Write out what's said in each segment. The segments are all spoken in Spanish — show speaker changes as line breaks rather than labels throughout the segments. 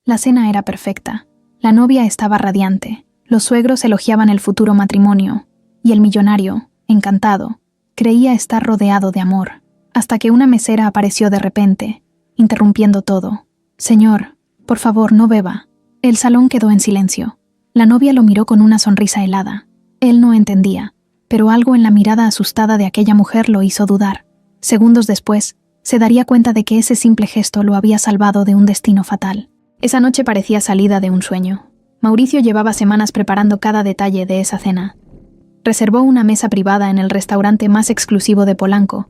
La cena era perfecta. La novia estaba radiante. Los suegros elogiaban el futuro matrimonio. Y el millonario, encantado, creía estar rodeado de amor. Hasta que una mesera apareció de repente, interrumpiendo todo. «Señor, por favor, no beba». El salón quedó en silencio. La novia lo miró con una sonrisa helada. Él no entendía, pero algo en la mirada asustada de aquella mujer lo hizo dudar. Segundos después, se daría cuenta de que ese simple gesto lo había salvado de un destino fatal. Esa noche parecía salida de un sueño. Mauricio llevaba semanas preparando cada detalle de esa cena. Reservó una mesa privada en el restaurante más exclusivo de Polanco,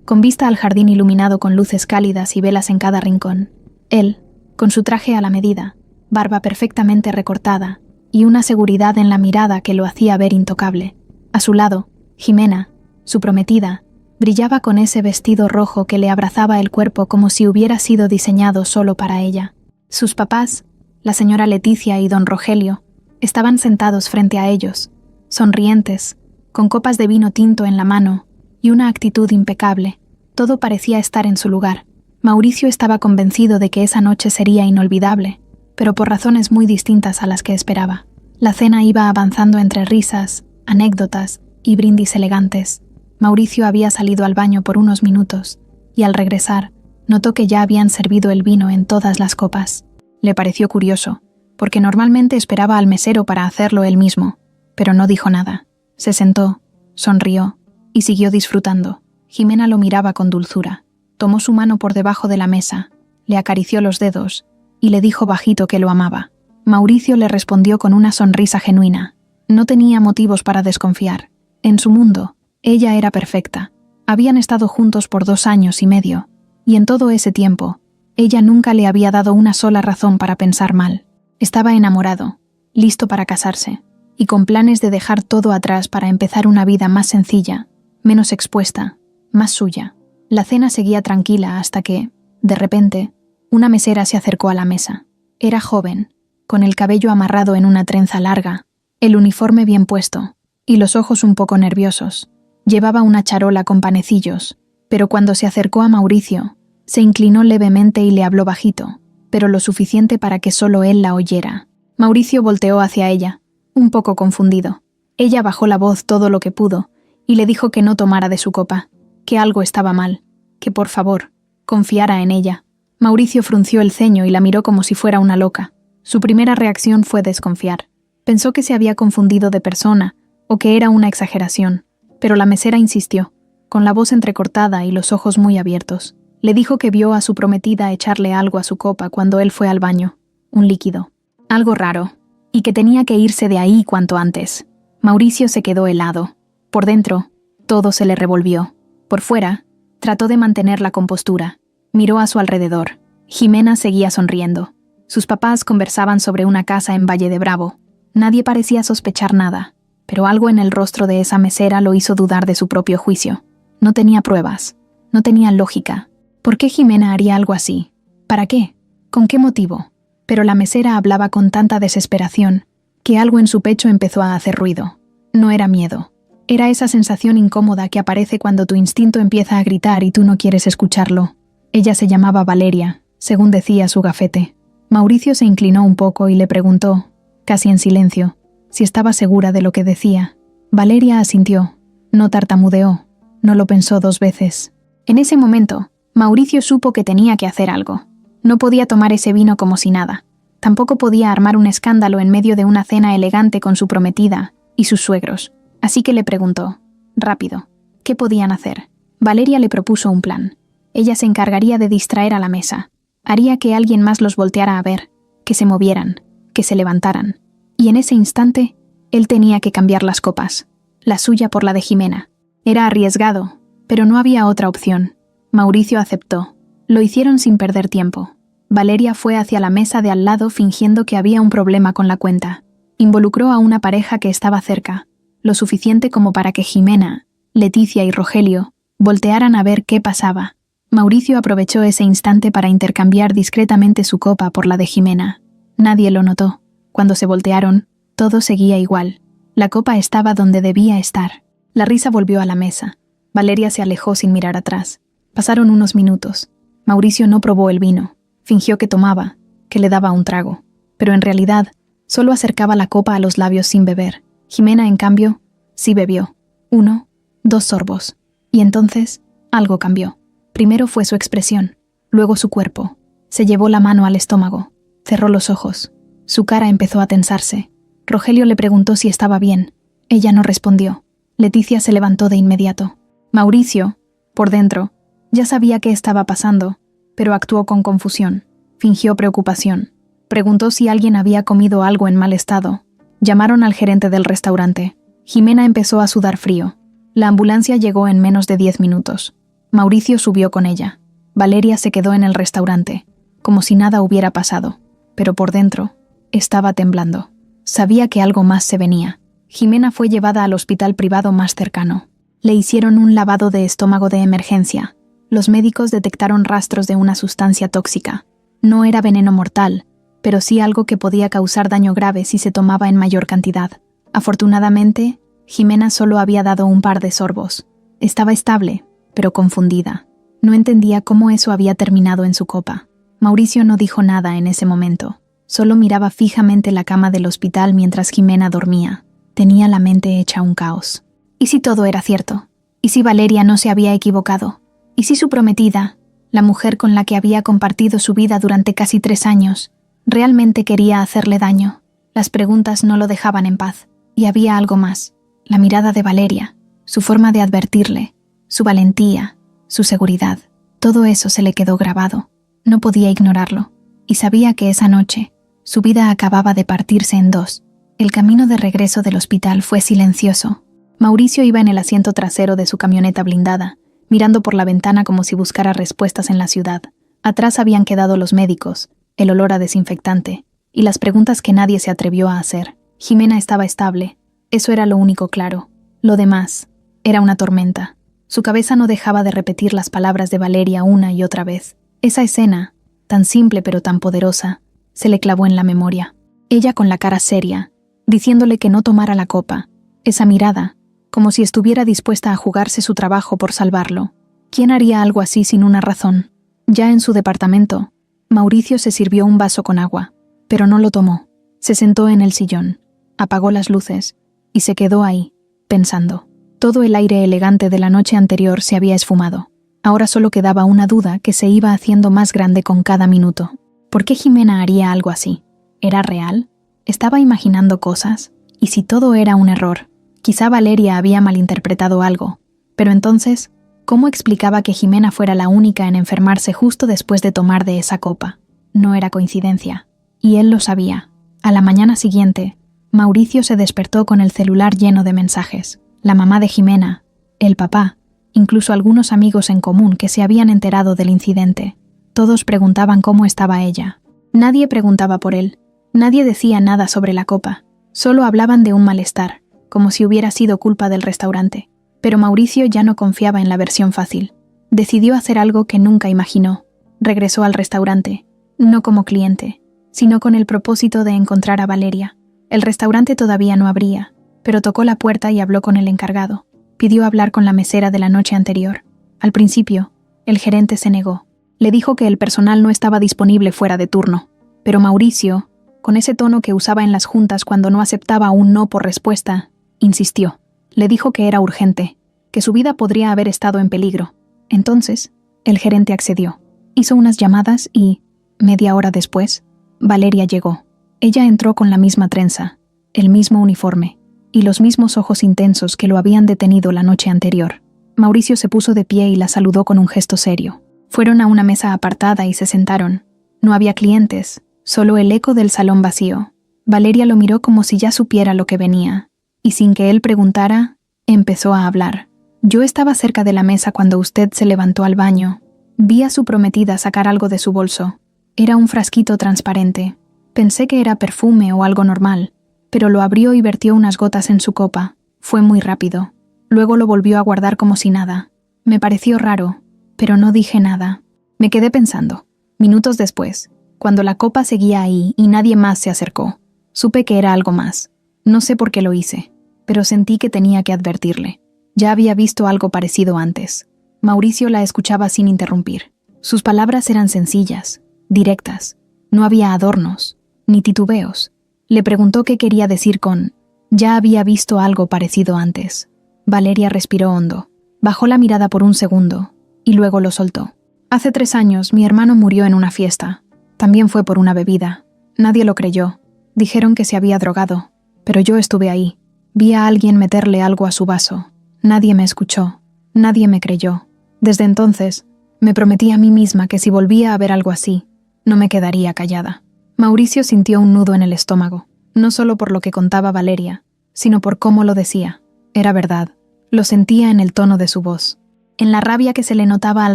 con vista al jardín iluminado con luces cálidas y velas en cada rincón. Él, con su traje a la medida, barba perfectamente recortada y una seguridad en la mirada que lo hacía ver intocable. A su lado, Jimena, su prometida, brillaba con ese vestido rojo que le abrazaba el cuerpo como si hubiera sido diseñado solo para ella. Sus papás, la señora Leticia y don Rogelio, estaban sentados frente a ellos, sonrientes, con copas de vino tinto en la mano y una actitud impecable. Todo parecía estar en su lugar. Mauricio estaba convencido de que esa noche sería inolvidable, pero por razones muy distintas a las que esperaba. La cena iba avanzando entre risas, anécdotas y brindis elegantes. Mauricio había salido al baño por unos minutos y al regresar notó que ya habían servido el vino en todas las copas. Le pareció curioso, porque normalmente esperaba al mesero para hacerlo él mismo, pero no dijo nada. Se sentó, sonrió y siguió disfrutando. Jimena lo miraba con dulzura. Tomó su mano por debajo de la mesa, le acarició los dedos y le dijo bajito que lo amaba. Mauricio le respondió con una sonrisa genuina. No tenía motivos para desconfiar. En su mundo, ella era perfecta. Habían estado juntos por 2 años y medio, y en todo ese tiempo, ella nunca le había dado una sola razón para pensar mal. Estaba enamorado, listo para casarse, y con planes de dejar todo atrás para empezar una vida más sencilla, menos expuesta, más suya. La cena seguía tranquila hasta que, de repente, una mesera se acercó a la mesa. Era joven, con el cabello amarrado en una trenza larga, el uniforme bien puesto, y los ojos un poco nerviosos. Llevaba una charola con panecillos, pero cuando se acercó a Mauricio, se inclinó levemente y le habló bajito, pero lo suficiente para que solo él la oyera. Mauricio volteó hacia ella, un poco confundido. Ella bajó la voz todo lo que pudo y le dijo que no tomara de su copa, que algo estaba mal, que por favor, confiara en ella. Mauricio frunció el ceño y la miró como si fuera una loca. Su primera reacción fue desconfiar. Pensó que se había confundido de persona o que era una exageración, pero la mesera insistió, con la voz entrecortada y los ojos muy abiertos. Le dijo que vio a su prometida echarle algo a su copa cuando él fue al baño, un líquido, algo raro, y que tenía que irse de ahí cuanto antes. Mauricio se quedó helado. Por dentro, todo se le revolvió. Por fuera, trató de mantener la compostura. Miró a su alrededor. Jimena seguía sonriendo. Sus papás conversaban sobre una casa en Valle de Bravo. Nadie parecía sospechar nada, pero algo en el rostro de esa mesera lo hizo dudar de su propio juicio. No tenía pruebas, no tenía lógica. ¿Por qué Jimena haría algo así? ¿Para qué? ¿Con qué motivo? Pero la mesera hablaba con tanta desesperación que algo en su pecho empezó a hacer ruido. No era miedo. Era esa sensación incómoda que aparece cuando tu instinto empieza a gritar y tú no quieres escucharlo. Ella se llamaba Valeria, según decía su gafete. Mauricio se inclinó un poco y le preguntó, casi en silencio, si estaba segura de lo que decía. Valeria asintió, no tartamudeó, no lo pensó 2 veces. En ese momento, Mauricio supo que tenía que hacer algo. No podía tomar ese vino como si nada. Tampoco podía armar un escándalo en medio de una cena elegante con su prometida y sus suegros. Así que le preguntó, rápido, ¿qué podían hacer? Valeria le propuso un plan. Ella se encargaría de distraer a la mesa. Haría que alguien más los volteara a ver, que se movieran, que se levantaran. Y en ese instante, él tenía que cambiar las copas, la suya por la de Jimena. Era arriesgado, pero no había otra opción. Mauricio aceptó. Lo hicieron sin perder tiempo. Valeria fue hacia la mesa de al lado fingiendo que había un problema con la cuenta. Involucró a una pareja que estaba cerca, lo suficiente como para que Jimena, Leticia y Rogelio voltearan a ver qué pasaba. Mauricio aprovechó ese instante para intercambiar discretamente su copa por la de Jimena. Nadie lo notó. Cuando se voltearon, todo seguía igual. La copa estaba donde debía estar. La risa volvió a la mesa. Valeria se alejó sin mirar atrás. Pasaron unos minutos. Mauricio no probó el vino. Fingió que tomaba, que le daba un trago, pero en realidad solo acercaba la copa a los labios sin beber. Jimena, en cambio, sí bebió. 1, 2 sorbos. Y entonces, algo cambió. Primero fue su expresión, luego su cuerpo. Se llevó la mano al estómago, cerró los ojos. Su cara empezó a tensarse. Rogelio le preguntó si estaba bien. Ella no respondió. Leticia se levantó de inmediato. Mauricio, por dentro, ya sabía qué estaba pasando, pero actuó con confusión. Fingió preocupación. Preguntó si alguien había comido algo en mal estado. Llamaron al gerente del restaurante. Jimena empezó a sudar frío. La ambulancia llegó en menos de 10 minutos. Mauricio subió con ella. Valeria se quedó en el restaurante, como si nada hubiera pasado, pero por dentro estaba temblando. Sabía que algo más se venía. Jimena fue llevada al hospital privado más cercano. Le hicieron un lavado de estómago de emergencia. Los médicos detectaron rastros de una sustancia tóxica. No era veneno mortal, pero sí algo que podía causar daño grave si se tomaba en mayor cantidad. Afortunadamente, Jimena solo había dado un par de sorbos. Estaba estable, pero confundida. No entendía cómo eso había terminado en su copa. Mauricio no dijo nada en ese momento. Solo miraba fijamente la cama del hospital mientras Jimena dormía. Tenía la mente hecha un caos. ¿Y si todo era cierto? ¿Y si Valeria no se había equivocado? ¿Y si su prometida, la mujer con la que había compartido su vida durante casi 3 años, realmente quería hacerle daño? Las preguntas no lo dejaban en paz. Y había algo más. La mirada de Valeria, su forma de advertirle, su valentía, su seguridad. Todo eso se le quedó grabado. No podía ignorarlo. Y sabía que esa noche, su vida acababa de partirse en 2. El camino de regreso del hospital fue silencioso. Mauricio iba en el asiento trasero de su camioneta blindada, mirando por la ventana como si buscara respuestas en la ciudad. Atrás habían quedado los médicos, el olor a desinfectante, y las preguntas que nadie se atrevió a hacer. Jimena estaba estable. Eso era lo único claro. Lo demás era una tormenta. Su cabeza no dejaba de repetir las palabras de Valeria una y otra vez. Esa escena, tan simple pero tan poderosa, se le clavó en la memoria. Ella con la cara seria, diciéndole que no tomara la copa. Esa mirada, como si estuviera dispuesta a jugarse su trabajo por salvarlo. ¿Quién haría algo así sin una razón? Ya en su departamento, Mauricio se sirvió un vaso con agua, pero no lo tomó. Se sentó en el sillón, apagó las luces y se quedó ahí, pensando. Todo el aire elegante de la noche anterior se había esfumado. Ahora solo quedaba una duda que se iba haciendo más grande con cada minuto. ¿Por qué Jimena haría algo así? ¿Era real? ¿Estaba imaginando cosas? ¿Y si todo era un error? Quizá Valeria había malinterpretado algo. Pero entonces, ¿cómo explicaba que Jimena fuera la única en enfermarse justo después de tomar de esa copa? No era coincidencia. Y él lo sabía. A la mañana siguiente, Mauricio se despertó con el celular lleno de mensajes. La mamá de Jimena, el papá, incluso algunos amigos en común que se habían enterado del incidente. Todos preguntaban cómo estaba ella. Nadie preguntaba por él. Nadie decía nada sobre la copa. Solo hablaban de un malestar, como si hubiera sido culpa del restaurante. Pero Mauricio ya no confiaba en la versión fácil. Decidió hacer algo que nunca imaginó. Regresó al restaurante, no como cliente, sino con el propósito de encontrar a Valeria. El restaurante todavía no abría, pero tocó la puerta y habló con el encargado. Pidió hablar con la mesera de la noche anterior. Al principio, el gerente se negó. Le dijo que el personal no estaba disponible fuera de turno. Pero Mauricio, con ese tono que usaba en las juntas cuando no aceptaba un no por respuesta, insistió. Le dijo que era urgente, que su vida podría haber estado en peligro. Entonces, el gerente accedió. Hizo unas llamadas y, media hora después, Valeria llegó. Ella entró con la misma trenza, el mismo uniforme y los mismos ojos intensos que lo habían detenido la noche anterior. Mauricio se puso de pie y la saludó con un gesto serio. Fueron a una mesa apartada y se sentaron. No había clientes, solo el eco del salón vacío. Valeria lo miró como si ya supiera lo que venía, y sin que él preguntara, empezó a hablar. Yo estaba cerca de la mesa cuando usted se levantó al baño. Vi a su prometida sacar algo de su bolso. Era un frasquito transparente. Pensé que era perfume o algo normal, pero lo abrió y vertió unas gotas en su copa. Fue muy rápido. Luego lo volvió a guardar como si nada. Me pareció raro, pero no dije nada. Me quedé pensando. Minutos después, cuando la copa seguía ahí y nadie más se acercó, supe que era algo más. No sé por qué lo hice, pero sentí que tenía que advertirle. Ya había visto algo parecido antes. Mauricio la escuchaba sin interrumpir. Sus palabras eran sencillas, directas. No había adornos, ni titubeos. Le preguntó qué quería decir con «ya había visto algo parecido antes». Valeria respiró hondo, bajó la mirada por un segundo y luego lo soltó. «Hace 3 años mi hermano murió en una fiesta. También fue por una bebida. Nadie lo creyó. Dijeron que se había drogado, pero yo estuve ahí. Vi a alguien meterle algo a su vaso. Nadie me escuchó. Nadie me creyó. Desde entonces, me prometí a mí misma que si volvía a ver algo así, no me quedaría callada». Mauricio sintió un nudo en el estómago, no solo por lo que contaba Valeria, sino por cómo lo decía. Era verdad. Lo sentía en el tono de su voz, en la rabia que se le notaba al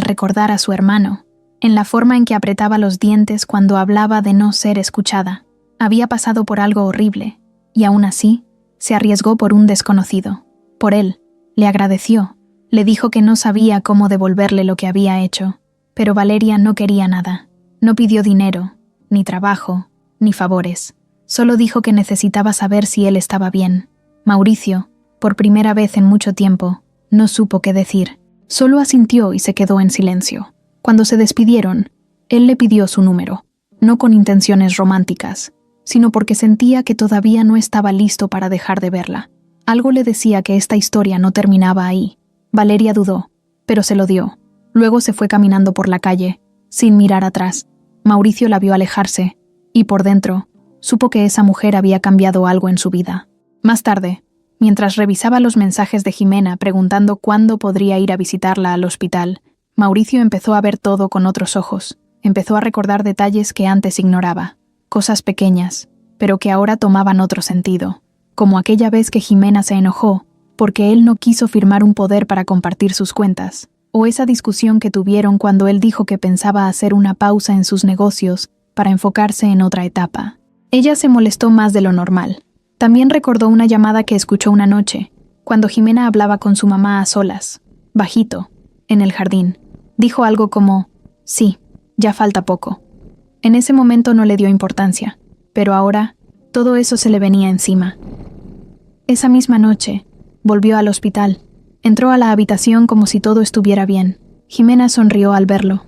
recordar a su hermano, en la forma en que apretaba los dientes cuando hablaba de no ser escuchada. Había pasado por algo horrible, y aún así, se arriesgó por un desconocido. Por él, le agradeció, le dijo que no sabía cómo devolverle lo que había hecho, pero Valeria no quería nada. No pidió dinero, ni trabajo, ni favores. Solo dijo que necesitaba saber si él estaba bien. Mauricio, por primera vez en mucho tiempo, no supo qué decir. Solo asintió y se quedó en silencio. Cuando se despidieron, él le pidió su número, no con intenciones románticas, sino porque sentía que todavía no estaba listo para dejar de verla. Algo le decía que esta historia no terminaba ahí. Valeria dudó, pero se lo dio. Luego se fue caminando por la calle, sin mirar atrás. Mauricio la vio alejarse, y por dentro, supo que esa mujer había cambiado algo en su vida. Más tarde, mientras revisaba los mensajes de Jimena preguntando cuándo podría ir a visitarla al hospital, Mauricio empezó a ver todo con otros ojos. Empezó a recordar detalles que antes ignoraba, cosas pequeñas, pero que ahora tomaban otro sentido, como aquella vez que Jimena se enojó porque él no quiso firmar un poder para compartir sus cuentas, o esa discusión que tuvieron cuando él dijo que pensaba hacer una pausa en sus negocios para enfocarse en otra etapa. Ella se molestó más de lo normal. También recordó una llamada que escuchó una noche, cuando Jimena hablaba con su mamá a solas, bajito, en el jardín. Dijo algo como, «Sí, ya falta poco». En ese momento no le dio importancia, pero ahora todo eso se le venía encima. Esa misma noche, volvió al hospital. Entró a la habitación como si todo estuviera bien. Jimena sonrió al verlo.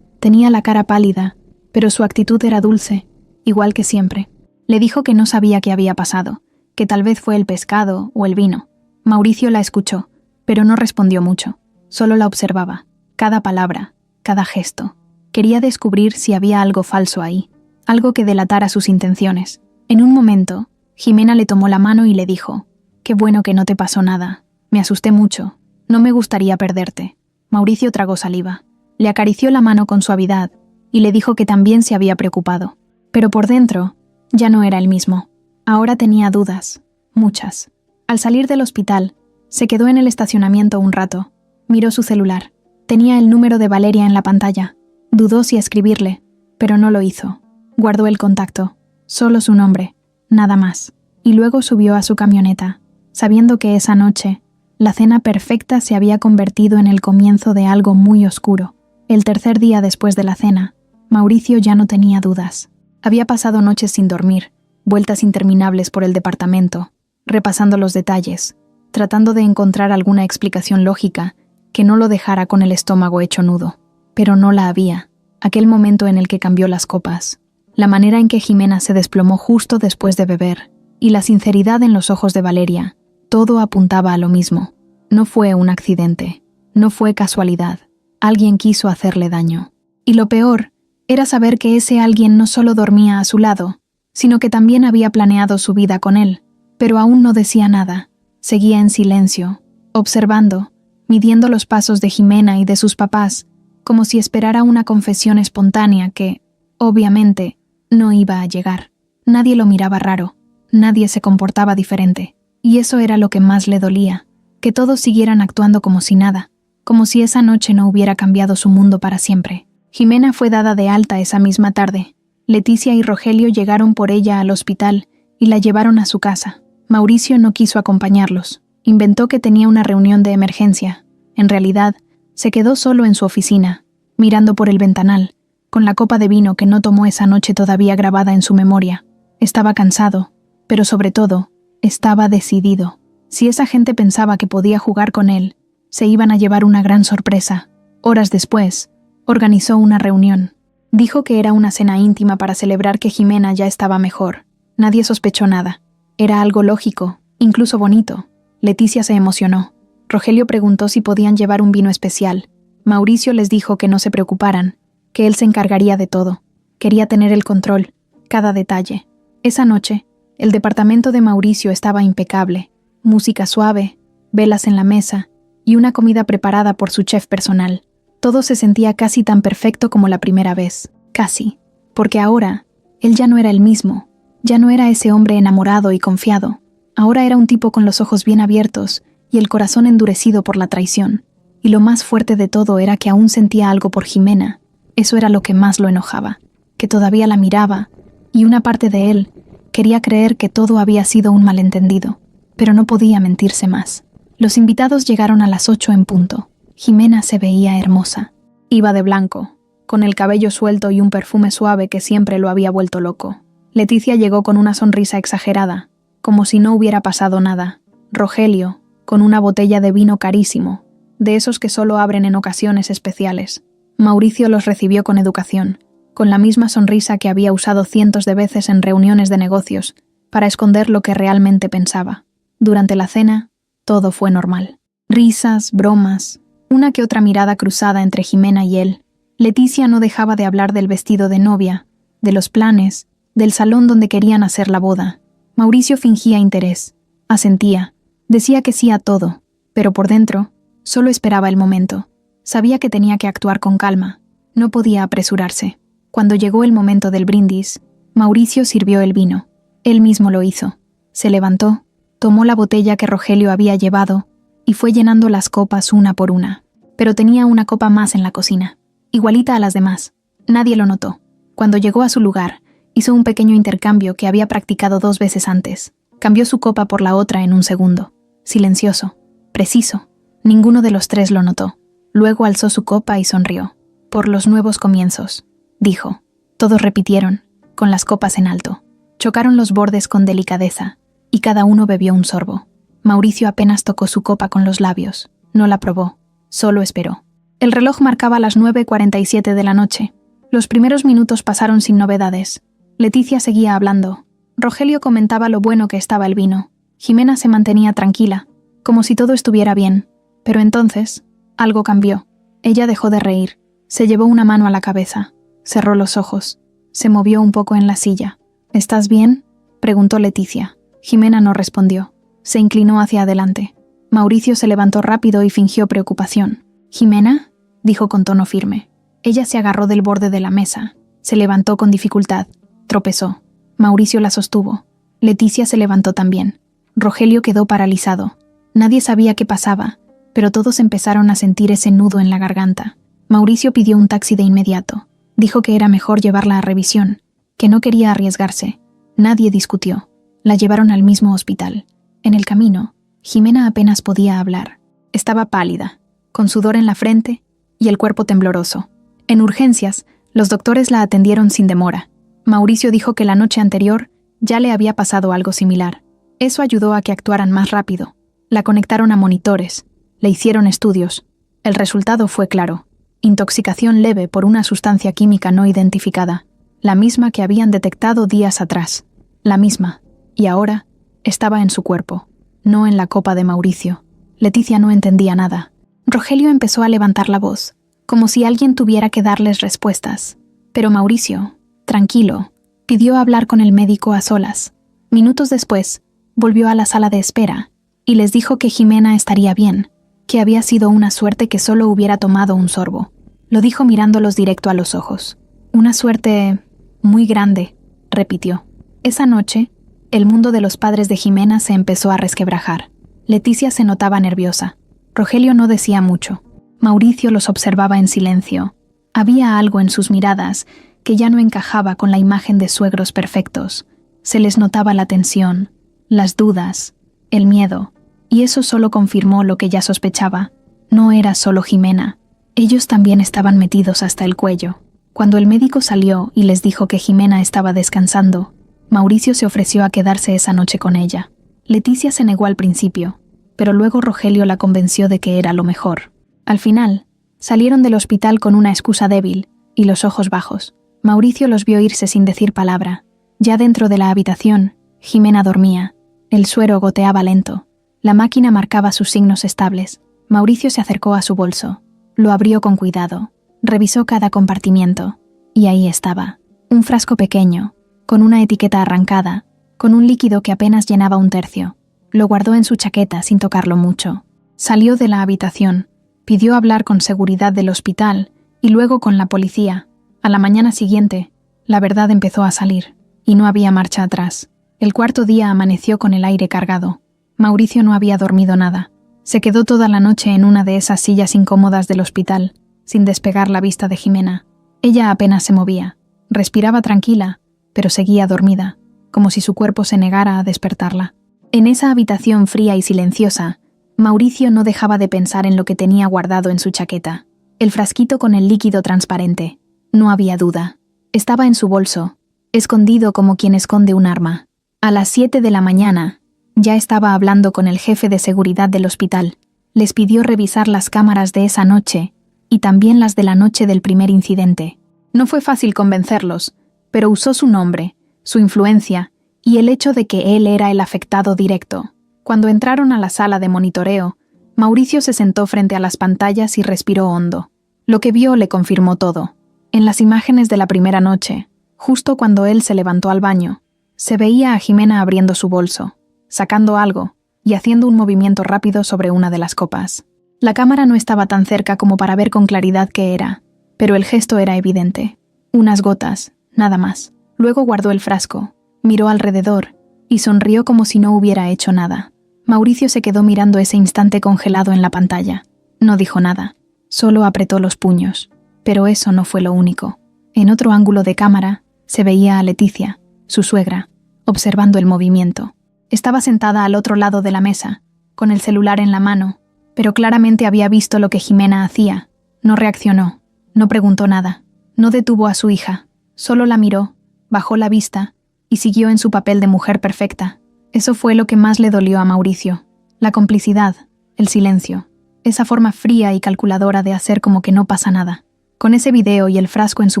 Tenía la cara pálida, pero su actitud era dulce, igual que siempre. Le dijo que no sabía qué había pasado, que tal vez fue el pescado o el vino. Mauricio la escuchó, pero no respondió mucho. Solo la observaba, cada palabra, cada gesto. Quería descubrir si había algo falso ahí, algo que delatara sus intenciones. En un momento, Jimena le tomó la mano y le dijo, «Qué bueno que no te pasó nada. Me asusté mucho. No me gustaría perderte». Mauricio tragó saliva. Le acarició la mano con suavidad y le dijo que también se había preocupado. Pero por dentro, ya no era el mismo. Ahora tenía dudas, muchas. Al salir del hospital, se quedó en el estacionamiento un rato. Miró su celular. Tenía el número de Valeria en la pantalla. Dudó si escribirle, pero no lo hizo. Guardó el contacto, solo su nombre, nada más. Y luego subió a su camioneta, sabiendo que esa noche, la cena perfecta se había convertido en el comienzo de algo muy oscuro. El tercer día después de la cena, Mauricio ya no tenía dudas. Había pasado noches sin dormir, vueltas interminables por el departamento, repasando los detalles, tratando de encontrar alguna explicación lógica que no lo dejara con el estómago hecho nudo. Pero no la había. Aquel momento en el que cambió las copas, la manera en que Jimena se desplomó justo después de beber, y la sinceridad en los ojos de Valeria, todo apuntaba a lo mismo. No fue un accidente, no fue casualidad. Alguien quiso hacerle daño. Y lo peor era saber que ese alguien no solo dormía a su lado, sino que también había planeado su vida con él, pero aún no decía nada. Seguía en silencio, observando, midiendo los pasos de Jimena y de sus papás, como si esperara una confesión espontánea que, obviamente, no iba a llegar. Nadie lo miraba raro, nadie se comportaba diferente, y eso era lo que más le dolía, que todos siguieran actuando como si nada, como si esa noche no hubiera cambiado su mundo para siempre. Jimena fue dada de alta esa misma tarde. Leticia y Rogelio llegaron por ella al hospital y la llevaron a su casa. Mauricio no quiso acompañarlos. Inventó que tenía una reunión de emergencia. En realidad, se quedó solo en su oficina, mirando por el ventanal, con la copa de vino que no tomó esa noche todavía grabada en su memoria. Estaba cansado, pero sobre todo, estaba decidido. Si esa gente pensaba que podía jugar con él, se iban a llevar una gran sorpresa. Horas después, organizó una reunión. Dijo que era una cena íntima para celebrar que Jimena ya estaba mejor. Nadie sospechó nada. Era algo lógico, incluso bonito. Leticia se emocionó. Rogelio preguntó si podían llevar un vino especial. Mauricio les dijo que no se preocuparan, que él se encargaría de todo. Quería tener el control, cada detalle. Esa noche, el departamento de Mauricio estaba impecable. Música suave, velas en la mesa y una comida preparada por su chef personal. Todo se sentía casi tan perfecto como la primera vez. Casi. Porque ahora, él ya no era el mismo. Ya no era ese hombre enamorado y confiado. Ahora era un tipo con los ojos bien abiertos y el corazón endurecido por la traición. Y lo más fuerte de todo era que aún sentía algo por Jimena. Eso era lo que más lo enojaba. Que todavía la miraba, y una parte de él quería creer que todo había sido un malentendido. Pero no podía mentirse más. Los invitados llegaron a las 8 en punto. Jimena se veía hermosa. Iba de blanco, con el cabello suelto y un perfume suave que siempre lo había vuelto loco. Leticia llegó con una sonrisa exagerada, como si no hubiera pasado nada. Rogelio, con una botella de vino carísimo, de esos que solo abren en ocasiones especiales. Mauricio los recibió con educación, con la misma sonrisa que había usado cientos de veces en reuniones de negocios, para esconder lo que realmente pensaba. Durante la cena, todo fue normal. Risas, bromas, una que otra mirada cruzada entre Jimena y él. Leticia no dejaba de hablar del vestido de novia, de los planes, del salón donde querían hacer la boda. Mauricio fingía interés, asentía, decía que sí a todo, pero por dentro, solo esperaba el momento. Sabía que tenía que actuar con calma, no podía apresurarse. Cuando llegó el momento del brindis, Mauricio sirvió el vino. Él mismo lo hizo. Se levantó, tomó la botella que Rogelio había llevado y fue llenando las copas una por una. Pero tenía una copa más en la cocina, igualita a las demás. Nadie lo notó. Cuando llegó a su lugar, hizo un pequeño intercambio que había practicado 2 veces antes. Cambió su copa por la otra en un segundo. Silencioso, preciso. Ninguno de los 3 lo notó. Luego alzó su copa y sonrió. Por los nuevos comienzos, dijo. Todos repitieron, con las copas en alto. Chocaron los bordes con delicadeza, y cada uno bebió un sorbo. Mauricio apenas tocó su copa con los labios. No la probó, solo esperó. El reloj marcaba las 9:47 de la noche. Los primeros minutos pasaron sin novedades. Leticia seguía hablando. Rogelio comentaba lo bueno que estaba el vino. Jimena se mantenía tranquila, como si todo estuviera bien. Pero entonces, algo cambió. Ella dejó de reír. Se llevó una mano a la cabeza. Cerró los ojos. Se movió un poco en la silla. ¿Estás bien?, preguntó Leticia. Jimena no respondió. Se inclinó hacia adelante. Mauricio se levantó rápido y fingió preocupación. «¿Jimena?», dijo con tono firme. Ella se agarró del borde de la mesa. Se levantó con dificultad. Tropezó. Mauricio la sostuvo. Leticia se levantó también. Rogelio quedó paralizado. Nadie sabía qué pasaba, pero todos empezaron a sentir ese nudo en la garganta. Mauricio pidió un taxi de inmediato. Dijo que era mejor llevarla a revisión, que no quería arriesgarse. Nadie discutió. La llevaron al mismo hospital. En el camino, Jimena apenas podía hablar. Estaba pálida, con sudor en la frente y el cuerpo tembloroso. En urgencias, los doctores la atendieron sin demora. Mauricio dijo que la noche anterior ya le había pasado algo similar. Eso ayudó a que actuaran más rápido. La conectaron a monitores, le hicieron estudios. El resultado fue claro. Intoxicación leve por una sustancia química no identificada. La misma que habían detectado días atrás. La misma. Y ahora estaba en su cuerpo, no en la copa de Mauricio. Leticia no entendía nada. Rogelio empezó a levantar la voz, como si alguien tuviera que darles respuestas. Pero Mauricio, tranquilo, pidió hablar con el médico a solas. Minutos después, volvió a la sala de espera y les dijo que Jimena estaría bien, que había sido una suerte que solo hubiera tomado un sorbo. Lo dijo mirándolos directo a los ojos. Una suerte muy grande, repitió. Esa noche, el mundo de los padres de Jimena se empezó a resquebrajar. Leticia se notaba nerviosa. Rogelio no decía mucho. Mauricio los observaba en silencio. Había algo en sus miradas que ya no encajaba con la imagen de suegros perfectos. Se les notaba la tensión, las dudas, el miedo, y eso solo confirmó lo que ya sospechaba. No era solo Jimena. Ellos también estaban metidos hasta el cuello. Cuando el médico salió y les dijo que Jimena estaba descansando, Mauricio se ofreció a quedarse esa noche con ella. Leticia se negó al principio, pero luego Rogelio la convenció de que era lo mejor. Al final, salieron del hospital con una excusa débil y los ojos bajos. Mauricio los vio irse sin decir palabra. Ya dentro de la habitación, Jimena dormía. El suero goteaba lento. La máquina marcaba sus signos estables. Mauricio se acercó a su bolso. Lo abrió con cuidado. Revisó cada compartimiento. Y ahí estaba. Un frasco pequeño, con una etiqueta arrancada, con un líquido que apenas llenaba un tercio. Lo guardó en su chaqueta sin tocarlo mucho. Salió de la habitación. Pidió hablar con seguridad del hospital y luego con la policía. A la mañana siguiente, la verdad empezó a salir. Y no había marcha atrás. El cuarto día amaneció con el aire cargado. Mauricio no había dormido nada. Se quedó toda la noche en una de esas sillas incómodas del hospital, sin despegar la vista de Jimena. Ella apenas se movía. Respiraba tranquila, pero seguía dormida, como si su cuerpo se negara a despertarla. En esa habitación fría y silenciosa, Mauricio no dejaba de pensar en lo que tenía guardado en su chaqueta. El frasquito con el líquido transparente. No había duda. Estaba en su bolso, escondido como quien esconde un arma. A las 7 de la mañana, ya estaba hablando con el jefe de seguridad del hospital. Les pidió revisar las cámaras de esa noche y también las de la noche del primer incidente. No fue fácil convencerlos, pero usó su nombre, su influencia y el hecho de que él era el afectado directo. Cuando entraron a la sala de monitoreo, Mauricio se sentó frente a las pantallas y respiró hondo. Lo que vio le confirmó todo. En las imágenes de la primera noche, justo cuando él se levantó al baño, se veía a Jimena abriendo su bolso, sacando algo y haciendo un movimiento rápido sobre una de las copas. La cámara no estaba tan cerca como para ver con claridad qué era, pero el gesto era evidente. Unas gotas, nada más. Luego guardó el frasco, miró alrededor y sonrió como si no hubiera hecho nada. Mauricio se quedó mirando ese instante congelado en la pantalla. No dijo nada, solo apretó los puños. Pero eso no fue lo único. En otro ángulo de cámara se veía a Leticia, su suegra, observando el movimiento. Estaba sentada al otro lado de la mesa, con el celular en la mano, pero claramente había visto lo que Jimena hacía. No reaccionó, no preguntó nada, no detuvo a su hija, solo la miró, bajó la vista y siguió en su papel de mujer perfecta. Eso fue lo que más le dolió a Mauricio. La complicidad, el silencio, esa forma fría y calculadora de hacer como que no pasa nada. Con ese video y el frasco en su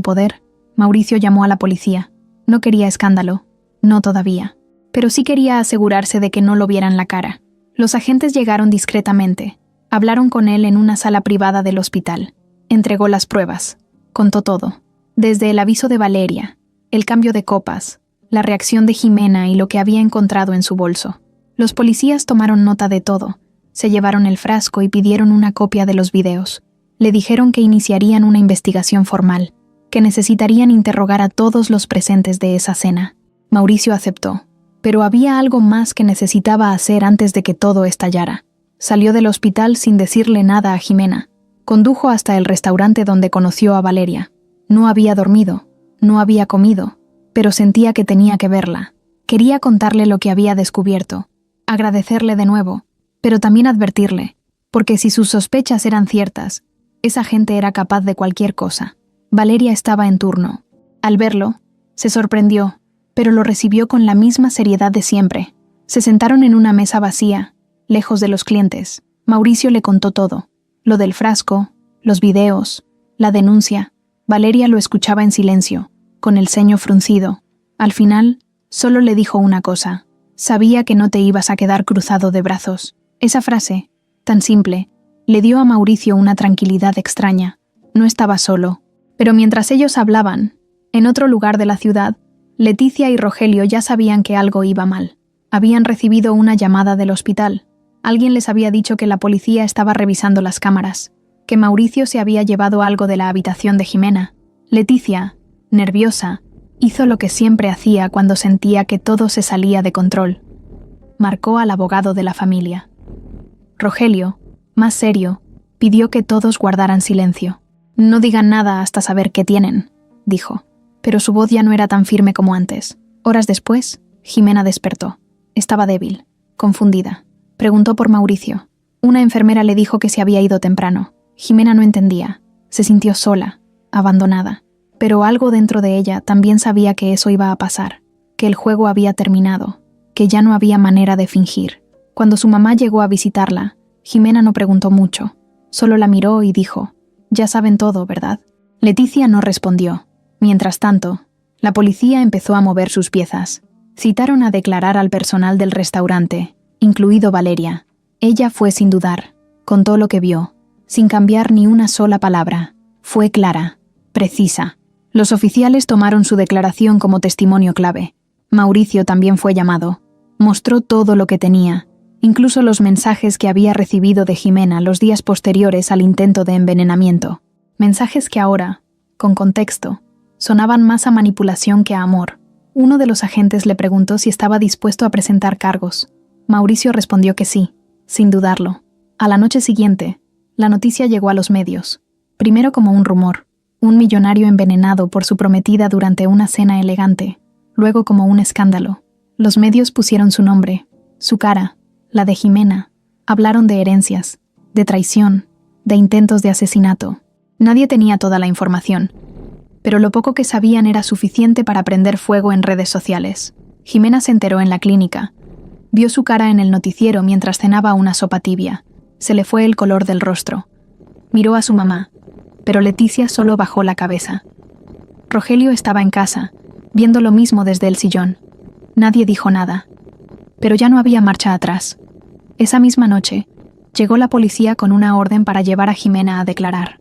poder, Mauricio llamó a la policía. No quería escándalo, no todavía, pero sí quería asegurarse de que no lo vieran la cara. Los agentes llegaron discretamente, hablaron con él en una sala privada del hospital. Entregó las pruebas, contó todo, desde el aviso de Valeria, el cambio de copas, la reacción de Jimena y lo que había encontrado en su bolso. Los policías tomaron nota de todo, se llevaron el frasco y pidieron una copia de los videos. Le dijeron que iniciarían una investigación formal, que necesitarían interrogar a todos los presentes de esa cena. Mauricio aceptó, pero había algo más que necesitaba hacer antes de que todo estallara. Salió del hospital sin decirle nada a Jimena. Condujo hasta el restaurante donde conoció a Valeria. No había dormido, no había comido, pero sentía que tenía que verla. Quería contarle lo que había descubierto, agradecerle de nuevo, pero también advertirle, porque si sus sospechas eran ciertas, esa gente era capaz de cualquier cosa. Valeria estaba en turno. Al verlo, se sorprendió, pero lo recibió con la misma seriedad de siempre. Se sentaron en una mesa vacía, lejos de los clientes. Mauricio le contó todo. Lo del frasco, los videos, la denuncia. Valeria lo escuchaba en silencio, con el ceño fruncido. Al final, solo le dijo una cosa. Sabía que no te ibas a quedar cruzado de brazos. Esa frase, tan simple, le dio a Mauricio una tranquilidad extraña. No estaba solo. Pero mientras ellos hablaban, en otro lugar de la ciudad, Leticia y Rogelio ya sabían que algo iba mal. Habían recibido una llamada del hospital. Alguien les había dicho que la policía estaba revisando las cámaras, que Mauricio se había llevado algo de la habitación de Jimena. Leticia, nerviosa, hizo lo que siempre hacía cuando sentía que todo se salía de control. Marcó al abogado de la familia. Rogelio, más serio, pidió que todos guardaran silencio. No digan nada hasta saber qué tienen, dijo, pero su voz ya no era tan firme como antes. Horas después, Jimena despertó. Estaba débil, confundida. Preguntó por Mauricio. Una enfermera le dijo que se había ido temprano. Jimena no entendía. Se sintió sola, abandonada. Pero algo dentro de ella también sabía que eso iba a pasar, que el juego había terminado, que ya no había manera de fingir. Cuando su mamá llegó a visitarla, Jimena no preguntó mucho. Solo la miró y dijo: «Ya saben todo, ¿verdad?». Leticia no respondió. Mientras tanto, la policía empezó a mover sus piezas. Citaron a declarar al personal del restaurante, incluido Valeria. Ella fue sin dudar, contó lo que vio, sin cambiar ni una sola palabra. Fue clara, precisa. Los oficiales tomaron su declaración como testimonio clave. Mauricio también fue llamado. Mostró todo lo que tenía, incluso los mensajes que había recibido de Jimena los días posteriores al intento de envenenamiento. Mensajes que ahora, con contexto, sonaban más a manipulación que a amor. Uno de los agentes le preguntó si estaba dispuesto a presentar cargos. Mauricio respondió que sí, sin dudarlo. A la noche siguiente, la noticia llegó a los medios. Primero como un rumor, un millonario envenenado por su prometida durante una cena elegante. Luego como un escándalo. Los medios pusieron su nombre, su cara, la de Jimena. Hablaron de herencias, de traición, de intentos de asesinato. Nadie tenía toda la información, pero lo poco que sabían era suficiente para prender fuego en redes sociales. Jimena se enteró en la clínica. Vio su cara en el noticiero mientras cenaba una sopa tibia. Se le fue el color del rostro. Miró a su mamá, pero Leticia solo bajó la cabeza. Rogelio estaba en casa, viendo lo mismo desde el sillón. Nadie dijo nada, pero ya no había marcha atrás. Esa misma noche, llegó la policía con una orden para llevar a Jimena a declarar.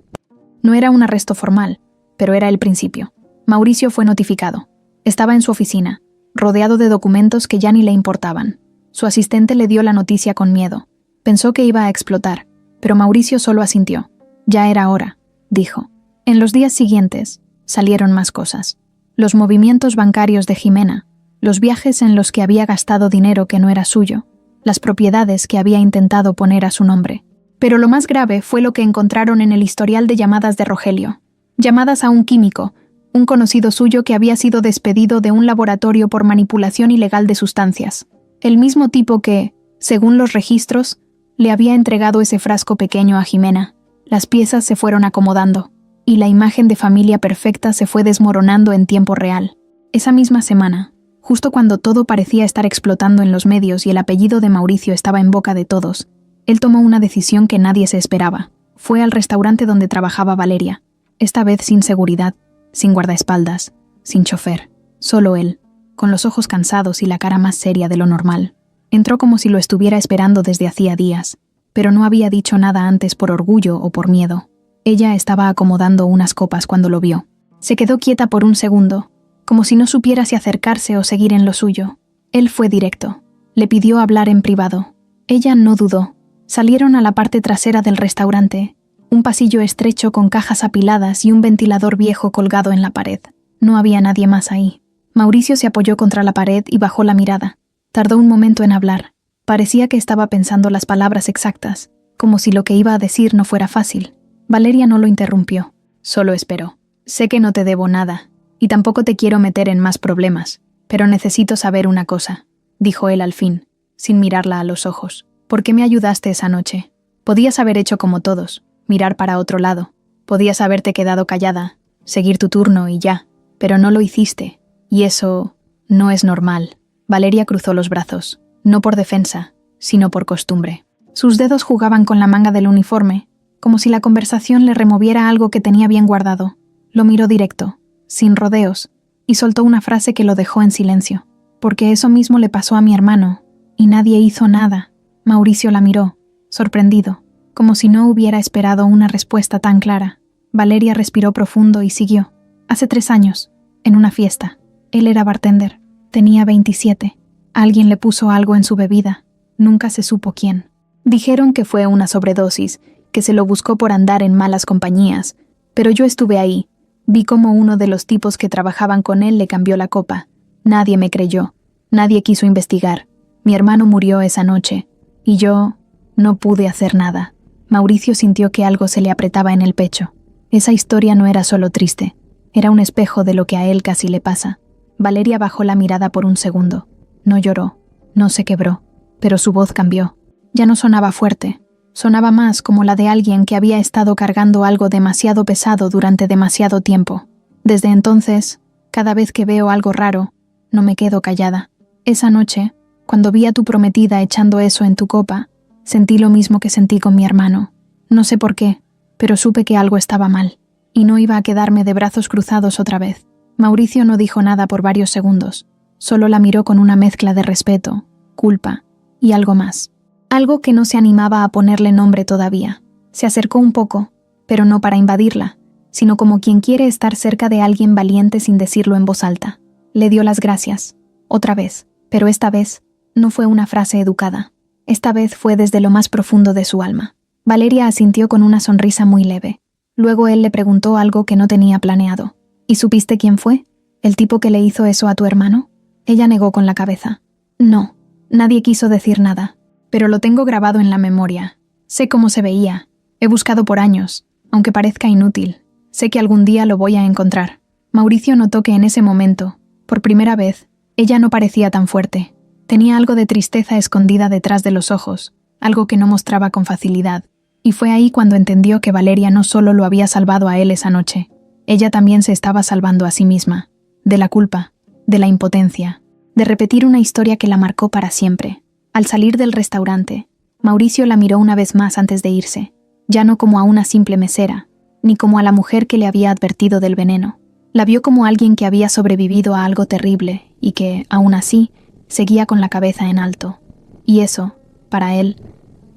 No era un arresto formal, pero era el principio. Mauricio fue notificado. Estaba en su oficina, rodeado de documentos que ya ni le importaban. Su asistente le dio la noticia con miedo. Pensó que iba a explotar, pero Mauricio solo asintió. Ya era hora, dijo. En los días siguientes, salieron más cosas. Los movimientos bancarios de Jimena, los viajes en los que había gastado dinero que no era suyo, las propiedades que había intentado poner a su nombre. Pero lo más grave fue lo que encontraron en el historial de llamadas de Rogelio. Llamadas a un químico, un conocido suyo que había sido despedido de un laboratorio por manipulación ilegal de sustancias. El mismo tipo que, según los registros, le había entregado ese frasco pequeño a Jimena. Las piezas se fueron acomodando, y la imagen de familia perfecta se fue desmoronando en tiempo real. Esa misma semana, justo cuando todo parecía estar explotando en los medios y el apellido de Mauricio estaba en boca de todos, él tomó una decisión que nadie se esperaba. Fue al restaurante donde trabajaba Valeria, esta vez sin seguridad, sin guardaespaldas, sin chofer, solo él, con los ojos cansados y la cara más seria de lo normal. Entró como si lo estuviera esperando desde hacía días, pero no había dicho nada antes por orgullo o por miedo. Ella estaba acomodando unas copas cuando lo vio. Se quedó quieta por un segundo, como si no supiera si acercarse o seguir en lo suyo. Él fue directo. Le pidió hablar en privado. Ella no dudó. Salieron a la parte trasera del restaurante, un pasillo estrecho con cajas apiladas y un ventilador viejo colgado en la pared. No había nadie más ahí. Mauricio se apoyó contra la pared y bajó la mirada. Tardó un momento en hablar. Parecía que estaba pensando las palabras exactas, como si lo que iba a decir no fuera fácil. Valeria no lo interrumpió, solo esperó. Sé que no te debo nada, y tampoco te quiero meter en más problemas, pero necesito saber una cosa, dijo él al fin, sin mirarla a los ojos. ¿Por qué me ayudaste esa noche? Podías haber hecho como todos, mirar para otro lado. Podías haberte quedado callada, seguir tu turno y ya, pero no lo hiciste, y eso no es normal. Valeria cruzó los brazos, no por defensa, sino por costumbre. Sus dedos jugaban con la manga del uniforme, como si la conversación le removiera algo que tenía bien guardado. Lo miró directo, sin rodeos, y soltó una frase que lo dejó en silencio. Porque eso mismo le pasó a mi hermano, y nadie hizo nada. Mauricio la miró, sorprendido, como si no hubiera esperado una respuesta tan clara. Valeria respiró profundo y siguió. Hace 3 años, en una fiesta. Él era bartender. Tenía 27. Alguien le puso algo en su bebida. Nunca se supo quién. Dijeron que fue una sobredosis, que se lo buscó por andar en malas compañías, pero yo estuve ahí. Vi cómo uno de los tipos que trabajaban con él le cambió la copa. Nadie me creyó. Nadie quiso investigar. Mi hermano murió esa noche, y yo no pude hacer nada. Mauricio sintió que algo se le apretaba en el pecho. Esa historia no era solo triste, era un espejo de lo que a él casi le pasa. Valeria bajó la mirada por un segundo. No lloró, no se quebró, pero su voz cambió. Ya no sonaba fuerte, sonaba más como la de alguien que había estado cargando algo demasiado pesado durante demasiado tiempo. Desde entonces, cada vez que veo algo raro, no me quedo callada. Esa noche, cuando vi a tu prometida echando eso en tu copa, sentí lo mismo que sentí con mi hermano. No sé por qué, pero supe que algo estaba mal, y no iba a quedarme de brazos cruzados otra vez. Mauricio no dijo nada por varios segundos, solo la miró con una mezcla de respeto, culpa y algo más. Algo que no se animaba a ponerle nombre todavía. Se acercó un poco, pero no para invadirla, sino como quien quiere estar cerca de alguien valiente sin decirlo en voz alta. Le dio las gracias, otra vez, pero esta vez no fue una frase educada. Esta vez fue desde lo más profundo de su alma. Valeria asintió con una sonrisa muy leve. Luego él le preguntó algo que no tenía planeado. ¿Y supiste quién fue? ¿El tipo que le hizo eso a tu hermano? Ella negó con la cabeza. No, nadie quiso decir nada, pero lo tengo grabado en la memoria. Sé cómo se veía. He buscado por años, aunque parezca inútil. Sé que algún día lo voy a encontrar. Mauricio notó que en ese momento, por primera vez, ella no parecía tan fuerte. Tenía algo de tristeza escondida detrás de los ojos, algo que no mostraba con facilidad. Y fue ahí cuando entendió que Valeria no solo lo había salvado a él esa noche, ella también se estaba salvando a sí misma, de la culpa, de la impotencia, de repetir una historia que la marcó para siempre. Al salir del restaurante, Mauricio la miró una vez más antes de irse, ya no como a una simple mesera, ni como a la mujer que le había advertido del veneno. La vio como alguien que había sobrevivido a algo terrible y que, aún así, seguía con la cabeza en alto. Y eso, para él,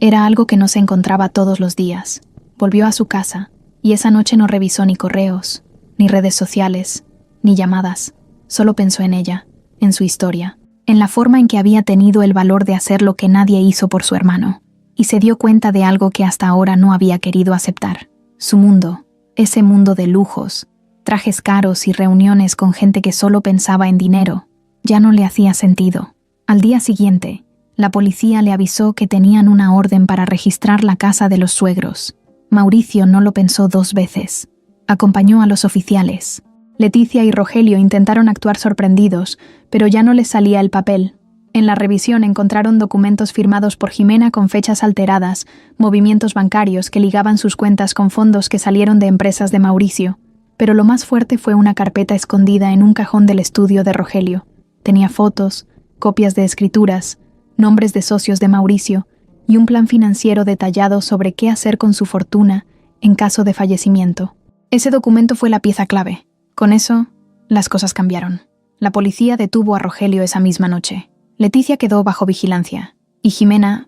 era algo que no se encontraba todos los días. Volvió a su casa, y esa noche no revisó ni correos, ni redes sociales, ni llamadas. Solo pensó en ella, en su historia, en la forma en que había tenido el valor de hacer lo que nadie hizo por su hermano, y se dio cuenta de algo que hasta ahora no había querido aceptar. Su mundo, ese mundo de lujos, trajes caros y reuniones con gente que solo pensaba en dinero, ya no le hacía sentido. Al día siguiente, la policía le avisó que tenían una orden para registrar la casa de los suegros. Mauricio no lo pensó 2 veces. Acompañó a los oficiales. Leticia y Rogelio intentaron actuar sorprendidos, pero ya no les salía el papel. En la revisión encontraron documentos firmados por Jimena con fechas alteradas, movimientos bancarios que ligaban sus cuentas con fondos que salieron de empresas de Mauricio. Pero lo más fuerte fue una carpeta escondida en un cajón del estudio de Rogelio. Tenía fotos, copias de escrituras, nombres de socios de Mauricio y un plan financiero detallado sobre qué hacer con su fortuna en caso de fallecimiento. Ese documento fue la pieza clave. Con eso, las cosas cambiaron. La policía detuvo a Rogelio esa misma noche. Leticia quedó bajo vigilancia. Y Jimena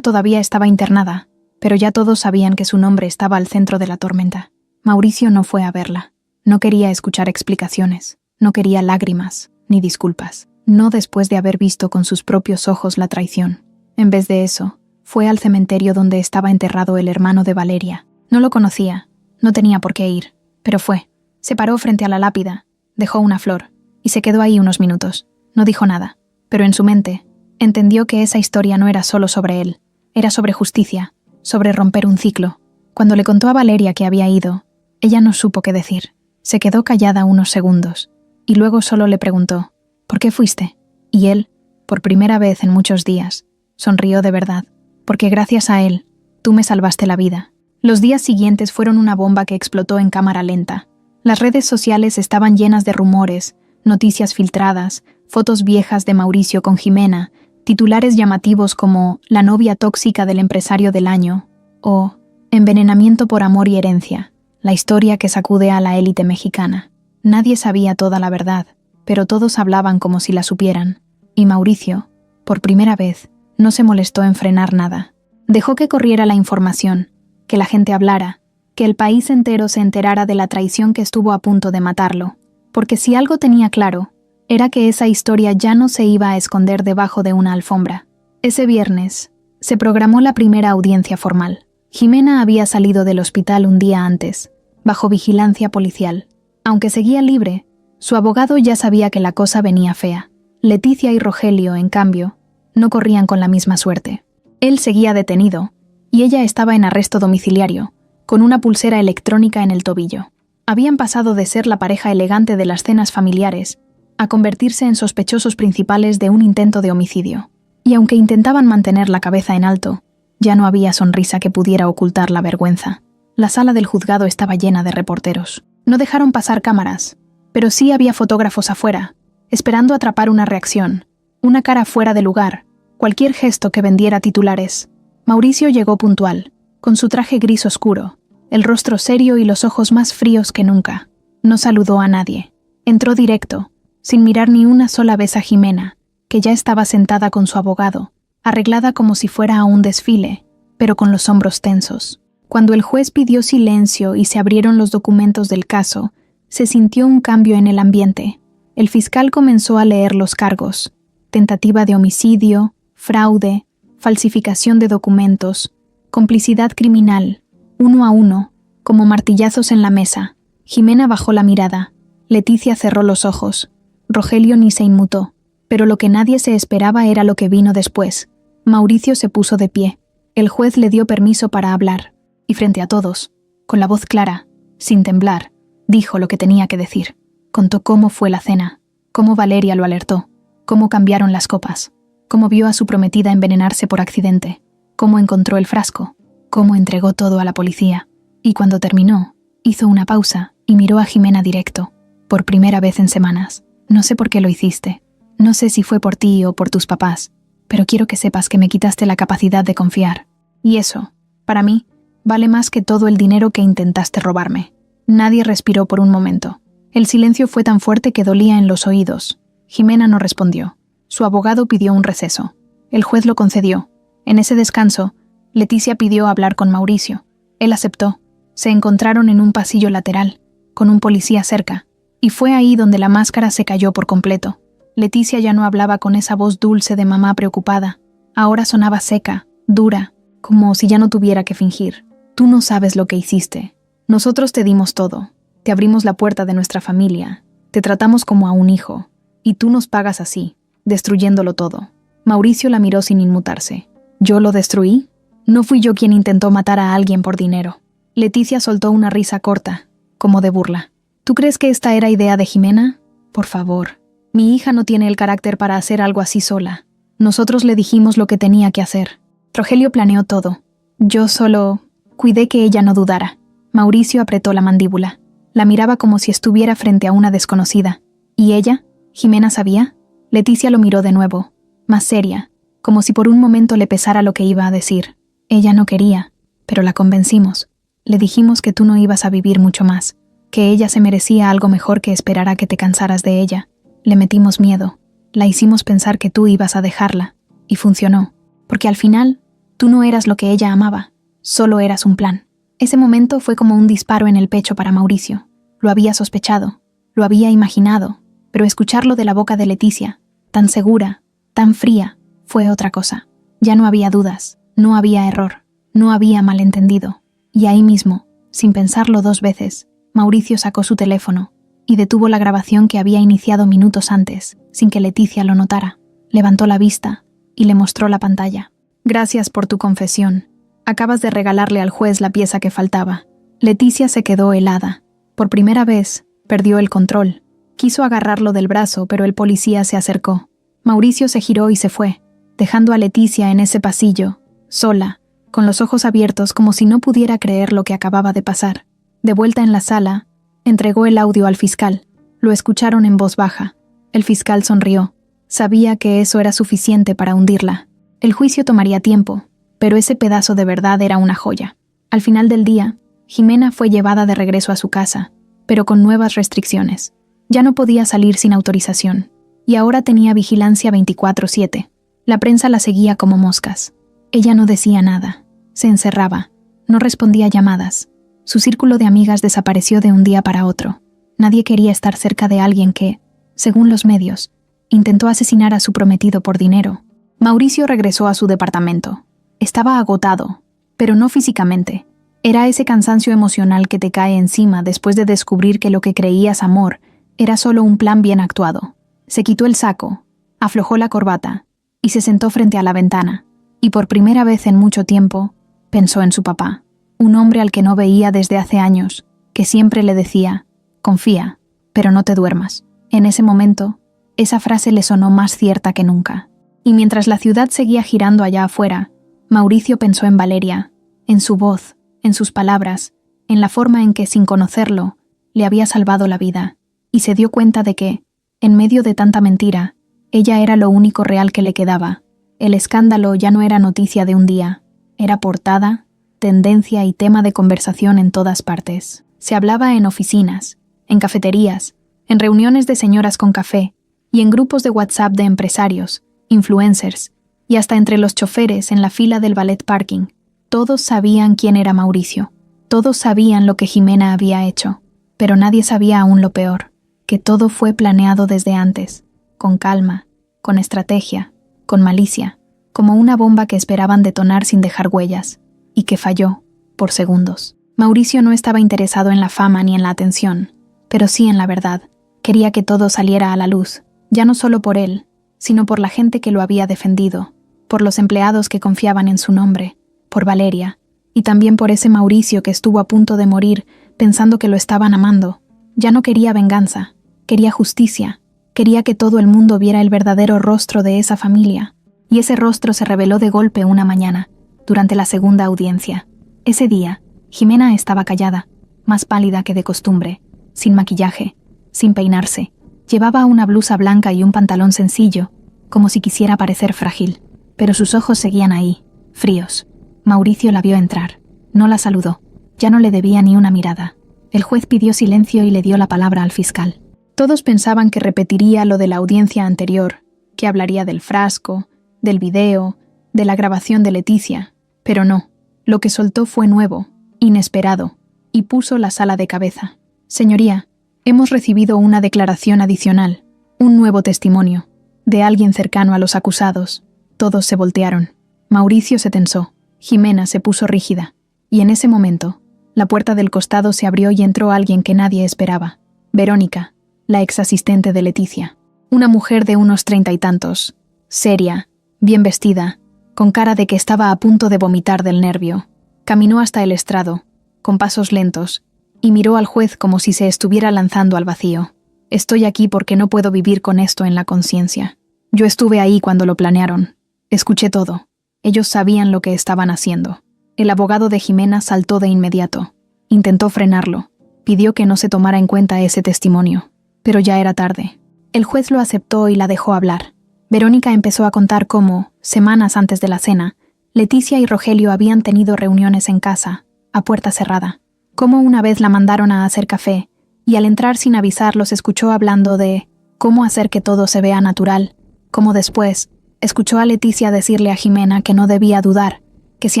todavía estaba internada, pero ya todos sabían que su nombre estaba al centro de la tormenta. Mauricio no fue a verla. No quería escuchar explicaciones. No quería lágrimas, ni disculpas. No después de haber visto con sus propios ojos la traición. En vez de eso, fue al cementerio donde estaba enterrado el hermano de Valeria. No lo conocía, no tenía por qué ir, pero fue. Se paró frente a la lápida, dejó una flor, y se quedó ahí unos minutos. No dijo nada, pero en su mente, entendió que esa historia no era solo sobre él, era sobre justicia, sobre romper un ciclo. Cuando le contó a Valeria que había ido, ella no supo qué decir. Se quedó callada unos segundos, y luego solo le preguntó: ¿por qué fuiste? Y él, por primera vez en muchos días, sonrió de verdad, porque gracias a él, tú me salvaste la vida. Los días siguientes fueron una bomba que explotó en cámara lenta. Las redes sociales estaban llenas de rumores, noticias filtradas, fotos viejas de Mauricio con Jimena, titulares llamativos como «La novia tóxica del empresario del año» o «Envenenamiento por amor y herencia», la historia que sacude a la élite mexicana. Nadie sabía toda la verdad, pero todos hablaban como si la supieran. Y Mauricio, por primera vez, no se molestó en frenar nada. Dejó que corriera la información, que la gente hablara, que el país entero se enterara de la traición que estuvo a punto de matarlo. Porque si algo tenía claro, era que esa historia ya no se iba a esconder debajo de una alfombra. Ese viernes, se programó la primera audiencia formal. Jimena había salido del hospital un día antes, bajo vigilancia policial. Aunque seguía libre, su abogado ya sabía que la cosa venía fea. Leticia y Rogelio, en cambio, no corrían con la misma suerte. Él seguía detenido, y ella estaba en arresto domiciliario, con una pulsera electrónica en el tobillo. Habían pasado de ser la pareja elegante de las cenas familiares a convertirse en sospechosos principales de un intento de homicidio. Y aunque intentaban mantener la cabeza en alto, ya no había sonrisa que pudiera ocultar la vergüenza. La sala del juzgado estaba llena de reporteros. No dejaron pasar cámaras, pero sí había fotógrafos afuera, esperando atrapar una reacción, una cara fuera de lugar, cualquier gesto que vendiera titulares. Mauricio llegó puntual, con su traje gris oscuro, el rostro serio y los ojos más fríos que nunca. No saludó a nadie. Entró directo, sin mirar ni una sola vez a Jimena, que ya estaba sentada con su abogado, arreglada como si fuera a un desfile, pero con los hombros tensos. Cuando el juez pidió silencio y se abrieron los documentos del caso, se sintió un cambio en el ambiente. El fiscal comenzó a leer los cargos: tentativa de homicidio, fraude, falsificación de documentos, complicidad criminal, 1 a 1, como martillazos en la mesa. Jimena bajó la mirada. Leticia cerró los ojos. Rogelio ni se inmutó. Pero lo que nadie se esperaba era lo que vino después. Mauricio se puso de pie. El juez le dio permiso para hablar. Y frente a todos, con la voz clara, sin temblar, dijo lo que tenía que decir. Contó cómo fue la cena, cómo Valeria lo alertó, cómo cambiaron las copas, cómo vio a su prometida envenenarse por accidente, cómo encontró el frasco, cómo entregó todo a la policía. Y cuando terminó, hizo una pausa y miró a Jimena directo, por primera vez en semanas. No sé por qué lo hiciste, no sé si fue por ti o por tus papás, pero quiero que sepas que me quitaste la capacidad de confiar. Y eso, para mí, vale más que todo el dinero que intentaste robarme. Nadie respiró por un momento. El silencio fue tan fuerte que dolía en los oídos. Jimena no respondió. Su abogado pidió un receso. El juez lo concedió. En ese descanso, Leticia pidió hablar con Mauricio. Él aceptó. Se encontraron en un pasillo lateral, con un policía cerca, y fue ahí donde la máscara se cayó por completo. Leticia ya no hablaba con esa voz dulce de mamá preocupada. Ahora sonaba seca, dura, como si ya no tuviera que fingir. Tú no sabes lo que hiciste. Nosotros te dimos todo. Te abrimos la puerta de nuestra familia. Te tratamos como a un hijo. Y tú nos pagas así, destruyéndolo todo. Mauricio la miró sin inmutarse. ¿Yo lo destruí? No fui yo quien intentó matar a alguien por dinero. Leticia soltó una risa corta, como de burla. ¿Tú crees que esta era idea de Jimena? Por favor. Mi hija no tiene el carácter para hacer algo así sola. Nosotros le dijimos lo que tenía que hacer. Rogelio planeó todo. Yo solo cuidé que ella no dudara. Mauricio apretó la mandíbula. La miraba como si estuviera frente a una desconocida. ¿Y ella? ¿Jimena sabía? Leticia lo miró de nuevo, más seria, como si por un momento le pesara lo que iba a decir. Ella no quería, pero la convencimos. Le dijimos que tú no ibas a vivir mucho más, que ella se merecía algo mejor que esperar a que te cansaras de ella. Le metimos miedo. La hicimos pensar que tú ibas a dejarla. Y funcionó, porque al final, tú no eras lo que ella amaba, solo eras un plan. Ese momento fue como un disparo en el pecho para Mauricio. Lo había sospechado, lo había imaginado, pero escucharlo de la boca de Leticia, tan segura, tan fría, fue otra cosa. Ya no había dudas, no había error, no había malentendido. Y ahí mismo, sin pensarlo 2 veces, Mauricio sacó su teléfono y detuvo la grabación que había iniciado minutos antes, sin que Leticia lo notara. Levantó la vista y le mostró la pantalla. Gracias por tu confesión. Acabas de regalarle al juez la pieza que faltaba. Leticia se quedó helada. Por primera vez, perdió el control. Quiso agarrarlo del brazo, pero el policía se acercó. Mauricio se giró y se fue, dejando a Leticia en ese pasillo, sola, con los ojos abiertos como si no pudiera creer lo que acababa de pasar. De vuelta en la sala, entregó el audio al fiscal. Lo escucharon en voz baja. El fiscal sonrió. Sabía que eso era suficiente para hundirla. El juicio tomaría tiempo, pero ese pedazo de verdad era una joya. Al final del día, Jimena fue llevada de regreso a su casa, pero con nuevas restricciones. Ya no podía salir sin autorización, y ahora tenía vigilancia 24/7. La prensa la seguía como moscas. Ella no decía nada, se encerraba, no respondía a llamadas. Su círculo de amigas desapareció de un día para otro. Nadie quería estar cerca de alguien que, según los medios, intentó asesinar a su prometido por dinero. Mauricio regresó a su departamento. Estaba agotado, pero no físicamente. Era ese cansancio emocional que te cae encima después de descubrir que lo que creías amor era solo un plan bien actuado. Se quitó el saco, aflojó la corbata y se sentó frente a la ventana. Y por primera vez en mucho tiempo, pensó en su papá, un hombre al que no veía desde hace años, que siempre le decía, confía, pero no te duermas. En ese momento, esa frase le sonó más cierta que nunca. Y mientras la ciudad seguía girando allá afuera, Mauricio pensó en Valeria, en su voz, en sus palabras, en la forma en que, sin conocerlo, le había salvado la vida, y se dio cuenta de que, en medio de tanta mentira, ella era lo único real que le quedaba. El escándalo ya no era noticia de un día, era portada, tendencia y tema de conversación en todas partes. Se hablaba en oficinas, en cafeterías, en reuniones de señoras con café y en grupos de WhatsApp de empresarios, influencers y hasta entre los choferes en la fila del ballet parking. Todos sabían quién era Mauricio. Todos sabían lo que Jimena había hecho. Pero nadie sabía aún lo peor, que todo fue planeado desde antes, con calma, con estrategia, con malicia, como una bomba que esperaban detonar sin dejar huellas, y que falló, por segundos. Mauricio no estaba interesado en la fama ni en la atención, pero sí en la verdad. Quería que todo saliera a la luz, ya no solo por él, sino por la gente que lo había defendido, por los empleados que confiaban en su nombre, por Valeria, y también por ese Mauricio que estuvo a punto de morir pensando que lo estaban amando. Ya no quería venganza, quería justicia, quería que todo el mundo viera el verdadero rostro de esa familia, y ese rostro se reveló de golpe una mañana, durante la segunda audiencia. Ese día, Jimena estaba callada, más pálida que de costumbre, sin maquillaje, sin peinarse. Llevaba una blusa blanca y un pantalón sencillo, como si quisiera parecer frágil, pero sus ojos seguían ahí, fríos. Mauricio la vio entrar. No la saludó. Ya no le debía ni una mirada. El juez pidió silencio y le dio la palabra al fiscal. Todos pensaban que repetiría lo de la audiencia anterior, que hablaría del frasco, del video, de la grabación de Leticia, pero no. Lo que soltó fue nuevo, inesperado, y puso la sala de cabeza. Señoría, hemos recibido una declaración adicional, un nuevo testimonio, de alguien cercano a los acusados. Todos se voltearon. Mauricio se tensó. Jimena se puso rígida, y en ese momento, la puerta del costado se abrió y entró alguien que nadie esperaba. Verónica, la ex asistente de Leticia. Una mujer de unos 30 y tantos, seria, bien vestida, con cara de que estaba a punto de vomitar del nervio. Caminó hasta el estrado, con pasos lentos, y miró al juez como si se estuviera lanzando al vacío. Estoy aquí porque no puedo vivir con esto en la conciencia. Yo estuve ahí cuando lo planearon. Escuché todo. Ellos sabían lo que estaban haciendo. El abogado de Jimena saltó de inmediato. Intentó frenarlo. Pidió que no se tomara en cuenta ese testimonio. Pero ya era tarde. El juez lo aceptó y la dejó hablar. Verónica empezó a contar cómo, semanas antes de la cena, Leticia y Rogelio habían tenido reuniones en casa, a puerta cerrada. Cómo una vez la mandaron a hacer café, y al entrar sin avisar los escuchó hablando de cómo hacer que todo se vea natural. Cómo después escuchó a Leticia decirle a Jimena que no debía dudar, que si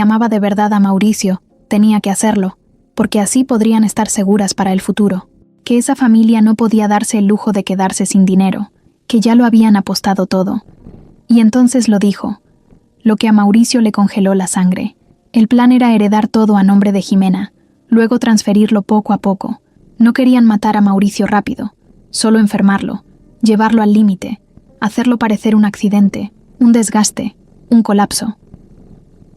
amaba de verdad a Mauricio, tenía que hacerlo, porque así podrían estar seguras para el futuro, que esa familia no podía darse el lujo de quedarse sin dinero, que ya lo habían apostado todo. Y entonces lo dijo, lo que a Mauricio le congeló la sangre. El plan era heredar todo a nombre de Jimena, luego transferirlo poco a poco. No querían matar a Mauricio rápido, solo enfermarlo, llevarlo al límite, hacerlo parecer un accidente, un desgaste, un colapso.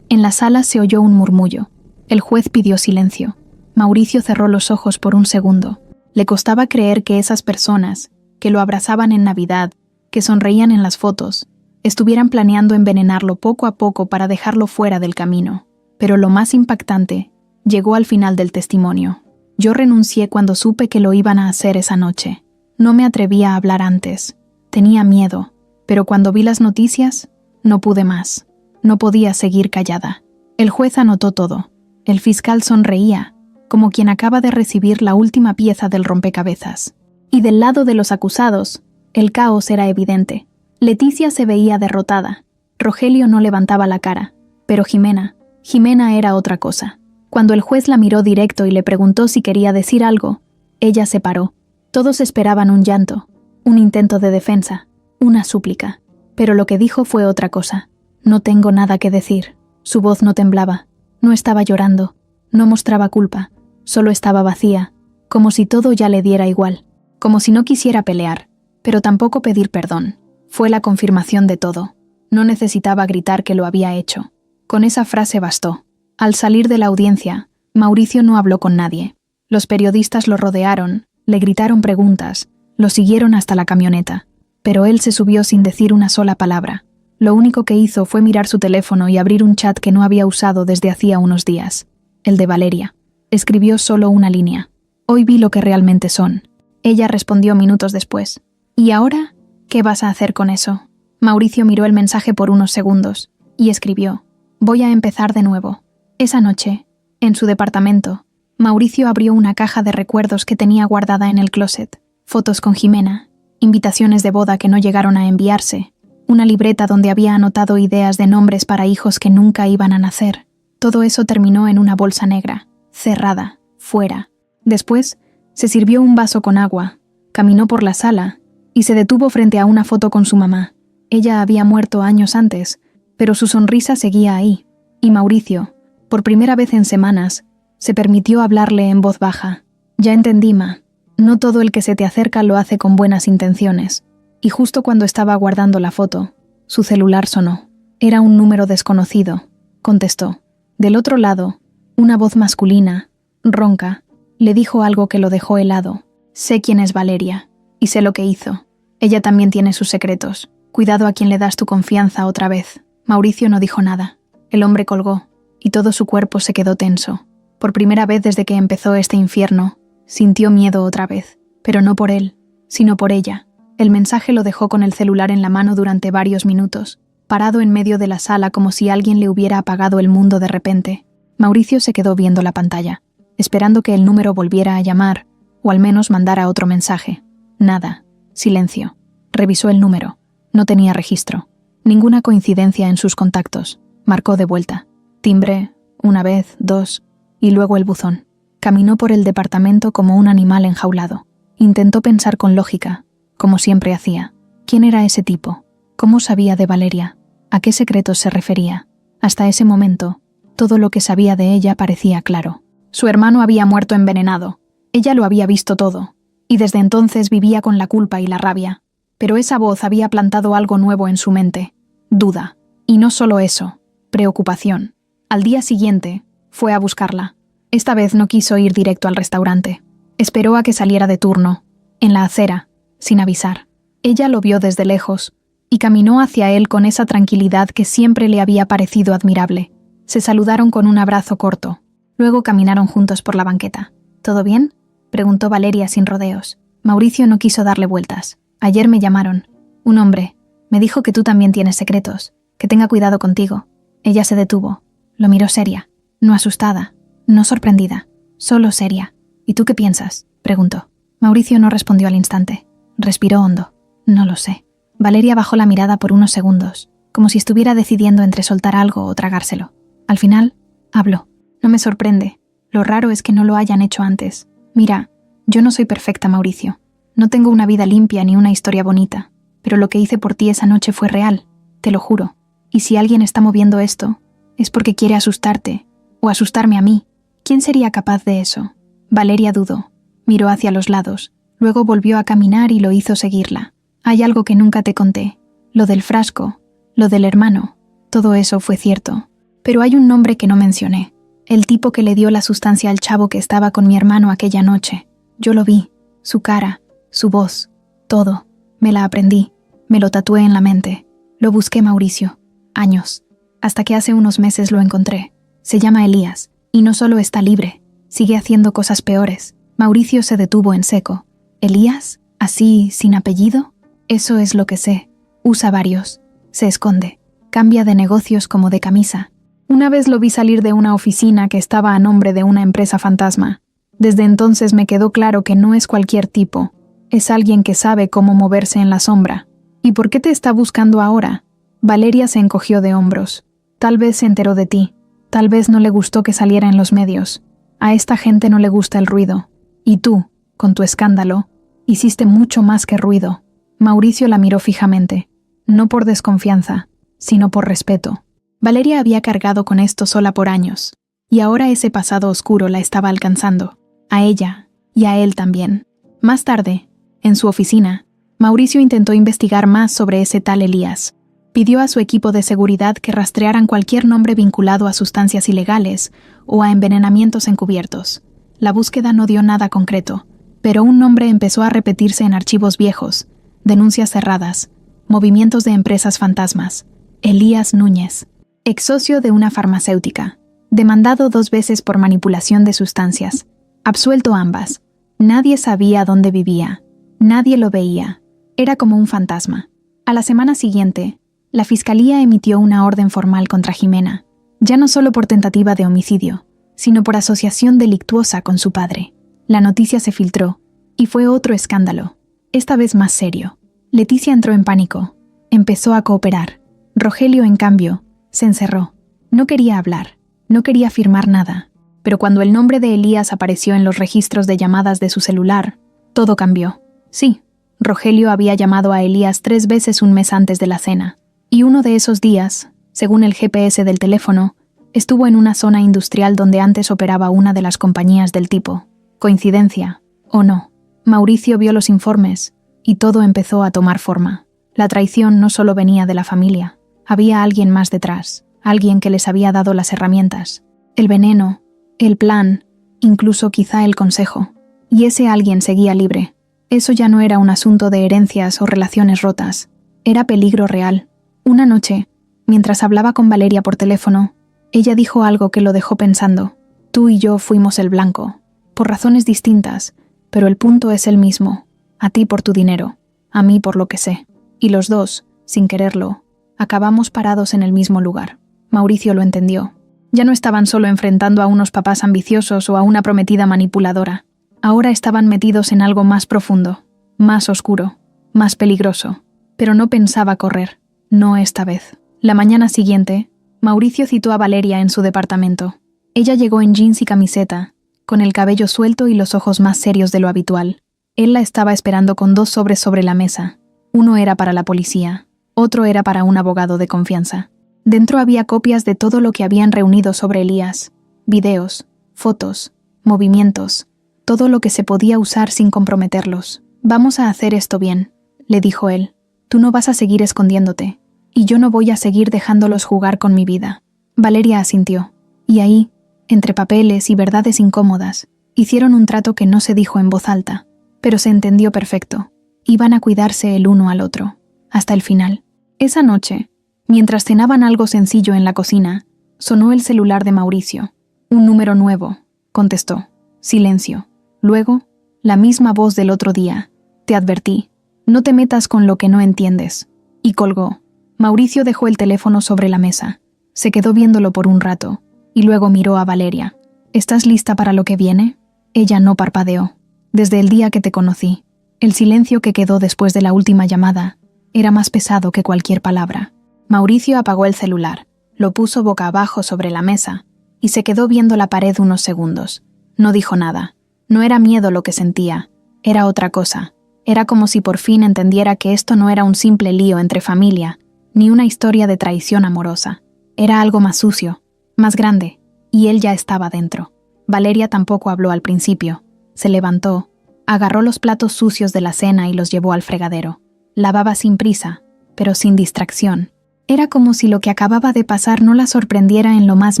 En la sala se oyó un murmullo. El juez pidió silencio. Mauricio cerró los ojos por un segundo. Le costaba creer que esas personas, que lo abrazaban en Navidad, que sonreían en las fotos, estuvieran planeando envenenarlo poco a poco para dejarlo fuera del camino. Pero lo más impactante llegó al final del testimonio. Yo renuncié cuando supe que lo iban a hacer esa noche. No me atrevía a hablar antes. Tenía miedo, pero cuando vi las noticias, no pude más. No podía seguir callada. El juez anotó todo. El fiscal sonreía, como quien acaba de recibir la última pieza del rompecabezas. Y del lado de los acusados, el caos era evidente. Leticia se veía derrotada. Rogelio no levantaba la cara. Pero Jimena era otra cosa. Cuando el juez la miró directo y le preguntó si quería decir algo, ella se paró. Todos esperaban un llanto, un intento de defensa, una súplica. Pero lo que dijo fue otra cosa. No tengo nada que decir. Su voz no temblaba. No estaba llorando. No mostraba culpa. Solo estaba vacía, como si todo ya le diera igual. Como si no quisiera pelear, pero tampoco pedir perdón. Fue la confirmación de todo. No necesitaba gritar que lo había hecho. Con esa frase bastó. Al salir de la audiencia, Mauricio no habló con nadie. Los periodistas lo rodearon, le gritaron preguntas, lo siguieron hasta la camioneta. Pero él se subió sin decir una sola palabra. Lo único que hizo fue mirar su teléfono y abrir un chat que no había usado desde hacía unos días. El de Valeria. Escribió solo una línea. Hoy vi lo que realmente son. Ella respondió minutos después. ¿Y ahora? ¿Qué vas a hacer con eso? Mauricio miró el mensaje por unos segundos y escribió. Voy a empezar de nuevo. Esa noche, en su departamento, Mauricio abrió una caja de recuerdos que tenía guardada en el closet. Fotos con Jimena, invitaciones de boda que no llegaron a enviarse, una libreta donde había anotado ideas de nombres para hijos que nunca iban a nacer. Todo eso terminó en una bolsa negra, cerrada, fuera. Después, se sirvió un vaso con agua, caminó por la sala y se detuvo frente a una foto con su mamá. Ella había muerto años antes, pero su sonrisa seguía ahí, y Mauricio, por primera vez en semanas, se permitió hablarle en voz baja. «Ya entendí, ma. No todo el que se te acerca lo hace con buenas intenciones». Y justo cuando estaba guardando la foto, su celular sonó. Era un número desconocido. Contestó. Del otro lado, una voz masculina, ronca, le dijo algo que lo dejó helado. «Sé quién es Valeria, y sé lo que hizo. Ella también tiene sus secretos. Cuidado a quien le das tu confianza otra vez». Mauricio no dijo nada. El hombre colgó, y todo su cuerpo se quedó tenso. Por primera vez desde que empezó este infierno, sintió miedo otra vez, pero no por él, sino por ella. El mensaje lo dejó con el celular en la mano durante varios minutos, parado en medio de la sala como si alguien le hubiera apagado el mundo de repente. Mauricio se quedó viendo la pantalla, esperando que el número volviera a llamar, o al menos mandara otro mensaje. Nada. Silencio. Revisó el número. No tenía registro. Ninguna coincidencia en sus contactos. Marcó de vuelta. Timbre, una vez, dos, y luego el buzón. Caminó por el departamento como un animal enjaulado. Intentó pensar con lógica, como siempre hacía. ¿Quién era ese tipo? ¿Cómo sabía de Valeria? ¿A qué secretos se refería? Hasta ese momento, todo lo que sabía de ella parecía claro. Su hermano había muerto envenenado. Ella lo había visto todo, y desde entonces vivía con la culpa y la rabia. Pero esa voz había plantado algo nuevo en su mente. Duda. Y no solo eso, preocupación. Al día siguiente, fue a buscarla. Esta vez no quiso ir directo al restaurante. Esperó a que saliera de turno, en la acera, sin avisar. Ella lo vio desde lejos, y caminó hacia él con esa tranquilidad que siempre le había parecido admirable. Se saludaron con un abrazo corto. Luego caminaron juntos por la banqueta. «¿Todo bien?», preguntó Valeria sin rodeos. Mauricio no quiso darle vueltas. «Ayer me llamaron. Un hombre. Me dijo que tú también tienes secretos. Que tenga cuidado contigo». Ella se detuvo. Lo miró seria. No asustada, no sorprendida, solo seria. «¿Y tú qué piensas?», preguntó. Mauricio no respondió al instante. Respiró hondo. «No lo sé». Valeria bajó la mirada por unos segundos, como si estuviera decidiendo entre soltar algo o tragárselo. Al final, habló. «No me sorprende. Lo raro es que no lo hayan hecho antes. Mira, yo no soy perfecta, Mauricio. No tengo una vida limpia ni una historia bonita, pero lo que hice por ti esa noche fue real, te lo juro. Y si alguien está moviendo esto, es porque quiere asustarte, o asustarme a mí. ¿Quién sería capaz de eso?». Valeria dudó. Miró hacia los lados, luego volvió a caminar y lo hizo seguirla. «Hay algo que nunca te conté. Lo del frasco, lo del hermano. Todo eso fue cierto. Pero hay un nombre que no mencioné. El tipo que le dio la sustancia al chavo que estaba con mi hermano aquella noche. Yo lo vi. Su cara, su voz, todo. Me la aprendí. Me lo tatué en la mente. Lo busqué, Mauricio. Años. Hasta que hace unos meses lo encontré. Se llama Elías. Y no solo está libre. Sigue haciendo cosas peores». Mauricio se detuvo en seco. «¿Elías? ¿Así, sin apellido?». «Eso es lo que sé. Usa varios. Se esconde. Cambia de negocios como de camisa. Una vez lo vi salir de una oficina que estaba a nombre de una empresa fantasma. Desde entonces me quedó claro que no es cualquier tipo. Es alguien que sabe cómo moverse en la sombra». «¿Y por qué te está buscando ahora?». Valeria se encogió de hombros. «Tal vez se enteró de ti. Tal vez no le gustó que saliera en los medios. A esta gente no le gusta el ruido. Y tú, con tu escándalo, hiciste mucho más que ruido». Mauricio la miró fijamente. No por desconfianza, sino por respeto. Valeria había cargado con esto sola por años, y ahora ese pasado oscuro la estaba alcanzando, a ella y a él también. Más tarde, en su oficina, Mauricio intentó investigar más sobre ese tal Elías. Pidió a su equipo de seguridad que rastrearan cualquier nombre vinculado a sustancias ilegales o a envenenamientos encubiertos. La búsqueda no dio nada concreto, pero un nombre empezó a repetirse en archivos viejos, denuncias cerradas, movimientos de empresas fantasmas. Elías Núñez, ex socio de una farmacéutica, demandado 2 veces por manipulación de sustancias, absuelto ambas. Nadie sabía dónde vivía, nadie lo veía, era como un fantasma. A la semana siguiente, la fiscalía emitió una orden formal contra Jimena, ya no solo por tentativa de homicidio, sino por asociación delictuosa con su padre. La noticia se filtró, y fue otro escándalo, esta vez más serio. Leticia entró en pánico. Empezó a cooperar. Rogelio, en cambio, se encerró. No quería hablar, no quería afirmar nada. Pero cuando el nombre de Elías apareció en los registros de llamadas de su celular, todo cambió. Sí, Rogelio había llamado a Elías 3 veces un mes antes de la cena. Y uno de esos días, según el GPS del teléfono, estuvo en una zona industrial donde antes operaba una de las compañías del tipo. ¿Coincidencia o no? Mauricio vio los informes y todo empezó a tomar forma. La traición no solo venía de la familia. Había alguien más detrás, alguien que les había dado las herramientas, el veneno, el plan, incluso quizá el consejo. Y ese alguien seguía libre. Eso ya no era un asunto de herencias o relaciones rotas. Era peligro real. Una noche, mientras hablaba con Valeria por teléfono, ella dijo algo que lo dejó pensando. Tú y yo fuimos el blanco, por razones distintas, pero el punto es el mismo. A ti por tu dinero, a mí por lo que sé. Y los dos, sin quererlo, acabamos parados en el mismo lugar. Mauricio lo entendió. Ya no estaban solo enfrentando a unos papás ambiciosos o a una prometida manipuladora. Ahora estaban metidos en algo más profundo, más oscuro, más peligroso. Pero no pensaba correr. No esta vez. La mañana siguiente, Mauricio citó a Valeria en su departamento. Ella llegó en jeans y camiseta, con el cabello suelto y los ojos más serios de lo habitual. Él la estaba esperando con 2 sobres sobre la mesa. Uno era para la policía, otro era para un abogado de confianza. Dentro había copias de todo lo que habían reunido sobre Elías, videos, fotos, movimientos, todo lo que se podía usar sin comprometerlos. Vamos a hacer esto bien, le dijo él. Tú no vas a seguir escondiéndote, y yo no voy a seguir dejándolos jugar con mi vida. Valeria asintió, y ahí, entre papeles y verdades incómodas, hicieron un trato que no se dijo en voz alta, pero se entendió perfecto. Iban a cuidarse el uno al otro, hasta el final. Esa noche, mientras cenaban algo sencillo en la cocina, sonó el celular de Mauricio. Un número nuevo, contestó. Silencio. Luego, la misma voz del otro día. Te advertí. No te metas con lo que no entiendes. Y colgó. Mauricio dejó el teléfono sobre la mesa. Se quedó viéndolo por un rato, y luego miró a Valeria. ¿Estás lista para lo que viene? Ella no parpadeó. Desde el día que te conocí, el silencio que quedó después de la última llamada era más pesado que cualquier palabra. Mauricio apagó el celular, lo puso boca abajo sobre la mesa y se quedó viendo la pared unos segundos. No dijo nada. No era miedo lo que sentía, era otra cosa. Era como si por fin entendiera que esto no era un simple lío entre familia, ni una historia de traición amorosa. Era algo más sucio, más grande, y él ya estaba dentro. Valeria tampoco habló al principio. Se levantó, agarró los platos sucios de la cena y los llevó al fregadero. Lavaba sin prisa, pero sin distracción. Era como si lo que acababa de pasar no la sorprendiera en lo más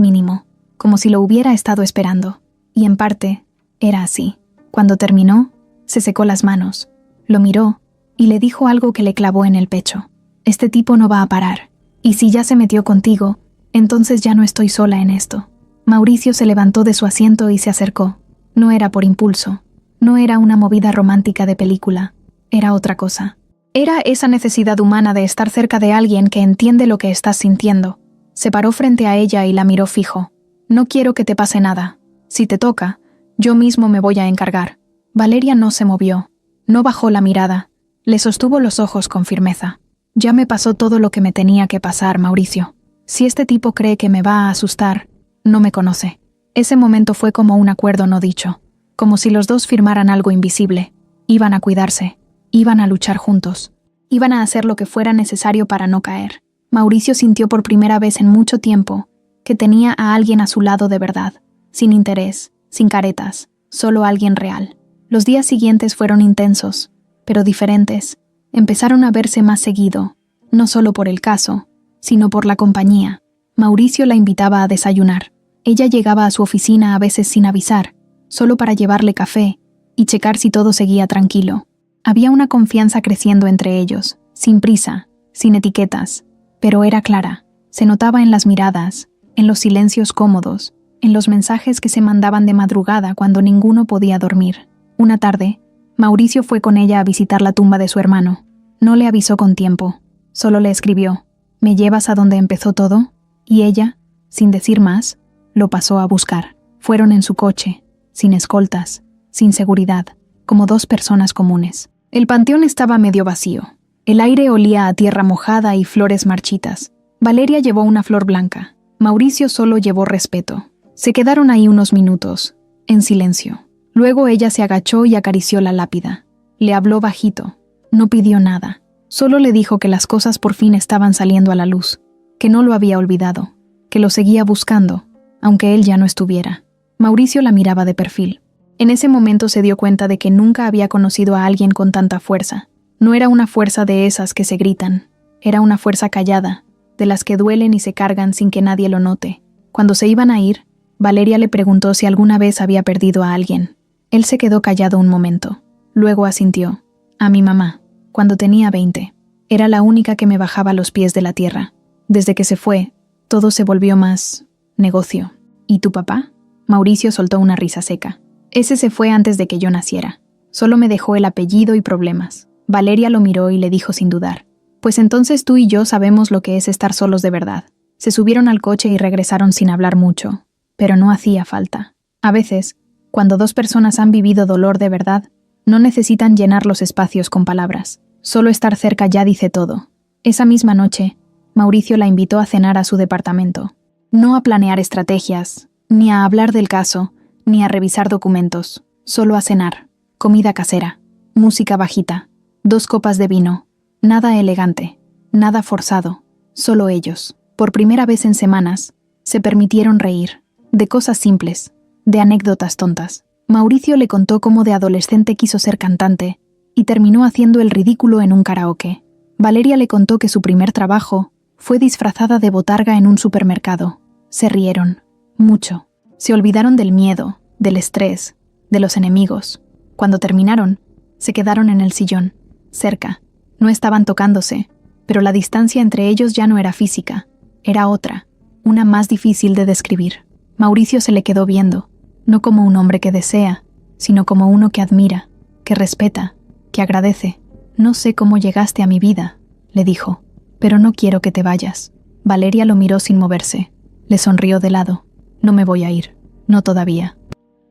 mínimo, como si lo hubiera estado esperando. Y en parte, era así. Cuando terminó, se secó las manos, lo miró y le dijo algo que le clavó en el pecho. Este tipo no va a parar. Y si ya se metió contigo, entonces ya no estoy sola en esto. Mauricio se levantó de su asiento y se acercó. No era por impulso. No era una movida romántica de película. Era otra cosa. Era esa necesidad humana de estar cerca de alguien que entiende lo que estás sintiendo. Se paró frente a ella y la miró fijo. No quiero que te pase nada. Si te toca, yo mismo me voy a encargar. Valeria no se movió. No bajó la mirada. Le sostuvo los ojos con firmeza. Ya me pasó todo lo que me tenía que pasar, Mauricio. Si este tipo cree que me va a asustar, no me conoce. Ese momento fue como un acuerdo no dicho. Como si los dos firmaran algo invisible. Iban a cuidarse. Iban a luchar juntos. Iban a hacer lo que fuera necesario para no caer. Mauricio sintió por primera vez en mucho tiempo que tenía a alguien a su lado de verdad. Sin interés, sin caretas, solo alguien real. Los días siguientes fueron intensos, pero diferentes. Empezaron a verse más seguido, no solo por el caso, sino por la compañía. Mauricio la invitaba a desayunar. Ella llegaba a su oficina a veces sin avisar, solo para llevarle café y checar si todo seguía tranquilo. Había una confianza creciendo entre ellos, sin prisa, sin etiquetas, pero era clara. Se notaba en las miradas, en los silencios cómodos, en los mensajes que se mandaban de madrugada cuando ninguno podía dormir. Una tarde, Mauricio fue con ella a visitar la tumba de su hermano. No le avisó con tiempo, solo le escribió: ¿me llevas a donde empezó todo? Y ella, sin decir más, lo pasó a buscar. Fueron en su coche, sin escoltas, sin seguridad, como dos personas comunes. El panteón estaba medio vacío. El aire olía a tierra mojada y flores marchitas. Valeria llevó una flor blanca. Mauricio solo llevó respeto. Se quedaron ahí unos minutos, en silencio. Luego ella se agachó y acarició la lápida. Le habló bajito. No pidió nada. Solo le dijo que las cosas por fin estaban saliendo a la luz, que no lo había olvidado, que lo seguía buscando, aunque él ya no estuviera. Mauricio la miraba de perfil. En ese momento se dio cuenta de que nunca había conocido a alguien con tanta fuerza. No era una fuerza de esas que se gritan. Era una fuerza callada, de las que duelen y se cargan sin que nadie lo note. Cuando se iban a ir, Valeria le preguntó si alguna vez había perdido a alguien. Él se quedó callado un momento. Luego asintió. A mi mamá, cuando tenía 20. Era la única que me bajaba los pies de la tierra. Desde que se fue, todo se volvió más negocio. ¿Y tu papá? Mauricio soltó una risa seca. Ese se fue antes de que yo naciera. Solo me dejó el apellido y problemas. Valeria lo miró y le dijo sin dudar. Pues entonces tú y yo sabemos lo que es estar solos de verdad. Se subieron al coche y regresaron sin hablar mucho. Pero no hacía falta. A veces, cuando dos personas han vivido dolor de verdad, no necesitan llenar los espacios con palabras. Solo estar cerca ya dice todo. Esa misma noche, Mauricio la invitó a cenar a su departamento. No a planear estrategias, ni a hablar del caso, ni a revisar documentos. Solo a cenar. Comida casera. Música bajita. 2 copas de vino. Nada elegante. Nada forzado. Solo ellos. Por primera vez en semanas, se permitieron reír. De cosas simples. De anécdotas tontas. Mauricio le contó cómo de adolescente quiso ser cantante y terminó haciendo el ridículo en un karaoke. Valeria le contó que su primer trabajo fue disfrazada de botarga en un supermercado. Se rieron. Mucho. Se olvidaron del miedo, del estrés, de los enemigos. Cuando terminaron, se quedaron en el sillón, cerca. No estaban tocándose, pero la distancia entre ellos ya no era física. Era otra, una más difícil de describir. Mauricio se le quedó viendo, no como un hombre que desea, sino como uno que admira, que respeta, que agradece. No sé cómo llegaste a mi vida, le dijo, pero no quiero que te vayas. Valeria lo miró sin moverse. Le sonrió de lado. No me voy a ir, no todavía.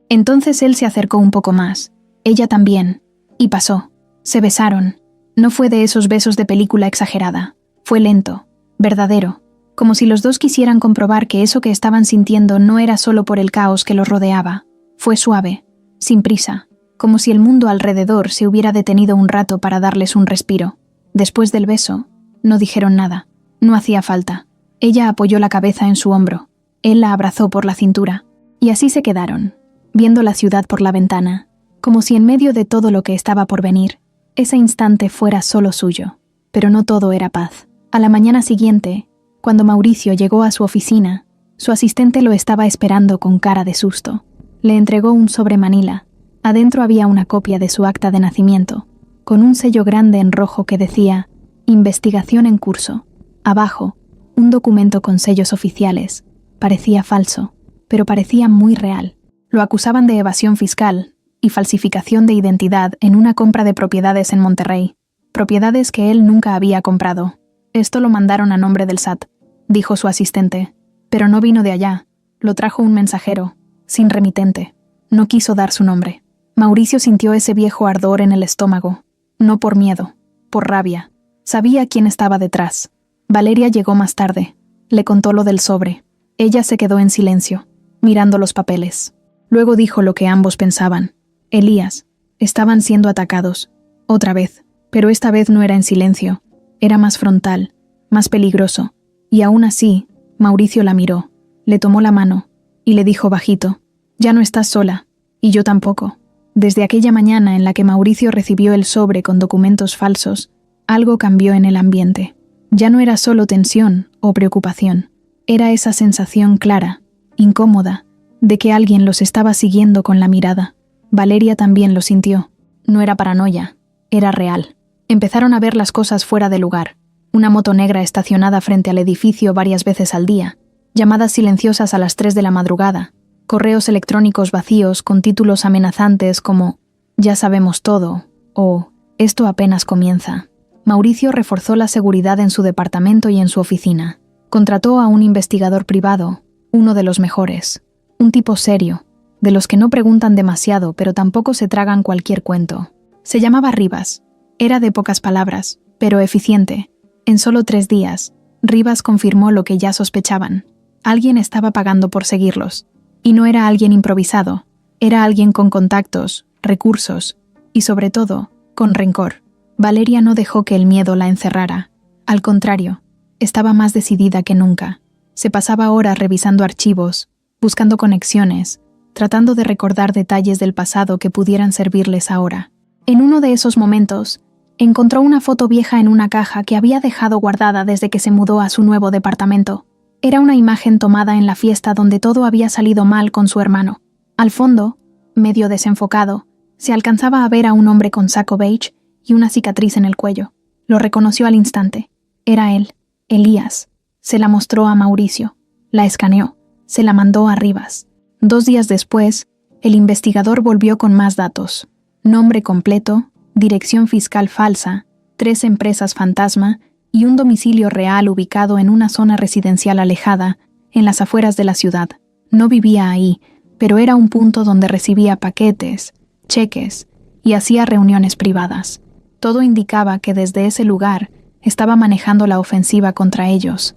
Entonces él se acercó un poco más, ella también, y pasó. Se besaron. No fue de esos besos de película exagerada. Fue lento, verdadero, como si los dos quisieran comprobar que eso que estaban sintiendo no era solo por el caos que los rodeaba. Fue suave, sin prisa, como si el mundo alrededor se hubiera detenido un rato para darles un respiro. Después del beso, no dijeron nada. No hacía falta. Ella apoyó la cabeza en su hombro. Él la abrazó por la cintura. Y así se quedaron, viendo la ciudad por la ventana, como si en medio de todo lo que estaba por venir, ese instante fuera solo suyo. Pero no todo era paz. A la mañana siguiente, cuando Mauricio llegó a su oficina, su asistente lo estaba esperando con cara de susto. Le entregó un sobre manila. Adentro había una copia de su acta de nacimiento, con un sello grande en rojo que decía «Investigación en curso». Abajo, un documento con sellos oficiales. Parecía falso, pero parecía muy real. Lo acusaban de evasión fiscal y falsificación de identidad en una compra de propiedades en Monterrey, propiedades que él nunca había comprado. Esto lo mandaron a nombre del SAT, dijo su asistente, pero no vino de allá, lo trajo un mensajero, sin remitente. No quiso dar su nombre. Mauricio sintió ese viejo ardor en el estómago, no por miedo, por rabia. Sabía quién estaba detrás. Valeria llegó más tarde, le contó lo del sobre. Ella se quedó en silencio, mirando los papeles. Luego dijo lo que ambos pensaban. Elías, estaban siendo atacados. Otra vez, pero esta vez no era en silencio. Era más frontal, más peligroso. Y aún así, Mauricio la miró, le tomó la mano y le dijo bajito, «Ya no estás sola, y yo tampoco». Desde aquella mañana en la que Mauricio recibió el sobre con documentos falsos, algo cambió en el ambiente. Ya no era solo tensión o preocupación. Era esa sensación clara, incómoda, de que alguien los estaba siguiendo con la mirada. Valeria también lo sintió. No era paranoia, era real. Empezaron a ver las cosas fuera de lugar. Una moto negra estacionada frente al edificio varias veces al día, llamadas silenciosas a las 3 de la madrugada, correos electrónicos vacíos con títulos amenazantes como «Ya sabemos todo» o «Esto apenas comienza». Mauricio reforzó la seguridad en su departamento y en su oficina. Contrató a un investigador privado, uno de los mejores. Un tipo serio, de los que no preguntan demasiado pero tampoco se tragan cualquier cuento. Se llamaba Rivas. Era de pocas palabras, pero eficiente. En solo 3 días, Rivas confirmó lo que ya sospechaban. Alguien estaba pagando por seguirlos. Y no era alguien improvisado. Era alguien con contactos, recursos y, sobre todo, con rencor. Valeria no dejó que el miedo la encerrara. Al contrario, estaba más decidida que nunca. Se pasaba horas revisando archivos, buscando conexiones, tratando de recordar detalles del pasado que pudieran servirles ahora. En uno de esos momentos, encontró una foto vieja en una caja que había dejado guardada desde que se mudó a su nuevo departamento. Era una imagen tomada en la fiesta donde todo había salido mal con su hermano. Al fondo, medio desenfocado, se alcanzaba a ver a un hombre con saco beige y una cicatriz en el cuello. Lo reconoció al instante. Era él, Elías. Se la mostró a Mauricio. La escaneó. Se la mandó a Rivas. 2 días después, el investigador volvió con más datos. Nombre completo, dirección fiscal falsa, 3 empresas fantasma y un domicilio real ubicado en una zona residencial alejada, en las afueras de la ciudad. No vivía ahí, pero era un punto donde recibía paquetes, cheques y hacía reuniones privadas. Todo indicaba que desde ese lugar estaba manejando la ofensiva contra ellos.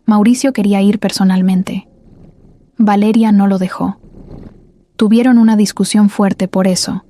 Mauricio quería ir personalmente. Valeria no lo dejó. Tuvieron una discusión fuerte por eso.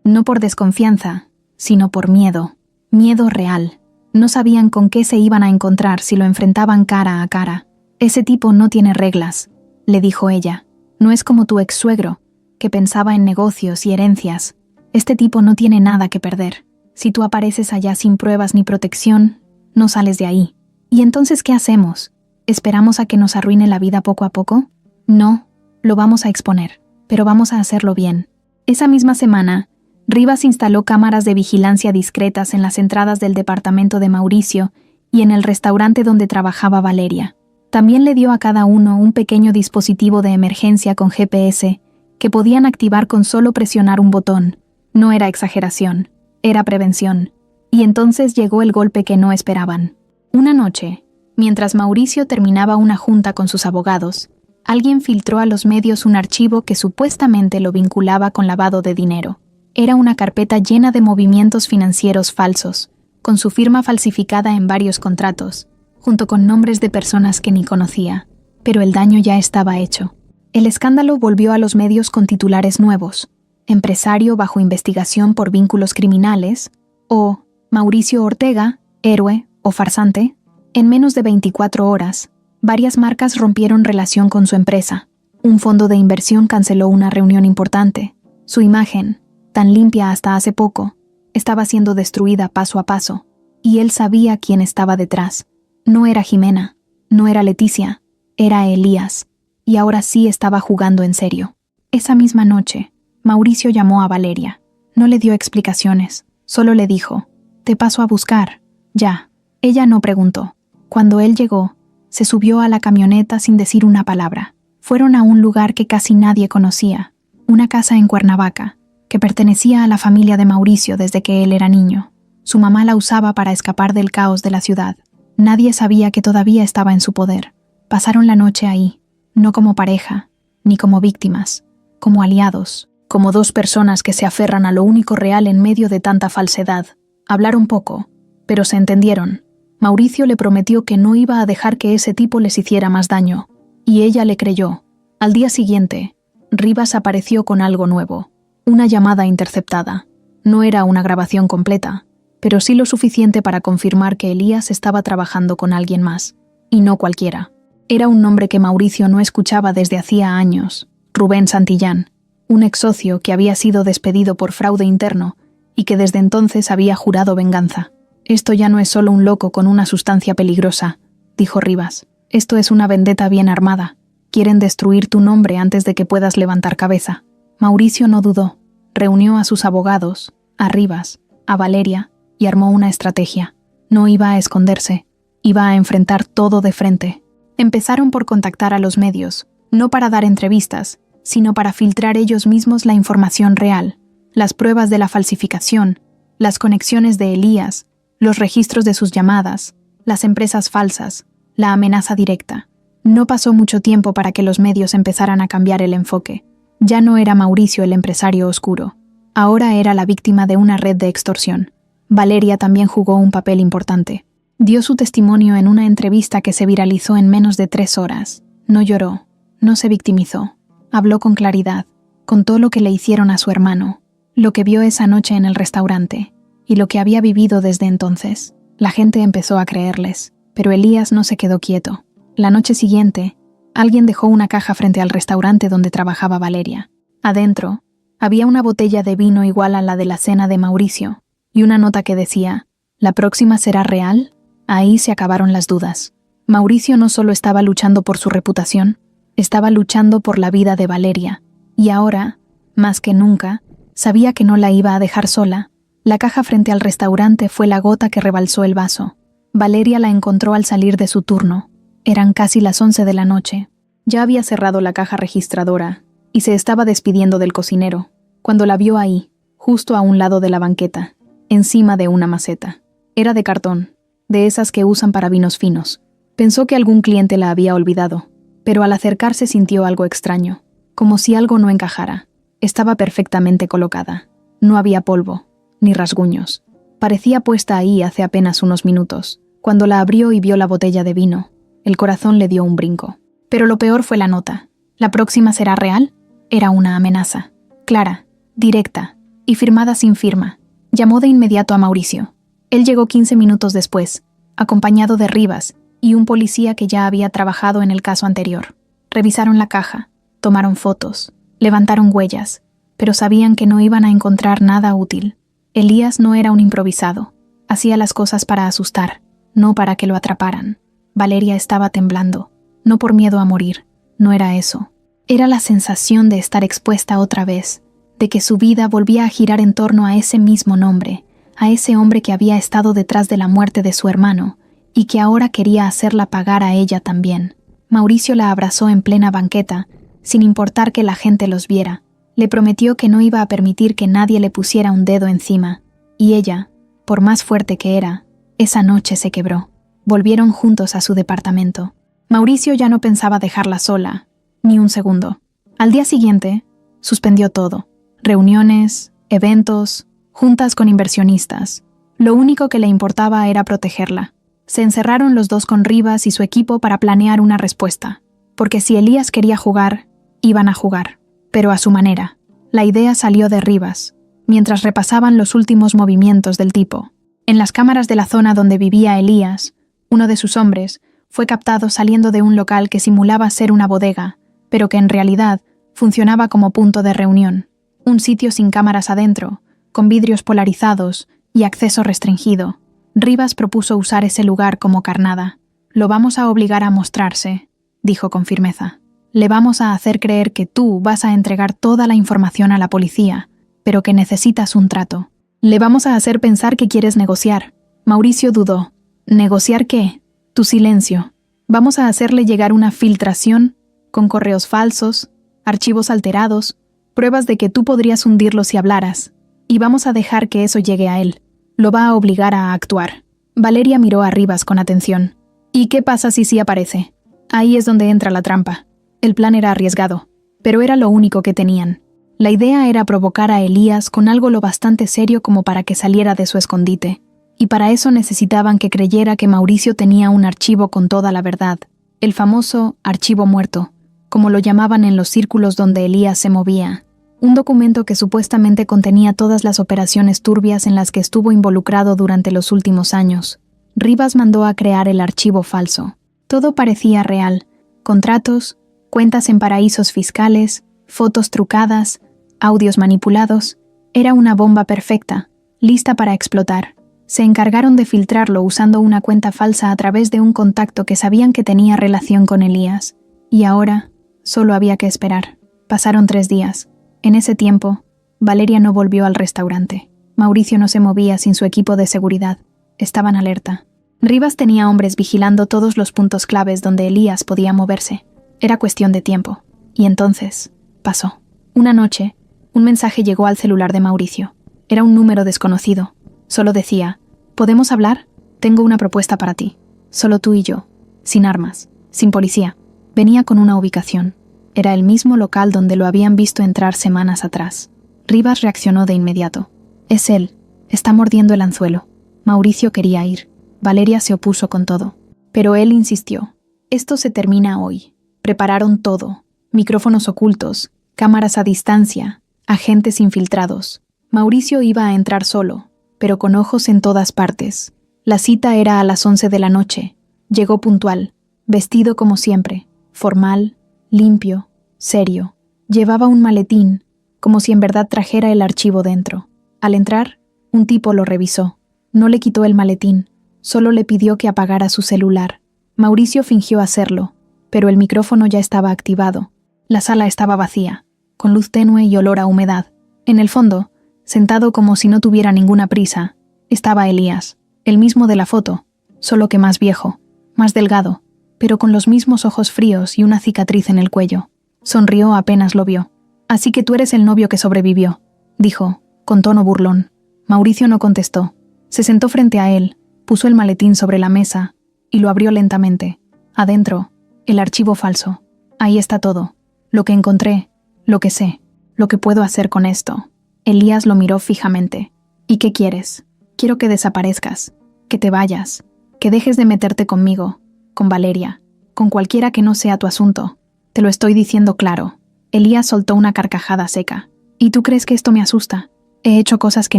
No por desconfianza, sino por miedo. Miedo real. No sabían con qué se iban a encontrar si lo enfrentaban cara a cara. Ese tipo no tiene reglas, le dijo ella. No es como tu ex-suegro, que pensaba en negocios y herencias. Este tipo no tiene nada que perder. Si tú apareces allá sin pruebas ni protección, no sales de ahí. ¿Y entonces qué hacemos? ¿Esperamos a que nos arruine la vida poco a poco? No, lo vamos a exponer, pero vamos a hacerlo bien. Esa misma semana, Rivas instaló cámaras de vigilancia discretas en las entradas del departamento de Mauricio y en el restaurante donde trabajaba Valeria. También le dio a cada uno un pequeño dispositivo de emergencia con GPS que podían activar con solo presionar un botón. No era exageración, era prevención. Y entonces llegó el golpe que no esperaban. Una noche, mientras Mauricio terminaba una junta con sus abogados, alguien filtró a los medios un archivo que supuestamente lo vinculaba con lavado de dinero. Era una carpeta llena de movimientos financieros falsos, con su firma falsificada en varios contratos, junto con nombres de personas que ni conocía. Pero el daño ya estaba hecho. El escándalo volvió a los medios con titulares nuevos: empresario bajo investigación por vínculos criminales, o Mauricio Ortega, héroe o farsante. En menos de 24 horas, varias marcas rompieron relación con su empresa. Un fondo de inversión canceló una reunión importante. Su imagen, tan limpia hasta hace poco, estaba siendo destruida paso a paso, y él sabía quién estaba detrás. No era Jimena, no era Leticia, era Elías, y ahora sí estaba jugando en serio. Esa misma noche, Mauricio llamó a Valeria. No le dio explicaciones, solo le dijo: «Te paso a buscar, ya». Ella no preguntó. Cuando él llegó, se subió a la camioneta sin decir una palabra. Fueron a un lugar que casi nadie conocía, una casa en Cuernavaca, que pertenecía a la familia de Mauricio desde que él era niño. Su mamá la usaba para escapar del caos de la ciudad. Nadie sabía que todavía estaba en su poder. Pasaron la noche ahí, no como pareja, ni como víctimas, como aliados, como 2 personas que se aferran a lo único real en medio de tanta falsedad. Hablaron poco, pero se entendieron. Mauricio le prometió que no iba a dejar que ese tipo les hiciera más daño, y ella le creyó. Al día siguiente, Rivas apareció con algo nuevo. Una llamada interceptada. No era una grabación completa, pero sí lo suficiente para confirmar que Elías estaba trabajando con alguien más. Y no cualquiera. Era un nombre que Mauricio no escuchaba desde hacía años: Rubén Santillán, un ex socio que había sido despedido por fraude interno y que desde entonces había jurado venganza. «Esto ya no es solo un loco con una sustancia peligrosa», dijo Rivas. «Esto es una vendetta bien armada. Quieren destruir tu nombre antes de que puedas levantar cabeza». Mauricio no dudó. Reunió a sus abogados, a Rivas, a Valeria, y armó una estrategia. No iba a esconderse, iba a enfrentar todo de frente. Empezaron por contactar a los medios, no para dar entrevistas, sino para filtrar ellos mismos la información real, las pruebas de la falsificación, las conexiones de Elías, los registros de sus llamadas, las empresas falsas, la amenaza directa. No pasó mucho tiempo para que los medios empezaran a cambiar el enfoque. Ya no era Mauricio el empresario oscuro. Ahora era la víctima de una red de extorsión. Valeria también jugó un papel importante. Dio su testimonio en una entrevista que se viralizó en menos de 3 horas. No lloró, no se victimizó. Habló con claridad. Contó lo que le hicieron a su hermano, lo que vio esa noche en el restaurante y lo que había vivido desde entonces. La gente empezó a creerles, pero Elías no se quedó quieto. La noche siguiente, alguien dejó una caja frente al restaurante donde trabajaba Valeria. Adentro, había una botella de vino igual a la de la cena de Mauricio y una nota que decía: ¿la próxima será real? Ahí se acabaron las dudas. Mauricio no solo estaba luchando por su reputación, estaba luchando por la vida de Valeria, y ahora, más que nunca, sabía que no la iba a dejar sola. La caja frente al restaurante fue la gota que rebalsó el vaso. Valeria la encontró al salir de su turno. Eran casi las 11 de la noche. Ya había cerrado la caja registradora y se estaba despidiendo del cocinero, cuando la vio ahí, justo a un lado de la banqueta, encima de una maceta. Era de cartón, de esas que usan para vinos finos. Pensó que algún cliente la había olvidado, pero al acercarse sintió algo extraño, como si algo no encajara. Estaba perfectamente colocada. No había polvo, ni rasguños. Parecía puesta ahí hace apenas unos minutos. Cuando la abrió y vio la botella de vino, el corazón le dio un brinco. Pero lo peor fue la nota. ¿La próxima será real? Era una amenaza. Clara, directa y firmada sin firma. Llamó de inmediato a Mauricio. Él llegó 15 minutos después, acompañado de Rivas y un policía que ya había trabajado en el caso anterior. Revisaron la caja, tomaron fotos, levantaron huellas, pero sabían que no iban a encontrar nada útil. Elías no era un improvisado. Hacía las cosas para asustar, no para que lo atraparan. Valeria estaba temblando, no por miedo a morir, no era eso. Era la sensación de estar expuesta otra vez, de que su vida volvía a girar en torno a ese mismo nombre, a ese hombre que había estado detrás de la muerte de su hermano y que ahora quería hacerla pagar a ella también. Mauricio la abrazó en plena banqueta, sin importar que la gente los viera. Le prometió que no iba a permitir que nadie le pusiera un dedo encima, y ella, por más fuerte que era, esa noche se quebró. Volvieron juntos a su departamento. Mauricio ya no pensaba dejarla sola, ni un segundo. Al día siguiente, suspendió todo. Reuniones, eventos, juntas con inversionistas. Lo único que le importaba era protegerla. Se encerraron los dos con Rivas y su equipo para planear una respuesta. Porque si Elías quería jugar, iban a jugar. Pero a su manera. La idea salió de Rivas, mientras repasaban los últimos movimientos del tipo. En las cámaras de la zona donde vivía Elías, uno de sus hombres fue captado saliendo de un local que simulaba ser una bodega, pero que en realidad funcionaba como punto de reunión. Un sitio sin cámaras adentro, con vidrios polarizados y acceso restringido. Rivas propuso usar ese lugar como carnada. «Lo vamos a obligar a mostrarse», dijo con firmeza. «Le vamos a hacer creer que tú vas a entregar toda la información a la policía, pero que necesitas un trato. Le vamos a hacer pensar que quieres negociar». Mauricio dudó. «¿Negociar qué? Tu silencio. Vamos a hacerle llegar una filtración, con correos falsos, archivos alterados, pruebas de que tú podrías hundirlo si hablaras, y vamos a dejar que eso llegue a él. Lo va a obligar a actuar». Valeria miró a Rivas con atención. «¿Y qué pasa si sí aparece?» Ahí es donde entra la trampa. El plan era arriesgado, pero era lo único que tenían. La idea era provocar a Elías con algo lo bastante serio como para que saliera de su escondite, y para eso necesitaban que creyera que Mauricio tenía un archivo con toda la verdad, el famoso archivo muerto, como lo llamaban en los círculos donde Elías se movía. Un documento que supuestamente contenía todas las operaciones turbias en las que estuvo involucrado durante los últimos años. Rivas mandó a crear el archivo falso. Todo parecía real: contratos, cuentas en paraísos fiscales, fotos trucadas, audios manipulados. Era una bomba perfecta, lista para explotar. Se encargaron de filtrarlo usando una cuenta falsa a través de un contacto que sabían que tenía relación con Elías. Y ahora, solo había que esperar. Pasaron 3 días. En ese tiempo, Valeria no volvió al restaurante. Mauricio no se movía sin su equipo de seguridad. Estaban alerta. Rivas tenía hombres vigilando todos los puntos claves donde Elías podía moverse. Era cuestión de tiempo. Y entonces, pasó. Una noche, un mensaje llegó al celular de Mauricio. Era un número desconocido. Solo decía: «¿Podemos hablar? Tengo una propuesta para ti. Solo tú y yo. Sin armas. Sin policía». Venía con una ubicación. Era el mismo local donde lo habían visto entrar semanas atrás. Rivas reaccionó de inmediato. Es él. Está mordiendo el anzuelo. Mauricio quería ir. Valeria se opuso con todo. Pero él insistió. Esto se termina hoy. Prepararon todo. Micrófonos ocultos, cámaras a distancia, agentes infiltrados. Mauricio iba a entrar solo, pero con ojos en todas partes. La cita era a las 11 de la noche. Llegó puntual, vestido como siempre, formal, limpio, serio. Llevaba un maletín, como si en verdad trajera el archivo dentro. Al entrar, un tipo lo revisó. No le quitó el maletín, solo le pidió que apagara su celular. Mauricio fingió hacerlo, pero el micrófono ya estaba activado. La sala estaba vacía, con luz tenue y olor a humedad. En el fondo, sentado como si no tuviera ninguna prisa, estaba Elías, el mismo de la foto, solo que más viejo, más delgado, pero con los mismos ojos fríos y una cicatriz en el cuello. Sonrió apenas lo vio. «Así que tú eres el novio que sobrevivió», dijo, con tono burlón. Mauricio no contestó. Se sentó frente a él, puso el maletín sobre la mesa y lo abrió lentamente. Adentro, el archivo falso. Ahí está todo. Lo que encontré, lo que sé, lo que puedo hacer con esto. Elías lo miró fijamente. ¿Y qué quieres? Quiero que desaparezcas, que te vayas, que dejes de meterte conmigo, con Valeria, con cualquiera que no sea tu asunto. Te lo estoy diciendo claro. Elías soltó una carcajada seca. ¿Y tú crees que esto me asusta? He hecho cosas que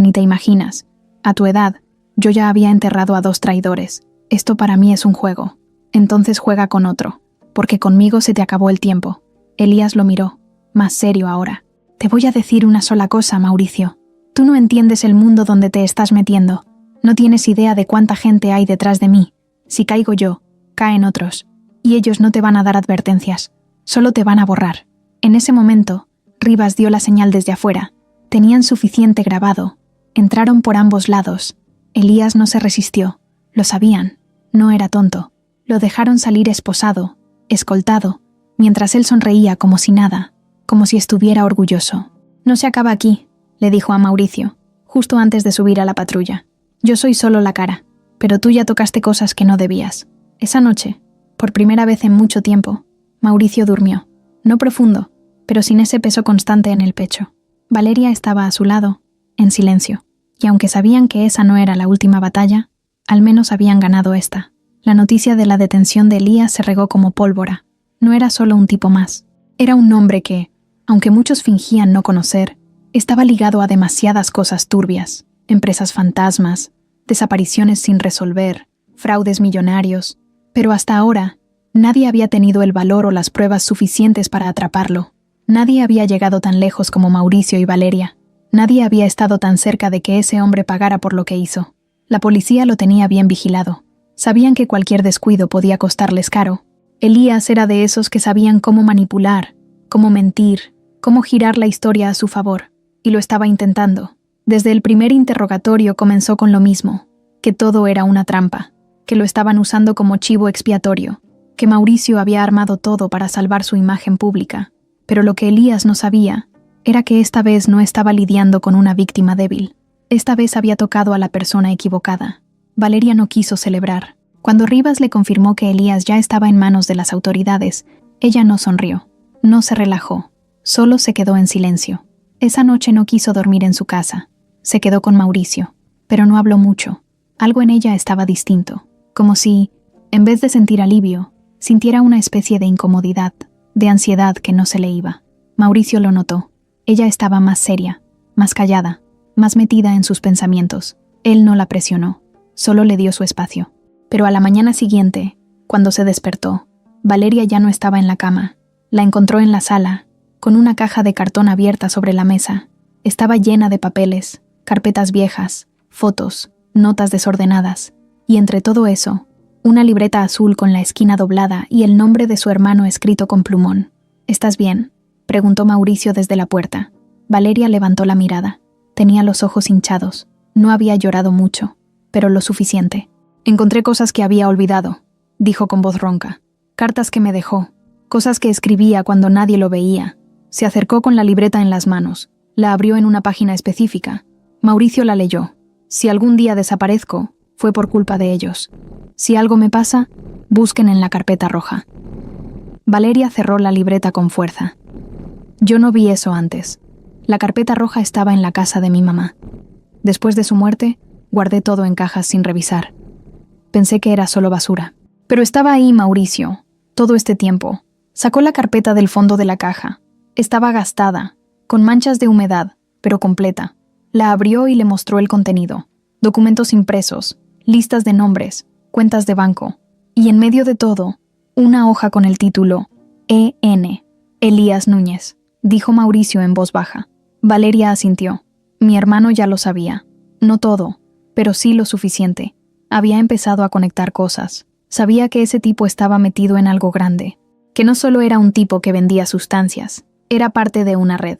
ni te imaginas. A tu edad, yo ya había enterrado a 2 traidores. Esto para mí es un juego. Entonces juega con otro, porque conmigo se te acabó el tiempo. Elías lo miró, más serio ahora. Te voy a decir una sola cosa, Mauricio. Tú no entiendes el mundo donde te estás metiendo. No tienes idea de cuánta gente hay detrás de mí. Si caigo yo, caen otros. Y ellos no te van a dar advertencias. Solo te van a borrar. En ese momento, Rivas dio la señal desde afuera. Tenían suficiente grabado. Entraron por ambos lados. Elías no se resistió. Lo sabían. No era tonto. Lo dejaron salir esposado, escoltado, mientras él sonreía como si nada, como si estuviera orgulloso. «No se acaba aquí», le dijo a Mauricio, justo antes de subir a la patrulla. «Yo soy solo la cara, pero tú ya tocaste cosas que no debías». Esa noche, por primera vez en mucho tiempo, Mauricio durmió. No profundo, pero sin ese peso constante en el pecho. Valeria estaba a su lado, en silencio, y aunque sabían que esa no era la última batalla, al menos habían ganado esta. La noticia de la detención de Elías se regó como pólvora. No era solo un tipo más. Era un hombre que, aunque muchos fingían no conocer, estaba ligado a demasiadas cosas turbias, empresas fantasmas, desapariciones sin resolver, fraudes millonarios. Pero hasta ahora, nadie había tenido el valor o las pruebas suficientes para atraparlo. Nadie había llegado tan lejos como Mauricio y Valeria. Nadie había estado tan cerca de que ese hombre pagara por lo que hizo. La policía lo tenía bien vigilado. Sabían que cualquier descuido podía costarles caro. Elías era de esos que sabían cómo manipular, cómo mentir, cómo girar la historia a su favor, y lo estaba intentando. Desde el primer interrogatorio comenzó con lo mismo, que todo era una trampa, que lo estaban usando como chivo expiatorio, que Mauricio había armado todo para salvar su imagen pública. Pero lo que Elías no sabía era que esta vez no estaba lidiando con una víctima débil. Esta vez había tocado a la persona equivocada. Valeria no quiso celebrar. Cuando Rivas le confirmó que Elías ya estaba en manos de las autoridades, ella no sonrió, no se relajó, solo se quedó en silencio. Esa noche no quiso dormir en su casa. Se quedó con Mauricio, pero no habló mucho. Algo en ella estaba distinto, como si, en vez de sentir alivio, sintiera una especie de incomodidad, de ansiedad que no se le iba. Mauricio lo notó. Ella estaba más seria, más callada, más metida en sus pensamientos. Él no la presionó, solo le dio su espacio. Pero a la mañana siguiente, cuando se despertó, Valeria ya no estaba en la cama. La encontró en la sala, con una caja de cartón abierta sobre la mesa. Estaba llena de papeles, carpetas viejas, fotos, notas desordenadas, y entre todo eso, una libreta azul con la esquina doblada y el nombre de su hermano escrito con plumón. «¿Estás bien?», preguntó Mauricio desde la puerta. Valeria levantó la mirada. Tenía los ojos hinchados. No había llorado mucho, pero lo suficiente. «Encontré cosas que había olvidado», dijo con voz ronca. «Cartas que me dejó, cosas que escribía cuando nadie lo veía». Se acercó con la libreta en las manos. La abrió en una página específica. Mauricio la leyó. «Si algún día desaparezco, fue por culpa de ellos. Si algo me pasa, busquen en la carpeta roja». Valeria cerró la libreta con fuerza. Yo no vi eso antes. La carpeta roja estaba en la casa de mi mamá. Después de su muerte, guardé todo en cajas sin revisar. Pensé que era solo basura. Pero estaba ahí Mauricio, todo este tiempo. Sacó la carpeta del fondo de la caja. Estaba gastada, con manchas de humedad, pero completa. La abrió y le mostró el contenido. Documentos impresos, listas de nombres, cuentas de banco. Y en medio de todo, una hoja con el título E.N. Elías Núñez, dijo Mauricio en voz baja. Valeria asintió. Mi hermano ya lo sabía. No todo, pero sí lo suficiente. Había empezado a conectar cosas. Sabía que ese tipo estaba metido en algo grande. Que no solo era un tipo que vendía sustancias, era parte de una red.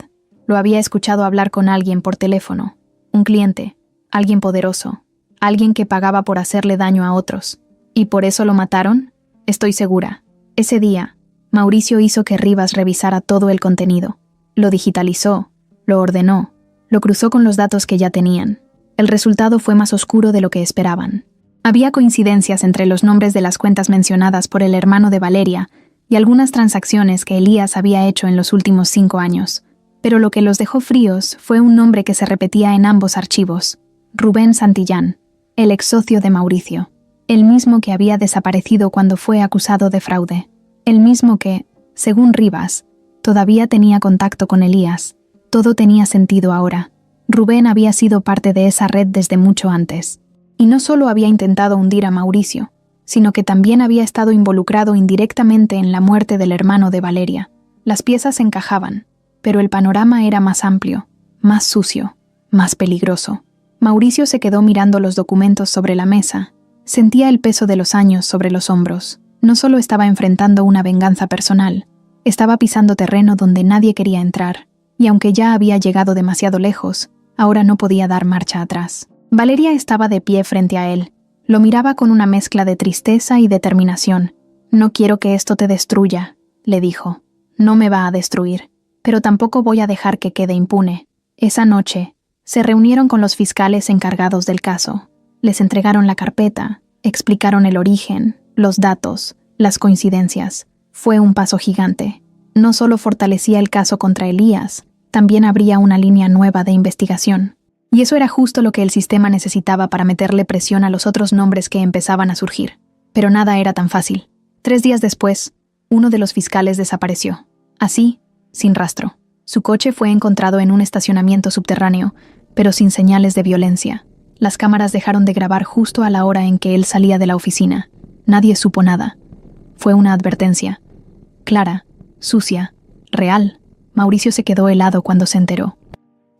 Lo había escuchado hablar con alguien por teléfono. Un cliente, alguien poderoso, alguien que pagaba por hacerle daño a otros. ¿Y por eso lo mataron? Estoy segura. Ese día, Mauricio hizo que Rivas revisara todo el contenido. Lo digitalizó, lo ordenó, lo cruzó con los datos que ya tenían. El resultado fue más oscuro de lo que esperaban. Había coincidencias entre los nombres de las cuentas mencionadas por el hermano de Valeria y algunas transacciones que Elías había hecho en los últimos 5 años. Pero lo que los dejó fríos fue un nombre que se repetía en ambos archivos: Rubén Santillán, el ex socio de Mauricio. El mismo que había desaparecido cuando fue acusado de fraude. El mismo que, según Rivas, todavía tenía contacto con Elías. Todo tenía sentido ahora. Rubén había sido parte de esa red desde mucho antes. Y no solo había intentado hundir a Mauricio, sino que también había estado involucrado indirectamente en la muerte del hermano de Valeria. Las piezas encajaban, pero el panorama era más amplio, más sucio, más peligroso. Mauricio se quedó mirando los documentos sobre la mesa. Sentía el peso de los años sobre los hombros. No solo estaba enfrentando una venganza personal, estaba pisando terreno donde nadie quería entrar, y aunque ya había llegado demasiado lejos, ahora no podía dar marcha atrás. Valeria estaba de pie frente a él. Lo miraba con una mezcla de tristeza y determinación. «No quiero que esto te destruya», le dijo. «No me va a destruir, pero tampoco voy a dejar que quede impune». Esa noche, se reunieron con los fiscales encargados del caso. Les entregaron la carpeta, explicaron el origen, los datos, las coincidencias. Fue un paso gigante. No solo fortalecía el caso contra Elías, también abría una línea nueva de investigación. Y eso era justo lo que el sistema necesitaba para meterle presión a los otros nombres que empezaban a surgir. Pero nada era tan fácil. 3 días después, uno de los fiscales desapareció. Así, sin rastro. Su coche fue encontrado en un estacionamiento subterráneo, pero sin señales de violencia. Las cámaras dejaron de grabar justo a la hora en que él salía de la oficina. Nadie supo nada. Fue una advertencia. Clara, sucia, real. Mauricio se quedó helado cuando se enteró.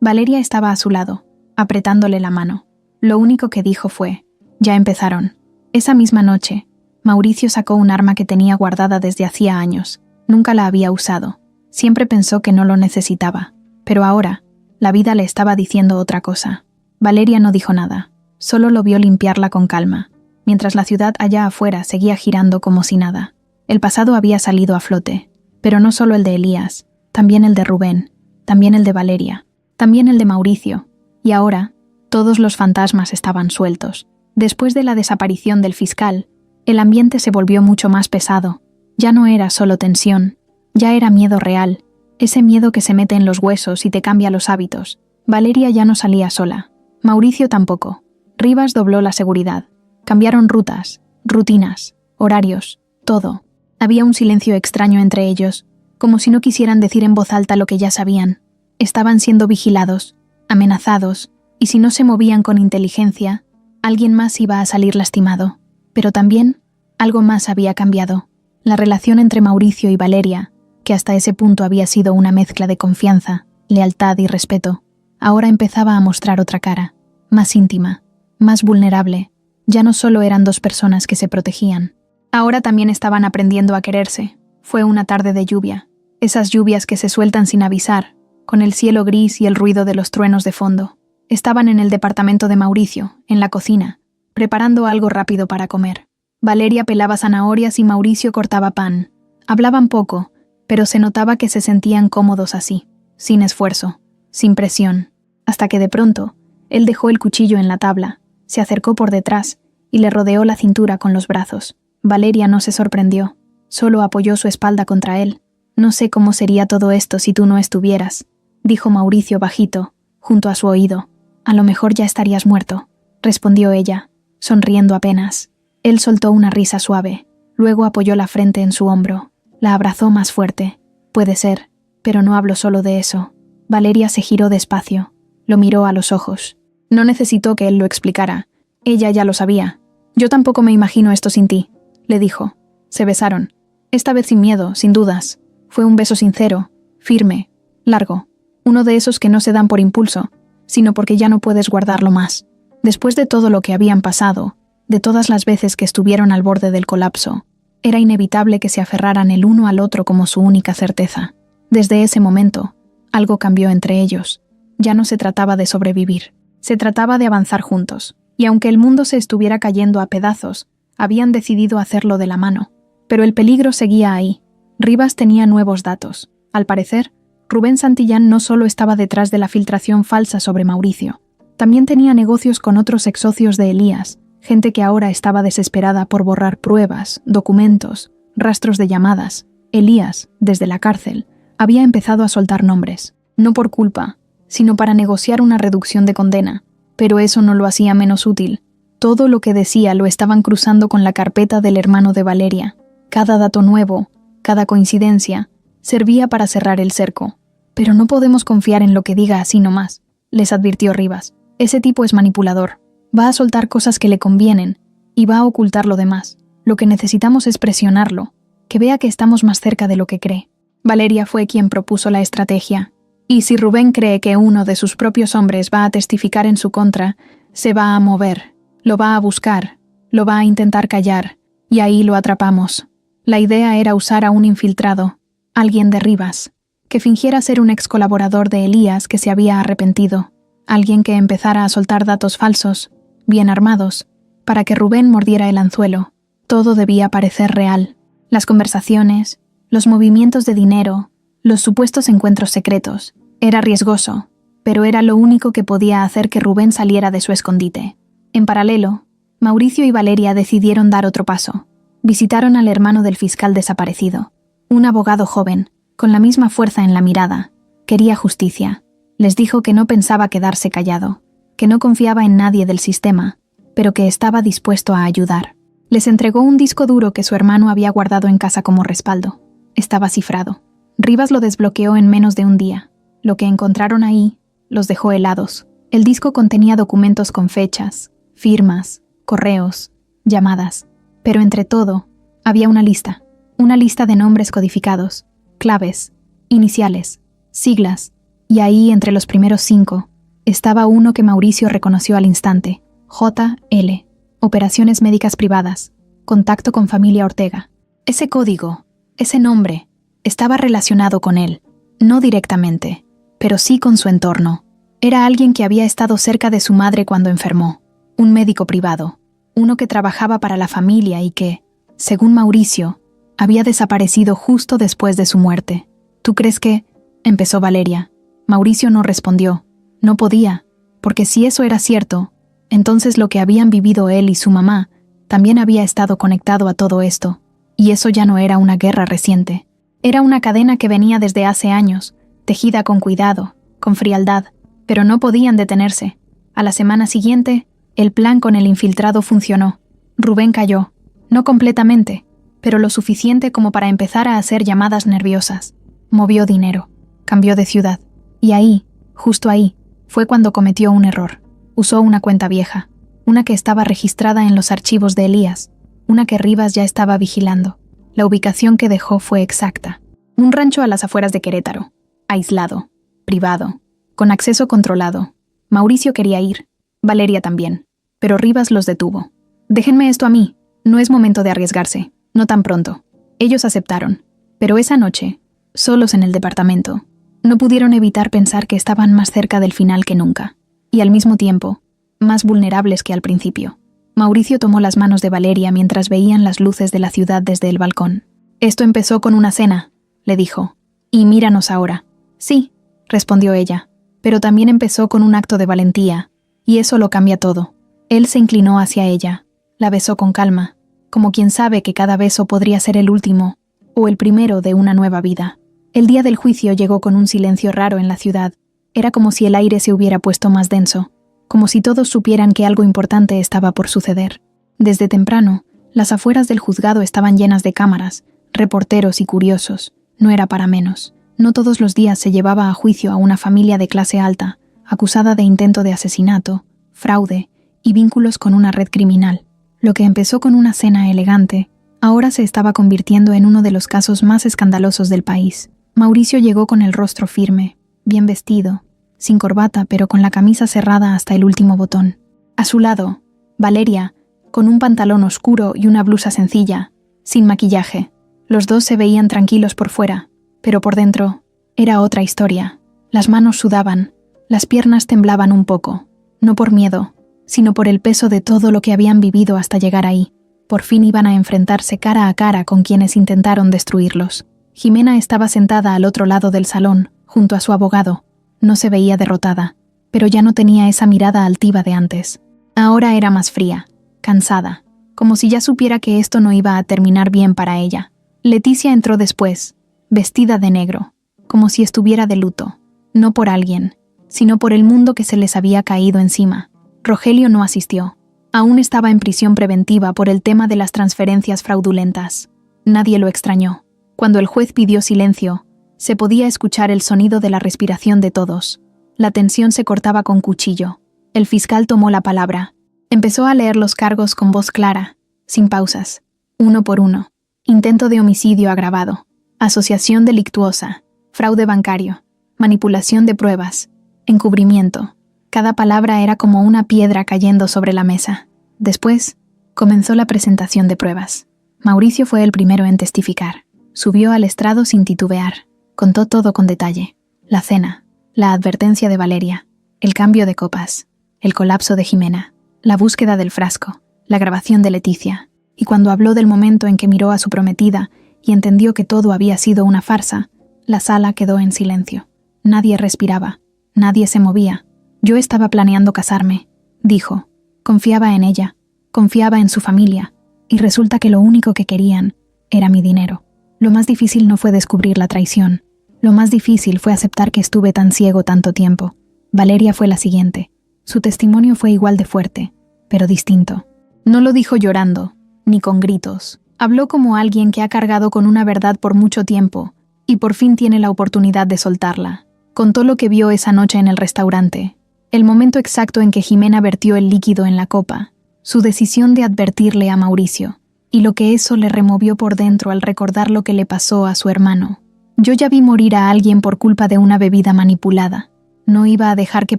Valeria estaba a su lado, apretándole la mano. Lo único que dijo fue: «Ya empezaron». Esa misma noche, Mauricio sacó un arma que tenía guardada desde hacía años. Nunca la había usado. Siempre pensó que no lo necesitaba. Pero ahora, la vida le estaba diciendo otra cosa. Valeria no dijo nada. Solo lo vio limpiarla con calma, mientras la ciudad allá afuera seguía girando como si nada. El pasado había salido a flote, pero no solo el de Elías, también el de Rubén, también el de Valeria, también el de Mauricio. Y ahora, todos los fantasmas estaban sueltos. Después de la desaparición del fiscal, el ambiente se volvió mucho más pesado. Ya no era solo tensión, ya era miedo real, ese miedo que se mete en los huesos y te cambia los hábitos. Valeria ya no salía sola. Mauricio tampoco. Rivas dobló la seguridad. Cambiaron rutas, rutinas, horarios, todo. Había un silencio extraño entre ellos, como si no quisieran decir en voz alta lo que ya sabían. Estaban siendo vigilados, amenazados, y si no se movían con inteligencia, alguien más iba a salir lastimado. Pero también, algo más había cambiado. La relación entre Mauricio y Valeria, que hasta ese punto había sido una mezcla de confianza, lealtad y respeto, ahora empezaba a mostrar otra cara, más íntima, más vulnerable. Ya no solo eran 2 personas que se protegían. Ahora también estaban aprendiendo a quererse. Fue una tarde de lluvia. Esas lluvias que se sueltan sin avisar, con el cielo gris y el ruido de los truenos de fondo. Estaban en el departamento de Mauricio, en la cocina, preparando algo rápido para comer. Valeria pelaba zanahorias y Mauricio cortaba pan. Hablaban poco, pero se notaba que se sentían cómodos así, sin esfuerzo, sin presión, hasta que de pronto, él dejó el cuchillo en la tabla, se acercó por detrás y le rodeó la cintura con los brazos. Valeria no se sorprendió. Solo apoyó su espalda contra él. «No sé cómo sería todo esto si tú no estuvieras», dijo Mauricio bajito, junto a su oído. «A lo mejor ya estarías muerto», respondió ella, sonriendo apenas. Él soltó una risa suave. Luego apoyó la frente en su hombro. La abrazó más fuerte. «Puede ser, pero no hablo solo de eso». Valeria se giró despacio. Lo miró a los ojos. No necesitó que él lo explicara. Ella ya lo sabía. «Yo tampoco me imagino esto sin ti», le dijo. Se besaron. Esta vez sin miedo, sin dudas. Fue un beso sincero, firme, largo. Uno de esos que no se dan por impulso, sino porque ya no puedes guardarlo más. Después de todo lo que habían pasado, de todas las veces que estuvieron al borde del colapso, era inevitable que se aferraran el uno al otro como su única certeza. Desde ese momento, algo cambió entre ellos. Ya no se trataba de sobrevivir, se trataba de avanzar juntos. Y aunque el mundo se estuviera cayendo a pedazos, habían decidido hacerlo de la mano. Pero el peligro seguía ahí. Rivas tenía nuevos datos. Al parecer, Rubén Santillán no solo estaba detrás de la filtración falsa sobre Mauricio, también tenía negocios con otros ex-socios de Elías, gente que ahora estaba desesperada por borrar pruebas, documentos, rastros de llamadas. Elías, desde la cárcel, había empezado a soltar nombres, no por culpa, sino para negociar una reducción de condena, pero eso no lo hacía menos útil. Todo lo que decía lo estaban cruzando con la carpeta del hermano de Valeria. Cada dato nuevo, cada coincidencia, servía para cerrar el cerco. «Pero no podemos confiar en lo que diga así nomás», les advirtió Rivas. «Ese tipo es manipulador. Va a soltar cosas que le convienen y va a ocultar lo demás. Lo que necesitamos es presionarlo, que vea que estamos más cerca de lo que cree». Valeria fue quien propuso la estrategia. «Y si Rubén cree que uno de sus propios hombres va a testificar en su contra, se va a mover, lo va a buscar, lo va a intentar callar, y ahí lo atrapamos». La idea era usar a un infiltrado, alguien de Rivas, que fingiera ser un ex colaborador de Elías que se había arrepentido, alguien que empezara a soltar datos falsos, bien armados, para que Rubén mordiera el anzuelo. Todo debía parecer real. Las conversaciones, los movimientos de dinero, los supuestos encuentros secretos. Era riesgoso, pero era lo único que podía hacer que Rubén saliera de su escondite. En paralelo, Mauricio y Valeria decidieron dar otro paso. Visitaron al hermano del fiscal desaparecido, un abogado joven, con la misma fuerza en la mirada. Quería justicia. Les dijo que no pensaba quedarse callado, que no confiaba en nadie del sistema, pero que estaba dispuesto a ayudar. Les entregó un disco duro que su hermano había guardado en casa como respaldo. Estaba cifrado. Rivas lo desbloqueó en menos de un día. Lo que encontraron ahí los dejó helados. El disco contenía documentos con fechas, firmas, correos, llamadas. Pero entre todo, había una lista de nombres codificados, claves, iniciales, siglas, y ahí entre los primeros 5 estaba uno que Mauricio reconoció al instante: JL, Operaciones Médicas Privadas, contacto con familia Ortega. Ese código, ese nombre, estaba relacionado con él, no directamente, pero sí con su entorno. Era alguien que había estado cerca de su madre cuando enfermó, un médico privado, uno que trabajaba para la familia y que, según Mauricio, había desaparecido justo después de su muerte. «¿Tú crees que...?» empezó Valeria. Mauricio no respondió. No podía, porque si eso era cierto, entonces lo que habían vivido él y su mamá también había estado conectado a todo esto, y eso ya no era una guerra reciente. Era una cadena que venía desde hace años, tejida con cuidado, con frialdad, pero no podían detenerse. A la semana siguiente, el plan con el infiltrado funcionó. Rubén cayó, no completamente, pero lo suficiente como para empezar a hacer llamadas nerviosas. Movió dinero, cambió de ciudad, y ahí, justo ahí, fue cuando cometió un error. Usó una cuenta vieja, una que estaba registrada en los archivos de Elías, una que Rivas ya estaba vigilando. La ubicación que dejó fue exacta. Un rancho a las afueras de Querétaro, aislado, privado, con acceso controlado. Mauricio quería ir, Valeria también, pero Rivas los detuvo. «Déjenme esto a mí, no es momento de arriesgarse, no tan pronto». Ellos aceptaron, pero esa noche, solos en el departamento, no pudieron evitar pensar que estaban más cerca del final que nunca, y al mismo tiempo, más vulnerables que al principio. Mauricio tomó las manos de Valeria mientras veían las luces de la ciudad desde el balcón. «Esto empezó con una cena», le dijo, «y míranos ahora». «Sí», respondió ella, «pero también empezó con un acto de valentía, y eso lo cambia todo». Él se inclinó hacia ella, la besó con calma, como quien sabe que cada beso podría ser el último, o el primero de una nueva vida. El día del juicio llegó con un silencio raro en la ciudad. Era como si el aire se hubiera puesto más denso, como si todos supieran que algo importante estaba por suceder. Desde temprano, las afueras del juzgado estaban llenas de cámaras, reporteros y curiosos. No era para menos. No todos los días se llevaba a juicio a una familia de clase alta, acusada de intento de asesinato, fraude y vínculos con una red criminal. Lo que empezó con una cena elegante, ahora se estaba convirtiendo en uno de los casos más escandalosos del país. Mauricio llegó con el rostro firme, bien vestido, sin corbata pero con la camisa cerrada hasta el último botón. A su lado, Valeria, con un pantalón oscuro y una blusa sencilla, sin maquillaje. Los dos se veían tranquilos por fuera, pero por dentro era otra historia. Las manos sudaban, las piernas temblaban un poco, no por miedo, sino por el peso de todo lo que habían vivido hasta llegar ahí. Por fin iban a enfrentarse cara a cara con quienes intentaron destruirlos. Jimena estaba sentada al otro lado del salón, junto a su abogado. No se veía derrotada, pero ya no tenía esa mirada altiva de antes. Ahora era más fría, cansada, como si ya supiera que esto no iba a terminar bien para ella. Leticia entró después, vestida de negro, como si estuviera de luto, no por alguien, sino por el mundo que se les había caído encima. Rogelio no asistió. Aún estaba en prisión preventiva por el tema de las transferencias fraudulentas. Nadie lo extrañó. Cuando el juez pidió silencio, se podía escuchar el sonido de la respiración de todos. La tensión se cortaba con cuchillo. El fiscal tomó la palabra. Empezó a leer los cargos con voz clara, sin pausas, uno por uno. Intento de homicidio agravado, asociación delictuosa, fraude bancario, manipulación de pruebas, encubrimiento. Cada palabra era como una piedra cayendo sobre la mesa. Después, comenzó la presentación de pruebas. Mauricio fue el primero en testificar. Subió al estrado sin titubear. Contó todo con detalle. La cena, la advertencia de Valeria, el cambio de copas, el colapso de Jimena, la búsqueda del frasco, la grabación de Leticia. Y cuando habló del momento en que miró a su prometida y entendió que todo había sido una farsa, la sala quedó en silencio. Nadie respiraba, nadie se movía. Yo estaba planeando casarme, dijo. Confiaba en ella, confiaba en su familia, y resulta que lo único que querían era mi dinero. Lo más difícil no fue descubrir la traición. Lo más difícil fue aceptar que estuve tan ciego tanto tiempo. Valeria fue la siguiente. Su testimonio fue igual de fuerte, pero distinto. No lo dijo llorando, ni con gritos. Habló como alguien que ha cargado con una verdad por mucho tiempo y por fin tiene la oportunidad de soltarla. Contó lo que vio esa noche en el restaurante, el momento exacto en que Jimena vertió el líquido en la copa, su decisión de advertirle a Mauricio, y lo que eso le removió por dentro al recordar lo que le pasó a su hermano. Yo ya vi morir a alguien por culpa de una bebida manipulada. No iba a dejar que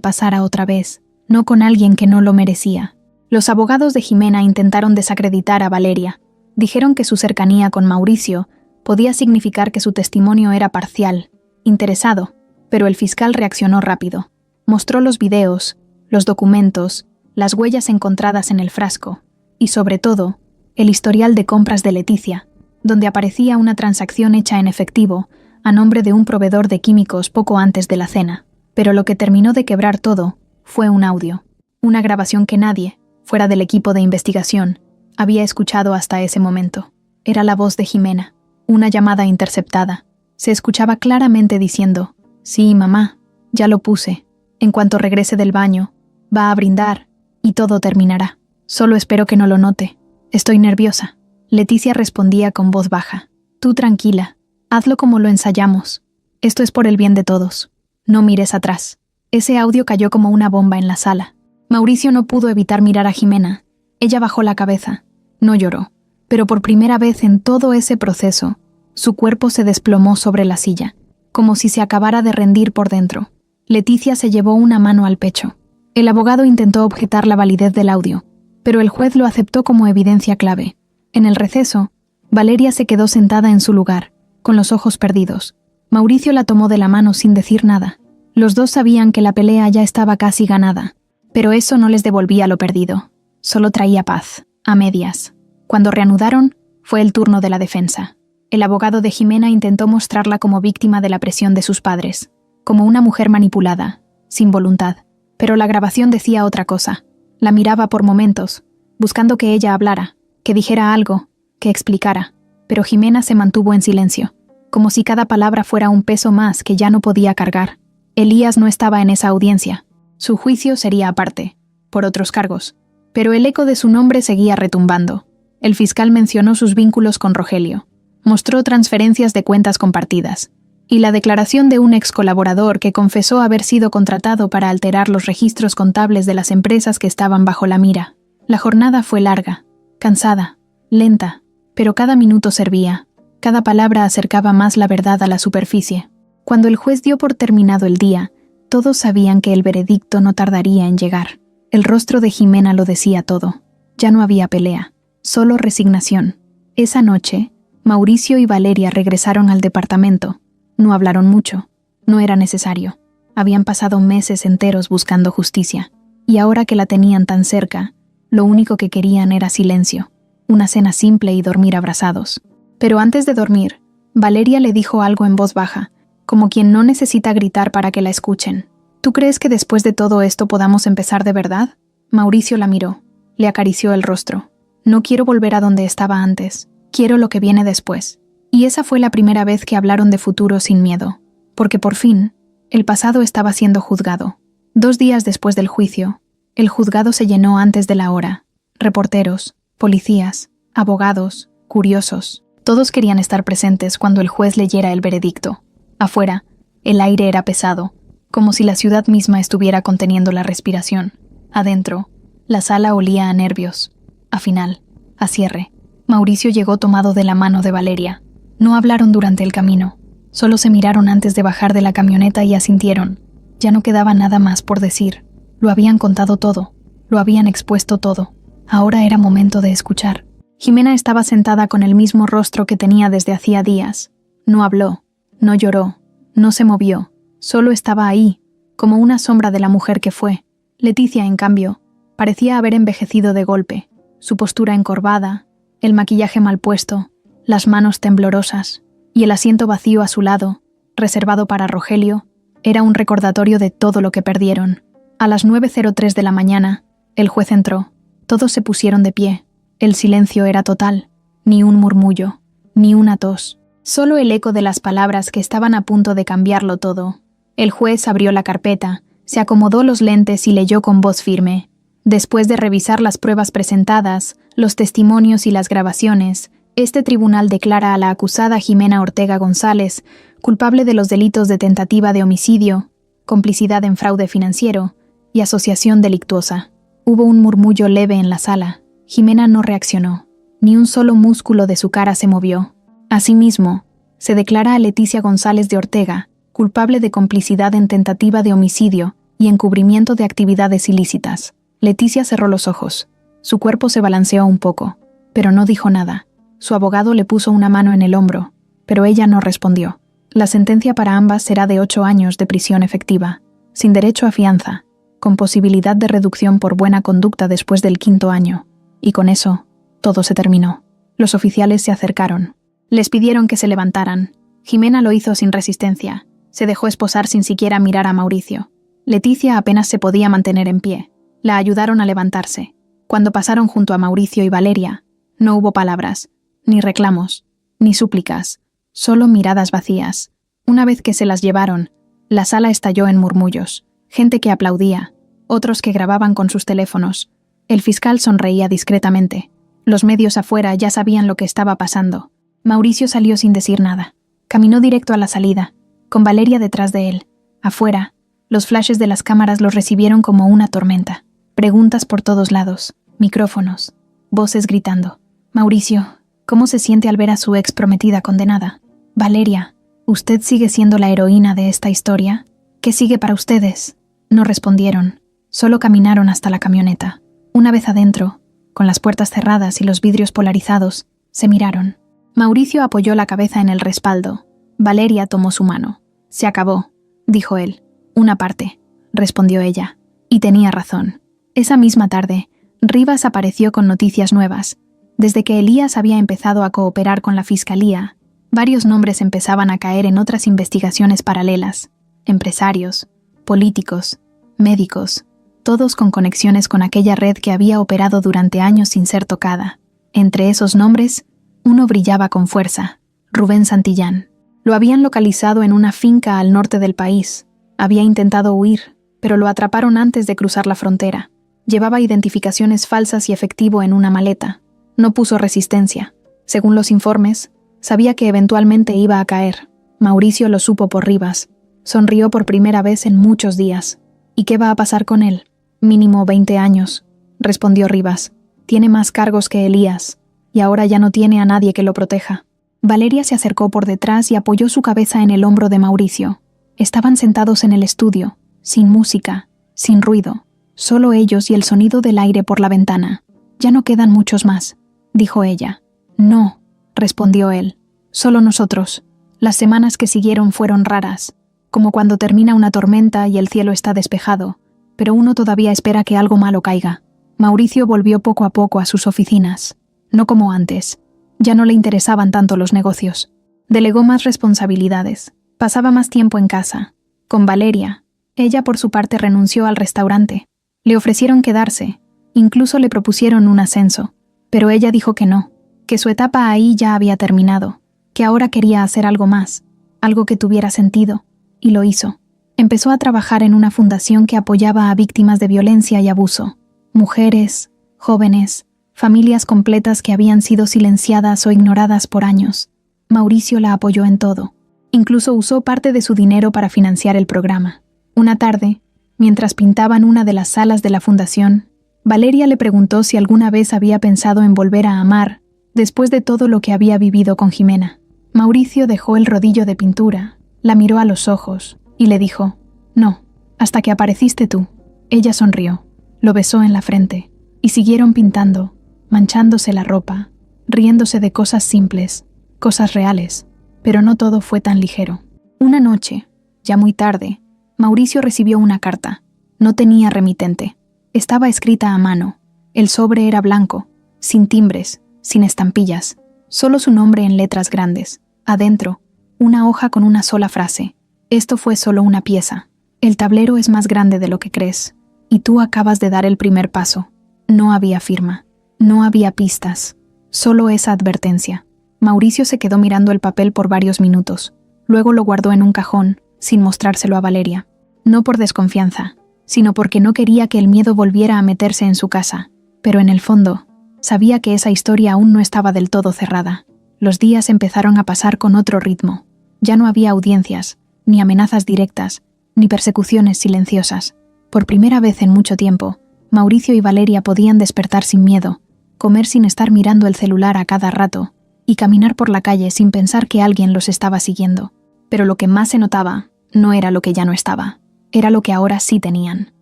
pasara otra vez, no con alguien que no lo merecía. Los abogados de Jimena intentaron desacreditar a Valeria. Dijeron que su cercanía con Mauricio podía significar que su testimonio era parcial, interesado, pero el fiscal reaccionó rápido. Mostró los videos, los documentos, las huellas encontradas en el frasco y, sobre todo, el historial de compras de Leticia, donde aparecía una transacción hecha en efectivo a nombre de un proveedor de químicos poco antes de la cena. Pero lo que terminó de quebrar todo fue un audio, una grabación que nadie, fuera del equipo de investigación, había escuchado hasta ese momento. Era la voz de Jimena, una llamada interceptada. Se escuchaba claramente diciendo: «Sí, mamá, ya lo puse. En cuanto regrese del baño, va a brindar y todo terminará. Solo espero que no lo note. Estoy nerviosa». Leticia respondía con voz baja: «Tú tranquila, hazlo como lo ensayamos. Esto es por el bien de todos. No mires atrás». Ese audio cayó como una bomba en la sala. Mauricio no pudo evitar mirar a Jimena. Ella bajó la cabeza. No lloró, pero por primera vez en todo ese proceso, su cuerpo se desplomó sobre la silla, como si se acabara de rendir por dentro. Leticia se llevó una mano al pecho. El abogado intentó objetar la validez del audio, pero el juez lo aceptó como evidencia clave. En el receso, Valeria se quedó sentada en su lugar, con los ojos perdidos. Mauricio la tomó de la mano sin decir nada. Los dos sabían que la pelea ya estaba casi ganada, pero eso no les devolvía lo perdido. Solo traía paz, a medias. Cuando reanudaron, fue el turno de la defensa. El abogado de Jimena intentó mostrarla como víctima de la presión de sus padres, como una mujer manipulada, sin voluntad. Pero la grabación decía otra cosa. La miraba por momentos, buscando que ella hablara, que dijera algo, que explicara, pero Jimena se mantuvo en silencio, como si cada palabra fuera un peso más que ya no podía cargar. Elías no estaba en esa audiencia. Su juicio sería aparte, por otros cargos, pero el eco de su nombre seguía retumbando. El fiscal mencionó sus vínculos con Rogelio, mostró transferencias de cuentas compartidas, y la declaración de un ex colaborador que confesó haber sido contratado para alterar los registros contables de las empresas que estaban bajo la mira. La jornada fue larga, cansada, lenta, pero cada minuto servía, cada palabra acercaba más la verdad a la superficie. Cuando el juez dio por terminado el día, todos sabían que el veredicto no tardaría en llegar. El rostro de Jimena lo decía todo. Ya no había pelea, solo resignación. Esa noche, Mauricio y Valeria regresaron al departamento. No hablaron mucho, no era necesario. Habían pasado meses enteros buscando justicia, y ahora que la tenían tan cerca, lo único que querían era silencio, una cena simple y dormir abrazados. Pero antes de dormir, Valeria le dijo algo en voz baja, como quien no necesita gritar para que la escuchen. ¿Tú crees que después de todo esto podamos empezar de verdad? Mauricio la miró, le acarició el rostro. No quiero volver a donde estaba antes, quiero lo que viene después. Y esa fue la primera vez que hablaron de futuro sin miedo, porque por fin, el pasado estaba siendo juzgado. 2 días después del juicio, el juzgado se llenó antes de la hora. Reporteros, policías, abogados, curiosos, todos querían estar presentes cuando el juez leyera el veredicto. Afuera, el aire era pesado, como si la ciudad misma estuviera conteniendo la respiración. Adentro, la sala olía a nervios. A final, a cierre, Mauricio llegó tomado de la mano de Valeria. No hablaron durante el camino, solo se miraron antes de bajar de la camioneta y asintieron. Ya no quedaba nada más por decir. Lo habían contado todo, lo habían expuesto todo. Ahora era momento de escuchar. Jimena estaba sentada con el mismo rostro que tenía desde hacía días. No habló, no lloró, no se movió, solo estaba ahí, como una sombra de la mujer que fue. Leticia, en cambio, parecía haber envejecido de golpe, su postura encorvada, el maquillaje mal puesto, las manos temblorosas, y el asiento vacío a su lado, reservado para Rogelio, era un recordatorio de todo lo que perdieron. A las 9:03 de la mañana, el juez entró. Todos se pusieron de pie. El silencio era total. Ni un murmullo, ni una tos. Solo el eco de las palabras que estaban a punto de cambiarlo todo. El juez abrió la carpeta, se acomodó los lentes y leyó con voz firme. Después de revisar las pruebas presentadas, los testimonios y las grabaciones, este tribunal declara a la acusada Jimena Ortega González culpable de los delitos de tentativa de homicidio, complicidad en fraude financiero y asociación delictuosa. Hubo un murmullo leve en la sala. Jimena no reaccionó. Ni un solo músculo de su cara se movió. Asimismo, se declara a Leticia González de Ortega culpable de complicidad en tentativa de homicidio y encubrimiento de actividades ilícitas. Leticia cerró los ojos. Su cuerpo se balanceó un poco, pero no dijo nada. Su abogado le puso una mano en el hombro, pero ella no respondió. La sentencia para ambas será de 8 años de prisión efectiva, sin derecho a fianza, con posibilidad de reducción por buena conducta después del 5º año. Y con eso, todo se terminó. Los oficiales se acercaron. Les pidieron que se levantaran. Jimena lo hizo sin resistencia. Se dejó esposar sin siquiera mirar a Mauricio. Leticia apenas se podía mantener en pie. La ayudaron a levantarse. Cuando pasaron junto a Mauricio y Valeria, no hubo palabras, ni reclamos, ni súplicas, solo miradas vacías. Una vez que se las llevaron, la sala estalló en murmullos, gente que aplaudía, otros que grababan con sus teléfonos. El fiscal sonreía discretamente. Los medios afuera ya sabían lo que estaba pasando. Mauricio salió sin decir nada. Caminó directo a la salida, con Valeria detrás de él. Afuera, los flashes de las cámaras los recibieron como una tormenta. Preguntas por todos lados, micrófonos, voces gritando. Mauricio, ¿cómo se siente al ver a su ex prometida condenada? Valeria, ¿usted sigue siendo la heroína de esta historia? ¿Qué sigue para ustedes? No respondieron, solo caminaron hasta la camioneta. Una vez adentro, con las puertas cerradas y los vidrios polarizados, se miraron. Mauricio apoyó la cabeza en el respaldo. Valeria tomó su mano. Se acabó, dijo él. Una parte, respondió ella. Y tenía razón. Esa misma tarde, Rivas apareció con noticias nuevas. Desde que Elías había empezado a cooperar con la fiscalía, varios nombres empezaban a caer en otras investigaciones paralelas. Empresarios, políticos, médicos, todos con conexiones con aquella red que había operado durante años sin ser tocada. Entre esos nombres, uno brillaba con fuerza: Rubén Santillán. Lo habían localizado en una finca al norte del país. Había intentado huir, pero lo atraparon antes de cruzar la frontera. Llevaba identificaciones falsas y efectivo en una maleta. No puso resistencia. Según los informes, sabía que eventualmente iba a caer. Mauricio lo supo por Rivas. Sonrió por primera vez en muchos días. ¿Y qué va a pasar con él? Mínimo 20 años, respondió Rivas. Tiene más cargos que Elías, y ahora ya no tiene a nadie que lo proteja. Valeria se acercó por detrás y apoyó su cabeza en el hombro de Mauricio. Estaban sentados en el estudio, sin música, sin ruido, solo ellos y el sonido del aire por la ventana. Ya no quedan muchos más, dijo ella. No, respondió él, solo nosotros. Las semanas que siguieron fueron raras, como cuando termina una tormenta y el cielo está despejado, pero uno todavía espera que algo malo caiga. Mauricio volvió poco a poco a sus oficinas, no como antes. Ya no le interesaban tanto los negocios. Delegó más responsabilidades. Pasaba más tiempo en casa, con Valeria. Ella, por su parte, renunció al restaurante. Le ofrecieron quedarse, incluso le propusieron un ascenso, pero ella dijo que no, que su etapa ahí ya había terminado, que ahora quería hacer algo más, algo que tuviera sentido, y lo hizo. Empezó a trabajar en una fundación que apoyaba a víctimas de violencia y abuso, mujeres, jóvenes, familias completas que habían sido silenciadas o ignoradas por años. Mauricio la apoyó en todo. Incluso usó parte de su dinero para financiar el programa. Una tarde, mientras pintaban una de las salas de la fundación, Valeria le preguntó si alguna vez había pensado en volver a amar después de todo lo que había vivido con Jimena. Mauricio dejó el rodillo de pintura, la miró a los ojos y le dijo: «No, hasta que apareciste tú». Ella sonrió, lo besó en la frente y siguieron pintando, manchándose la ropa, riéndose de cosas simples, cosas reales, pero no todo fue tan ligero. Una noche, ya muy tarde, Mauricio recibió una carta. No tenía remitente. Estaba escrita a mano. El sobre era blanco, sin timbres, sin estampillas, solo su nombre en letras grandes. Adentro, una hoja con una sola frase: «Esto fue solo una pieza. El tablero es más grande de lo que crees, y tú acabas de dar el primer paso». No había firma. No había pistas, solo esa advertencia. Mauricio se quedó mirando el papel por varios minutos. Luego lo guardó en un cajón, sin mostrárselo a Valeria. No por desconfianza, sino porque no quería que el miedo volviera a meterse en su casa. Pero en el fondo, sabía que esa historia aún no estaba del todo cerrada. Los días empezaron a pasar con otro ritmo. Ya no había audiencias, ni amenazas directas, ni persecuciones silenciosas. Por primera vez en mucho tiempo, Mauricio y Valeria podían despertar sin miedo, comer sin estar mirando el celular a cada rato y caminar por la calle sin pensar que alguien los estaba siguiendo. Pero lo que más se notaba no era lo que ya no estaba, era lo que ahora sí tenían.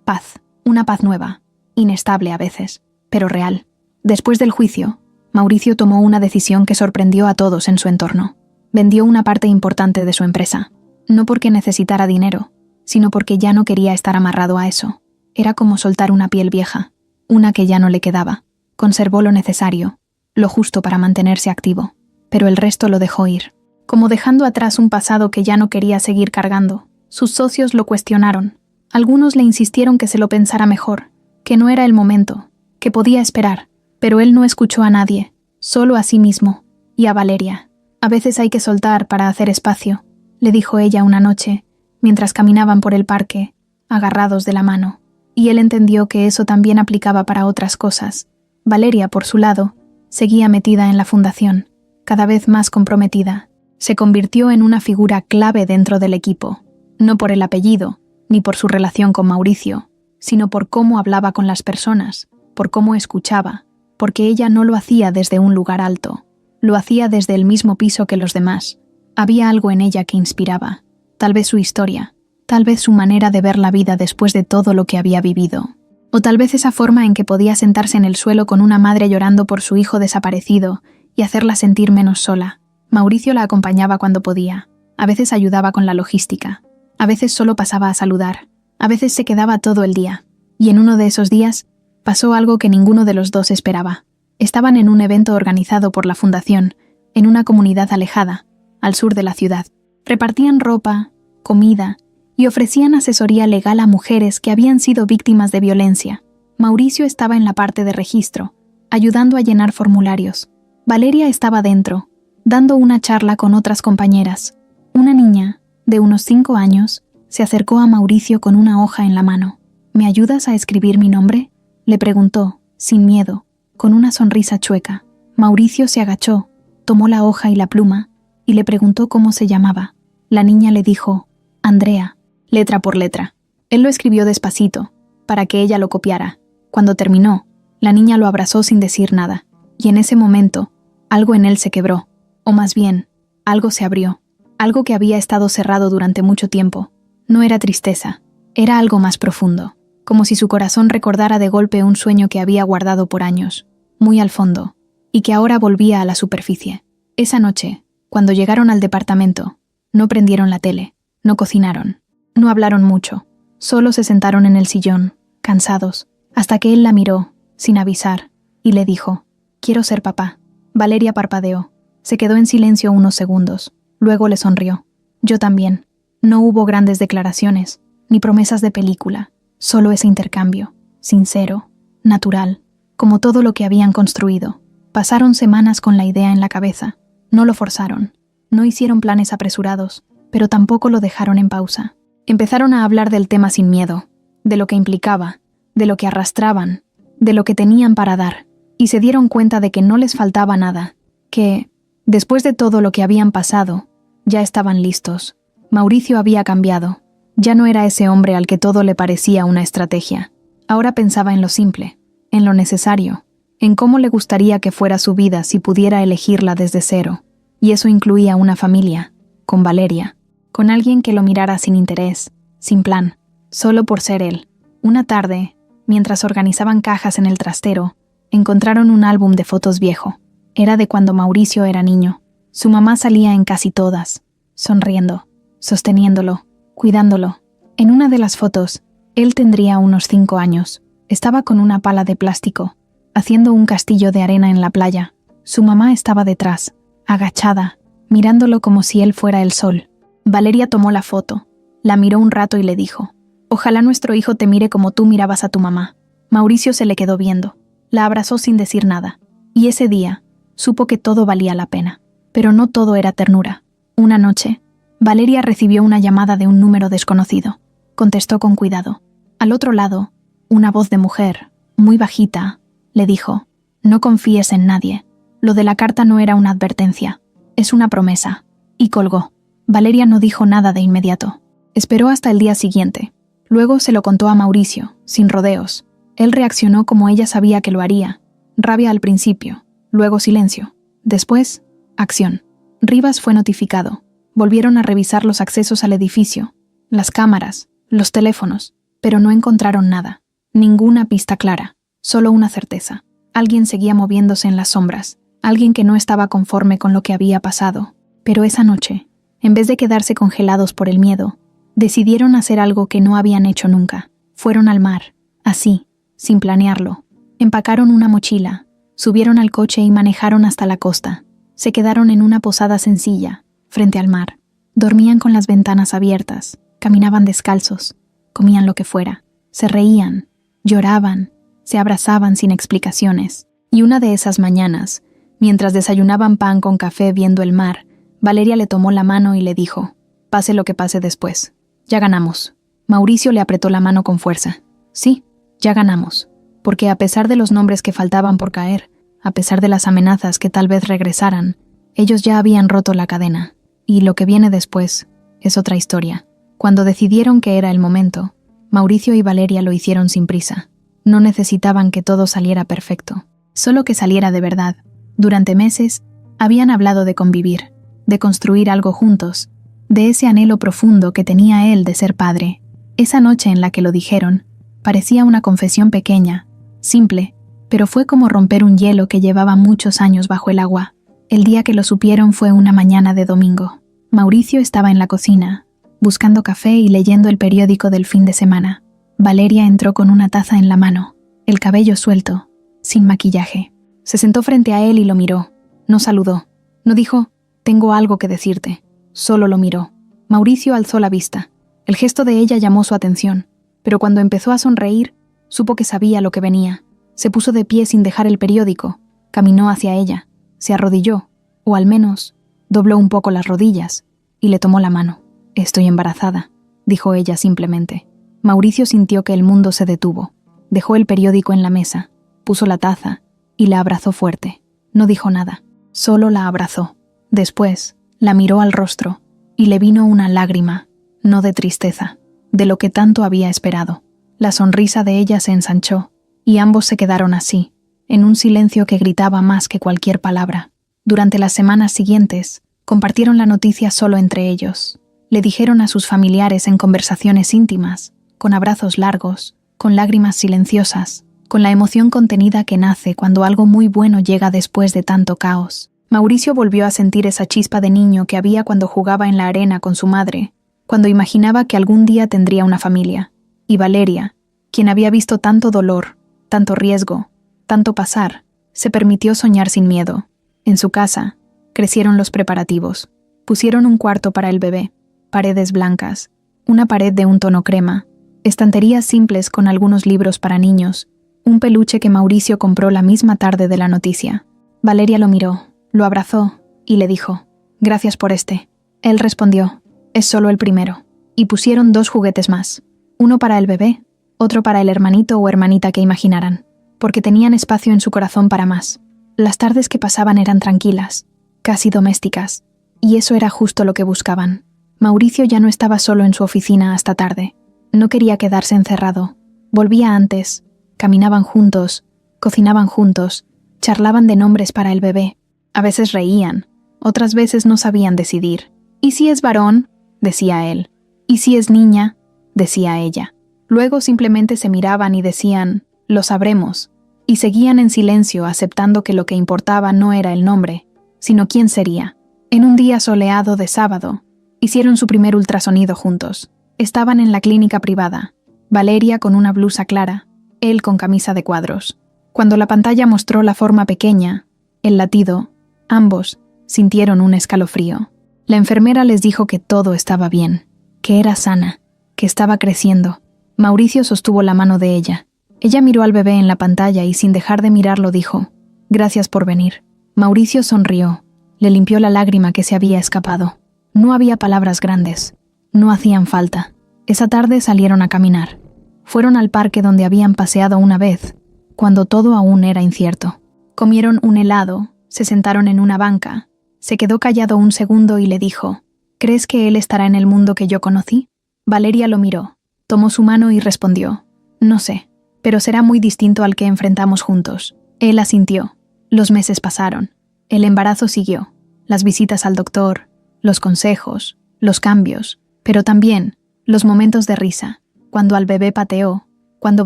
Paz, una paz nueva, inestable a veces, pero real. Después del juicio, Mauricio tomó una decisión que sorprendió a todos en su entorno. Vendió una parte importante de su empresa, no porque necesitara dinero, sino porque ya no quería estar amarrado a eso. Era como soltar una piel vieja, una que ya no le quedaba. Conservó lo necesario, lo justo para mantenerse activo, pero el resto lo dejó ir, como dejando atrás un pasado que ya no quería seguir cargando. Sus socios lo cuestionaron. Algunos le insistieron que se lo pensara mejor, que no era el momento, que podía esperar, pero él no escuchó a nadie, solo a sí mismo y a Valeria. «A veces hay que soltar para hacer espacio», le dijo ella una noche, mientras caminaban por el parque, agarrados de la mano, y él entendió que eso también aplicaba para otras cosas. Valeria, por su lado, seguía metida en la fundación, cada vez más comprometida. Se convirtió en una figura clave dentro del equipo, no por el apellido, ni por su relación con Mauricio, sino por cómo hablaba con las personas, por cómo escuchaba, porque ella no lo hacía desde un lugar alto, lo hacía desde el mismo piso que los demás. Había algo en ella que inspiraba, tal vez su historia, tal vez su manera de ver la vida después de todo lo que había vivido. O tal vez esa forma en que podía sentarse en el suelo con una madre llorando por su hijo desaparecido y hacerla sentir menos sola. Mauricio la acompañaba cuando podía, a veces ayudaba con la logística, a veces solo pasaba a saludar, a veces se quedaba todo el día. Y en uno de esos días pasó algo que ninguno de los dos esperaba. Estaban en un evento organizado por la fundación, en una comunidad alejada, al sur de la ciudad. Repartían ropa, comida y ofrecían asesoría legal a mujeres que habían sido víctimas de violencia. Mauricio estaba en la parte de registro, ayudando a llenar formularios. Valeria estaba dentro, dando una charla con otras compañeras. Una niña, de unos 5 años, se acercó a Mauricio con una hoja en la mano. ¿Me ayudas a escribir mi nombre?, le preguntó, sin miedo, con una sonrisa chueca. Mauricio se agachó, tomó la hoja y la pluma, y le preguntó cómo se llamaba. La niña le dijo, Andrea, letra por letra. Él lo escribió despacito, para que ella lo copiara. Cuando terminó, la niña lo abrazó sin decir nada, y en ese momento, algo en él se quebró, o más bien, algo se abrió, algo que había estado cerrado durante mucho tiempo. No era tristeza, era algo más profundo, como si su corazón recordara de golpe un sueño que había guardado por años, muy al fondo, y que ahora volvía a la superficie. Esa noche, cuando llegaron al departamento, no prendieron la tele, no cocinaron, no hablaron mucho, solo se sentaron en el sillón, cansados, hasta que él la miró, sin avisar, y le dijo, «Quiero ser papá». Valeria parpadeó, se quedó en silencio unos segundos, luego le sonrió. «Yo también». No hubo grandes declaraciones, ni promesas de película, solo ese intercambio, sincero, natural, como todo lo que habían construido. Pasaron semanas con la idea en la cabeza, no lo forzaron, no hicieron planes apresurados, pero tampoco lo dejaron en pausa. Empezaron a hablar del tema sin miedo, de lo que implicaba, de lo que arrastraban, de lo que tenían para dar, y se dieron cuenta de que no les faltaba nada, que, después de todo lo que habían pasado, ya estaban listos. Mauricio había cambiado, ya no era ese hombre al que todo le parecía una estrategia. Ahora pensaba en lo simple, en lo necesario, en cómo le gustaría que fuera su vida si pudiera elegirla desde cero, y eso incluía una familia, con Valeria, con alguien que lo mirara sin interés, sin plan, solo por ser él. Una tarde, mientras organizaban cajas en el trastero, encontraron un álbum de fotos viejo. Era de cuando Mauricio era niño. Su mamá salía en casi todas, sonriendo, sosteniéndolo, cuidándolo. En una de las fotos, él tendría unos 5 años. Estaba con una pala de plástico, haciendo un castillo de arena en la playa. Su mamá estaba detrás, agachada, mirándolo como si él fuera el sol. Valeria tomó la foto, la miró un rato y le dijo, «Ojalá nuestro hijo te mire como tú mirabas a tu mamá». Mauricio se le quedó viendo, la abrazó sin decir nada, y ese día supo que todo valía la pena. Pero no todo era ternura. Una noche, Valeria recibió una llamada de un número desconocido. Contestó con cuidado. Al otro lado, una voz de mujer, muy bajita, le dijo, «No confíes en nadie. Lo de la carta no era una advertencia, es una promesa». Y colgó. Valeria no dijo nada de inmediato. Esperó hasta el día siguiente. Luego se lo contó a Mauricio, sin rodeos. Él reaccionó como ella sabía que lo haría. Rabia al principio, luego silencio. Después, acción. Rivas fue notificado. Volvieron a revisar los accesos al edificio, las cámaras, los teléfonos, pero no encontraron nada. Ninguna pista clara, solo una certeza. Alguien seguía moviéndose en las sombras, alguien que no estaba conforme con lo que había pasado. Pero esa noche, en vez de quedarse congelados por el miedo, decidieron hacer algo que no habían hecho nunca. Fueron al mar, así, sin planearlo. Empacaron una mochila, subieron al coche y manejaron hasta la costa. Se quedaron en una posada sencilla, frente al mar. Dormían con las ventanas abiertas, caminaban descalzos, comían lo que fuera, se reían, lloraban, se abrazaban sin explicaciones. Y una de esas mañanas, mientras desayunaban pan con café viendo el mar, Valeria le tomó la mano y le dijo, «Pase lo que pase después. Ya ganamos». Mauricio le apretó la mano con fuerza. «Sí, ya ganamos». Porque a pesar de los nombres que faltaban por caer, a pesar de las amenazas que tal vez regresaran, ellos ya habían roto la cadena. Y lo que viene después es otra historia. Cuando decidieron que era el momento, Mauricio y Valeria lo hicieron sin prisa. No necesitaban que todo saliera perfecto, solo que saliera de verdad. Durante meses, habían hablado de convivir, de construir algo juntos, de ese anhelo profundo que tenía él de ser padre. Esa noche en la que lo dijeron, parecía una confesión pequeña, simple, pero fue como romper un hielo que llevaba muchos años bajo el agua. El día que lo supieron fue una mañana de domingo. Mauricio estaba en la cocina, buscando café y leyendo el periódico del fin de semana. Valeria entró con una taza en la mano, el cabello suelto, sin maquillaje. Se sentó frente a él y lo miró. No saludó. No dijo, «Tengo algo que decirte». Solo lo miró. Mauricio alzó la vista. El gesto de ella llamó su atención, pero cuando empezó a sonreír, supo que sabía lo que venía. Se puso de pie sin dejar el periódico, caminó hacia ella, se arrodilló, o al menos dobló un poco las rodillas, y le tomó la mano. «Estoy embarazada», dijo ella simplemente. Mauricio sintió que el mundo se detuvo. Dejó el periódico en la mesa, puso la taza y la abrazó fuerte. No dijo nada, solo la abrazó. Después, la miró al rostro y le vino una lágrima, no de tristeza, de lo que tanto había esperado. La sonrisa de ella se ensanchó y ambos se quedaron así, en un silencio que gritaba más que cualquier palabra. Durante las semanas siguientes, compartieron la noticia solo entre ellos. Le dijeron a sus familiares en conversaciones íntimas, con abrazos largos, con lágrimas silenciosas, con la emoción contenida que nace cuando algo muy bueno llega después de tanto caos. Mauricio volvió a sentir esa chispa de niño que había cuando jugaba en la arena con su madre, cuando imaginaba que algún día tendría una familia. Y Valeria, quien había visto tanto dolor, tanto riesgo, tanto pasar, se permitió soñar sin miedo. En su casa, crecieron los preparativos. Pusieron un cuarto para el bebé, paredes blancas, una pared de un tono crema, estanterías simples con algunos libros para niños, un peluche que Mauricio compró la misma tarde de la noticia. Valeria lo miró, lo abrazó y le dijo: «Gracias por este». Él respondió: «Es solo el primero». Y pusieron 2 juguetes más, uno para el bebé, otro para el hermanito o hermanita que imaginaran, porque tenían espacio en su corazón para más. Las tardes que pasaban eran tranquilas, casi domésticas, y eso era justo lo que buscaban. Mauricio ya no estaba solo en su oficina hasta tarde. No quería quedarse encerrado. Volvía antes, caminaban juntos, cocinaban juntos, charlaban de nombres para el bebé. A veces reían, otras veces no sabían decidir. «¿Y si es varón?», decía él. «¿Y si es niña?», decía ella. Luego simplemente se miraban y decían: «Lo sabremos», y seguían en silencio aceptando que lo que importaba no era el nombre, sino quién sería. En un día soleado de sábado, hicieron su primer ultrasonido juntos. Estaban en la clínica privada, Valeria con una blusa clara, él con camisa de cuadros. Cuando la pantalla mostró la forma pequeña, el latido, ambos sintieron un escalofrío. La enfermera les dijo que todo estaba bien, que era sana, que estaba creciendo. Mauricio sostuvo la mano de ella. Ella miró al bebé en la pantalla y sin dejar de mirarlo dijo: «Gracias por venir». Mauricio sonrió, le limpió la lágrima que se había escapado. No había palabras grandes, no hacían falta. Esa tarde salieron a caminar. Fueron al parque donde habían paseado una vez, cuando todo aún era incierto. Comieron un helado, se sentaron en una banca. Se quedó callado un segundo y le dijo: «¿Crees que él estará en el mundo que yo conocí?». Valeria lo miró, tomó su mano y respondió: «No sé, pero será muy distinto al que enfrentamos juntos». Él asintió. Los meses pasaron. El embarazo siguió. Las visitas al doctor, los consejos, los cambios, pero también los momentos de risa, cuando al bebé pateó, cuando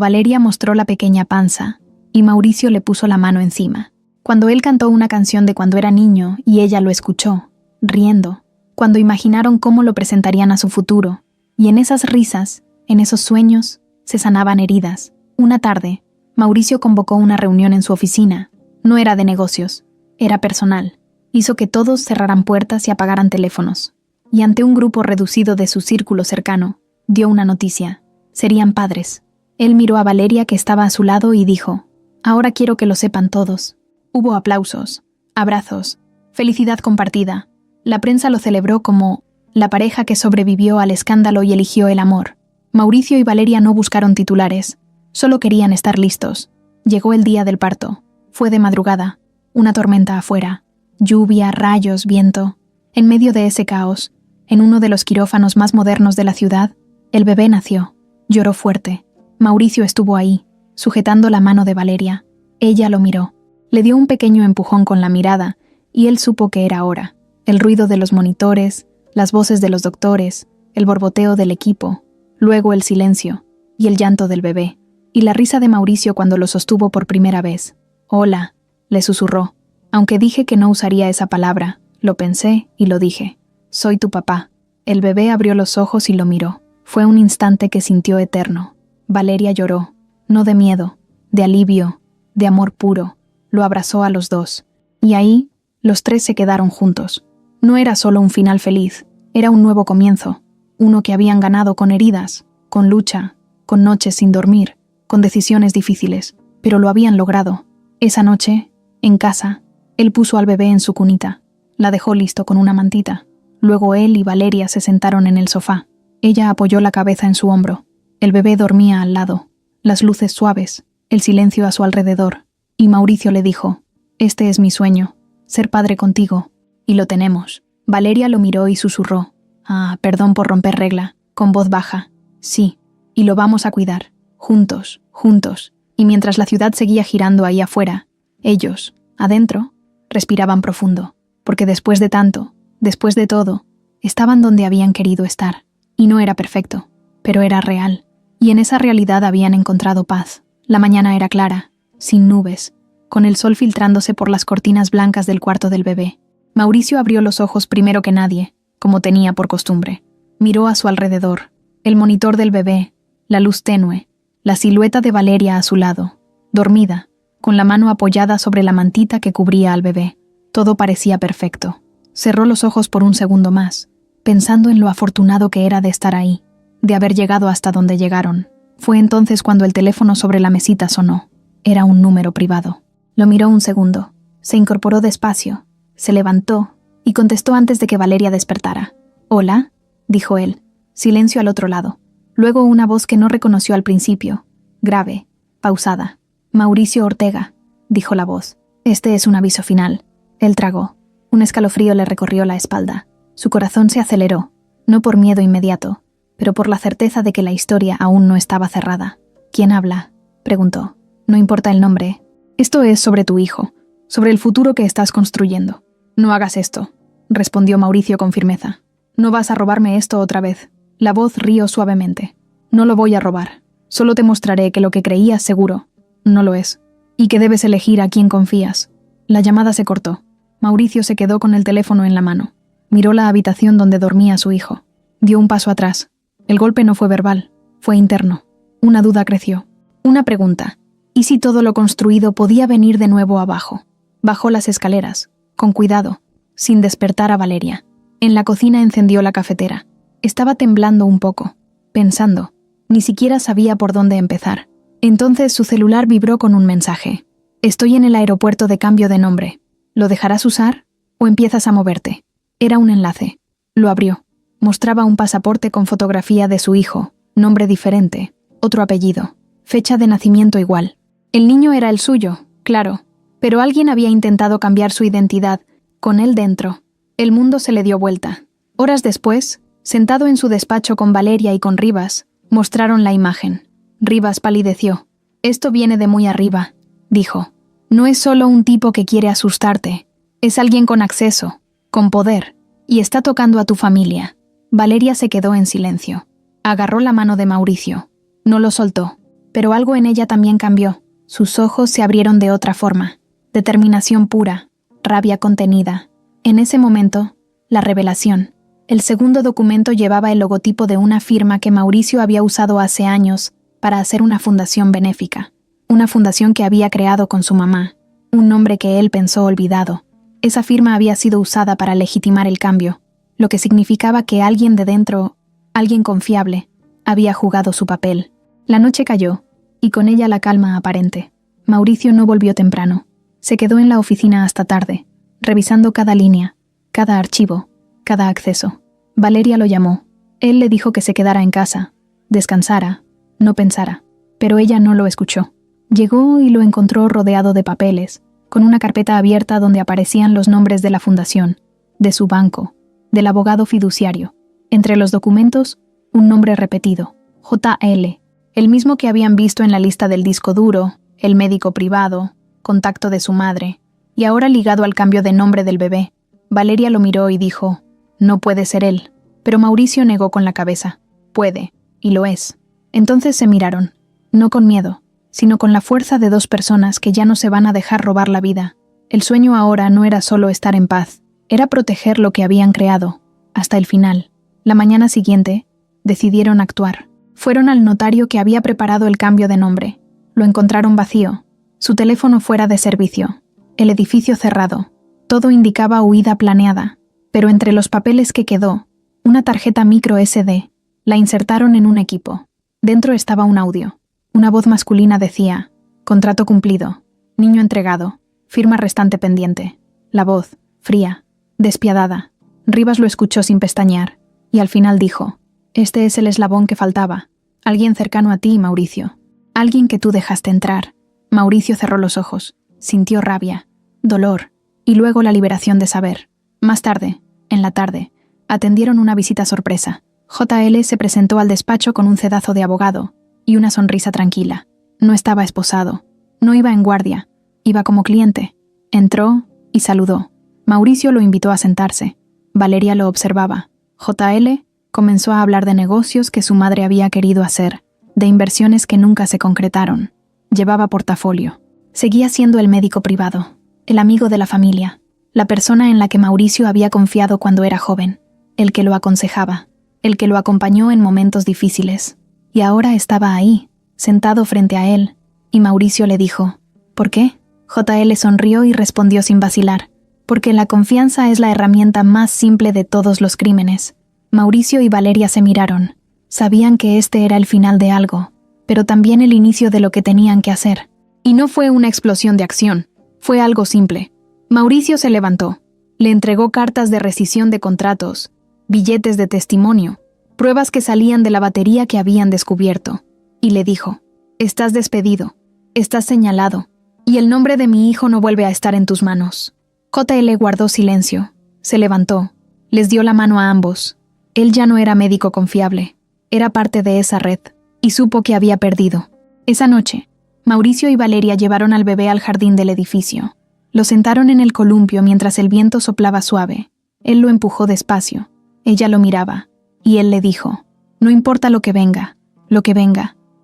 Valeria mostró la pequeña panza y Mauricio le puso la mano encima, cuando él cantó una canción de cuando era niño y ella lo escuchó, riendo, cuando imaginaron cómo lo presentarían a su futuro, y en esas risas, en esos sueños, se sanaban heridas. Una tarde, Mauricio convocó una reunión en su oficina. No era de negocios, era personal. Hizo que todos cerraran puertas y apagaran teléfonos. Y ante un grupo reducido de su círculo cercano, dio una noticia. Serían padres. Él miró a Valeria que estaba a su lado y dijo: «Ahora quiero que lo sepan todos». Hubo aplausos, abrazos, felicidad compartida. La prensa lo celebró como la pareja que sobrevivió al escándalo y eligió el amor. Mauricio y Valeria no buscaron titulares, solo querían estar listos. Llegó el día del parto. Fue de madrugada, una tormenta afuera. Lluvia, rayos, viento. En medio de ese caos, en uno de los quirófanos más modernos de la ciudad, el bebé nació. Lloró fuerte. Mauricio estuvo ahí, sujetando la mano de Valeria. Ella lo miró. Le dio un pequeño empujón con la mirada, y él supo que era hora. El ruido de los monitores, las voces de los doctores, el borboteo del equipo, luego el silencio, y el llanto del bebé, y la risa de Mauricio cuando lo sostuvo por primera vez. «Hola», le susurró. Aunque dije que no usaría esa palabra, lo pensé y lo dije. «Soy tu papá». El bebé abrió los ojos y lo miró. Fue un instante que sintió eterno. Valeria lloró, no de miedo, de alivio, de amor puro. Lo abrazó a los dos. Y ahí, los tres se quedaron juntos. No era solo un final feliz, era un nuevo comienzo. Uno que habían ganado con heridas, con lucha, con noches sin dormir, con decisiones difíciles. pero lo habían logrado. Esa noche, en casa, él puso al bebé en su cunita. La dejó listo con una mantita. Luego él y Valeria se sentaron en el sofá. Ella apoyó la cabeza en su hombro. El bebé dormía al lado. Las luces suaves, el silencio a su alrededor. Y Mauricio le dijo: «Este es mi sueño, ser padre contigo. Y lo tenemos». Valeria lo miró y susurró: «Ah, perdón por romper regla», con voz baja. «Sí, y lo vamos a cuidar. Juntos, juntos». Y mientras la ciudad seguía girando ahí afuera, ellos, adentro, respiraban profundo, porque después de tanto, después de todo, estaban donde habían querido estar. Y no era perfecto, pero era real. Y en esa realidad habían encontrado paz. La mañana era clara, sin nubes, con el sol filtrándose por las cortinas blancas del cuarto del bebé. Mauricio abrió los ojos primero que nadie, como tenía por costumbre. Miró a su alrededor, el monitor del bebé, la luz tenue, la silueta de Valeria a su lado, dormida, con la mano apoyada sobre la mantita que cubría al bebé. Todo parecía perfecto. Cerró los ojos por un segundo más, pensando en lo afortunado que era de estar ahí, de haber llegado hasta donde llegaron. Fue entonces cuando el teléfono sobre la mesita sonó. Era un número privado. Lo miró un segundo, se incorporó despacio, se levantó y contestó antes de que Valeria despertara. «Hola», dijo él. Silencio al otro lado. Luego una voz que no reconoció al principio, grave, pausada. «Mauricio Ortega», dijo la voz. «Este es un aviso final». Él tragó. Un escalofrío le recorrió la espalda. Su corazón se aceleró, no por miedo inmediato, pero por la certeza de que la historia aún no estaba cerrada. «¿Quién habla?», preguntó. «No importa el nombre. Esto es sobre tu hijo, sobre el futuro que estás construyendo». «No hagas esto», respondió Mauricio con firmeza. «No vas a robarme esto otra vez». La voz rió suavemente. «No lo voy a robar. Solo te mostraré que lo que creías seguro no lo es, y que debes elegir a quién confías». La llamada se cortó. Mauricio se quedó con el teléfono en la mano. Miró la habitación donde dormía su hijo. Dio un paso atrás. El golpe no fue verbal, fue interno. Una duda creció. Una pregunta. ¿Y si todo lo construido podía venir de nuevo abajo? Bajó las escaleras, con cuidado, sin despertar a Valeria. En la cocina encendió la cafetera. Estaba temblando un poco, pensando. Ni siquiera sabía por dónde empezar. Entonces su celular vibró con un mensaje. «Estoy en el aeropuerto de cambio de nombre. ¿Lo dejarás usar o empiezas a moverte?» Era un enlace. Lo abrió. Mostraba un pasaporte con fotografía de su hijo, nombre diferente, otro apellido, fecha de nacimiento igual. El niño era el suyo, claro, pero alguien había intentado cambiar su identidad, con él dentro. El mundo se le dio vuelta. Horas después, sentado en su despacho con Valeria y con Rivas, mostraron la imagen. Rivas palideció. «Esto viene de muy arriba», dijo. «No es solo un tipo que quiere asustarte. Es alguien con acceso, con poder, y está tocando a tu familia». Valeria se quedó en silencio. Agarró la mano de Mauricio. No lo soltó, pero algo en ella también cambió. Sus ojos se abrieron de otra forma. Determinación pura, rabia contenida. En ese momento, la revelación. El segundo documento llevaba el logotipo de una firma que Mauricio había usado hace años para hacer una fundación benéfica. Una fundación que había creado con su mamá. Un nombre que él pensó olvidado. Esa firma había sido usada para legitimar el cambio, lo que significaba que alguien de dentro, alguien confiable, había jugado su papel. La noche cayó, y con ella la calma aparente. Mauricio no volvió temprano. Se quedó en la oficina hasta tarde, revisando cada línea, cada archivo, cada acceso. Valeria lo llamó. Él le dijo que se quedara en casa, descansara, no pensara, pero ella no lo escuchó. Llegó y lo encontró rodeado de papeles, con una carpeta abierta donde aparecían los nombres de la fundación, de su banco, del abogado fiduciario. Entre los documentos, un nombre repetido, JL, el mismo que habían visto en la lista del disco duro, el médico privado, contacto de su madre, y ahora ligado al cambio de nombre del bebé. Valeria lo miró y dijo: «No puede ser él», pero Mauricio negó con la cabeza. «Puede, y lo es». Entonces se miraron, no con miedo, sino con la fuerza de dos personas que ya no se van a dejar robar la vida. El sueño ahora no era solo estar en paz, era proteger lo que habían creado, hasta el final. La mañana siguiente, decidieron actuar. Fueron al notario que había preparado el cambio de nombre. Lo encontraron vacío, su teléfono fuera de servicio, el edificio cerrado. Todo indicaba huida planeada, pero entre los papeles que quedó, una tarjeta micro SD. La insertaron en un equipo. Dentro estaba un audio. Una voz masculina decía: Contrato cumplido. Niño entregado. Firma restante pendiente. La voz, fría, despiadada. Rivas lo escuchó sin pestañear, y al final dijo: «Este es el eslabón que faltaba. Alguien cercano a ti, Mauricio. Alguien que tú dejaste entrar». Mauricio cerró los ojos. Sintió rabia, dolor, y luego la liberación de saber. Más tarde, en la tarde, atendieron una visita sorpresa. JL se presentó al despacho con un cedazo de abogado y una sonrisa tranquila. No estaba esposado, no iba en guardia, iba como cliente. Entró y saludó. Mauricio lo invitó a sentarse. Valeria lo observaba. JL comenzó a hablar de negocios que su madre había querido hacer, de inversiones que nunca se concretaron. Llevaba portafolio. Seguía siendo el médico privado, el amigo de la familia, la persona en la que Mauricio había confiado cuando era joven, el que lo aconsejaba, el que lo acompañó en momentos difíciles. Y ahora estaba ahí, sentado frente a él, y Mauricio le dijo: «¿Por qué?». JL sonrió y respondió sin vacilar: «Porque la confianza es la herramienta más simple de todos los crímenes». Mauricio y Valeria se miraron. Sabían que este era el final de algo, pero también el inicio de lo que tenían que hacer. Y no fue una explosión de acción, fue algo simple. Mauricio se levantó, le entregó cartas de rescisión de contratos, billetes de testimonio, pruebas que salían de la batería que habían descubierto, y le dijo: «Estás despedido, estás señalado, y el nombre de mi hijo no vuelve a estar en tus manos». JL guardó silencio, se levantó, les dio la mano a ambos. Él ya no era médico confiable, era parte de esa red, y supo que había perdido. Esa noche, Mauricio y Valeria llevaron al bebé al jardín del edificio. Lo sentaron en el columpio mientras el viento soplaba suave. Él lo empujó despacio. Ella lo miraba, y él le dijo: «No importa lo que venga,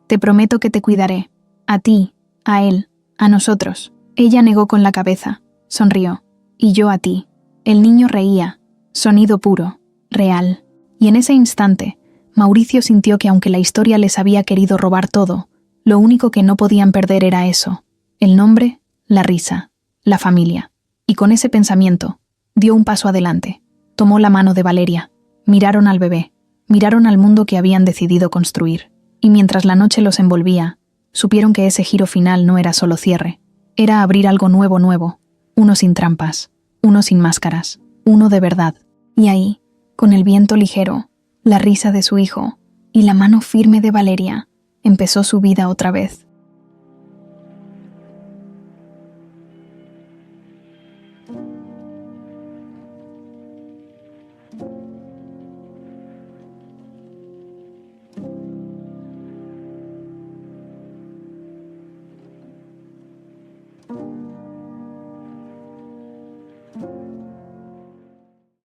te prometo que te cuidaré. A ti, a él, a nosotros». Ella negó con la cabeza, sonrió. «Y yo a ti». El niño reía, sonido puro, real. Y en ese instante, Mauricio sintió que aunque la historia les había querido robar todo, lo único que no podían perder era eso: el nombre, la risa, la familia. Y con ese pensamiento, dio un paso adelante. Tomó la mano de Valeria. Miraron al bebé, miraron al mundo que habían decidido construir. Y mientras la noche los envolvía, supieron que ese giro final no era solo cierre. Era abrir algo nuevo, uno sin trampas, uno sin máscaras, uno de verdad. Y ahí, con el viento ligero, la risa de su hijo y la mano firme de Valeria, empezó su vida otra vez.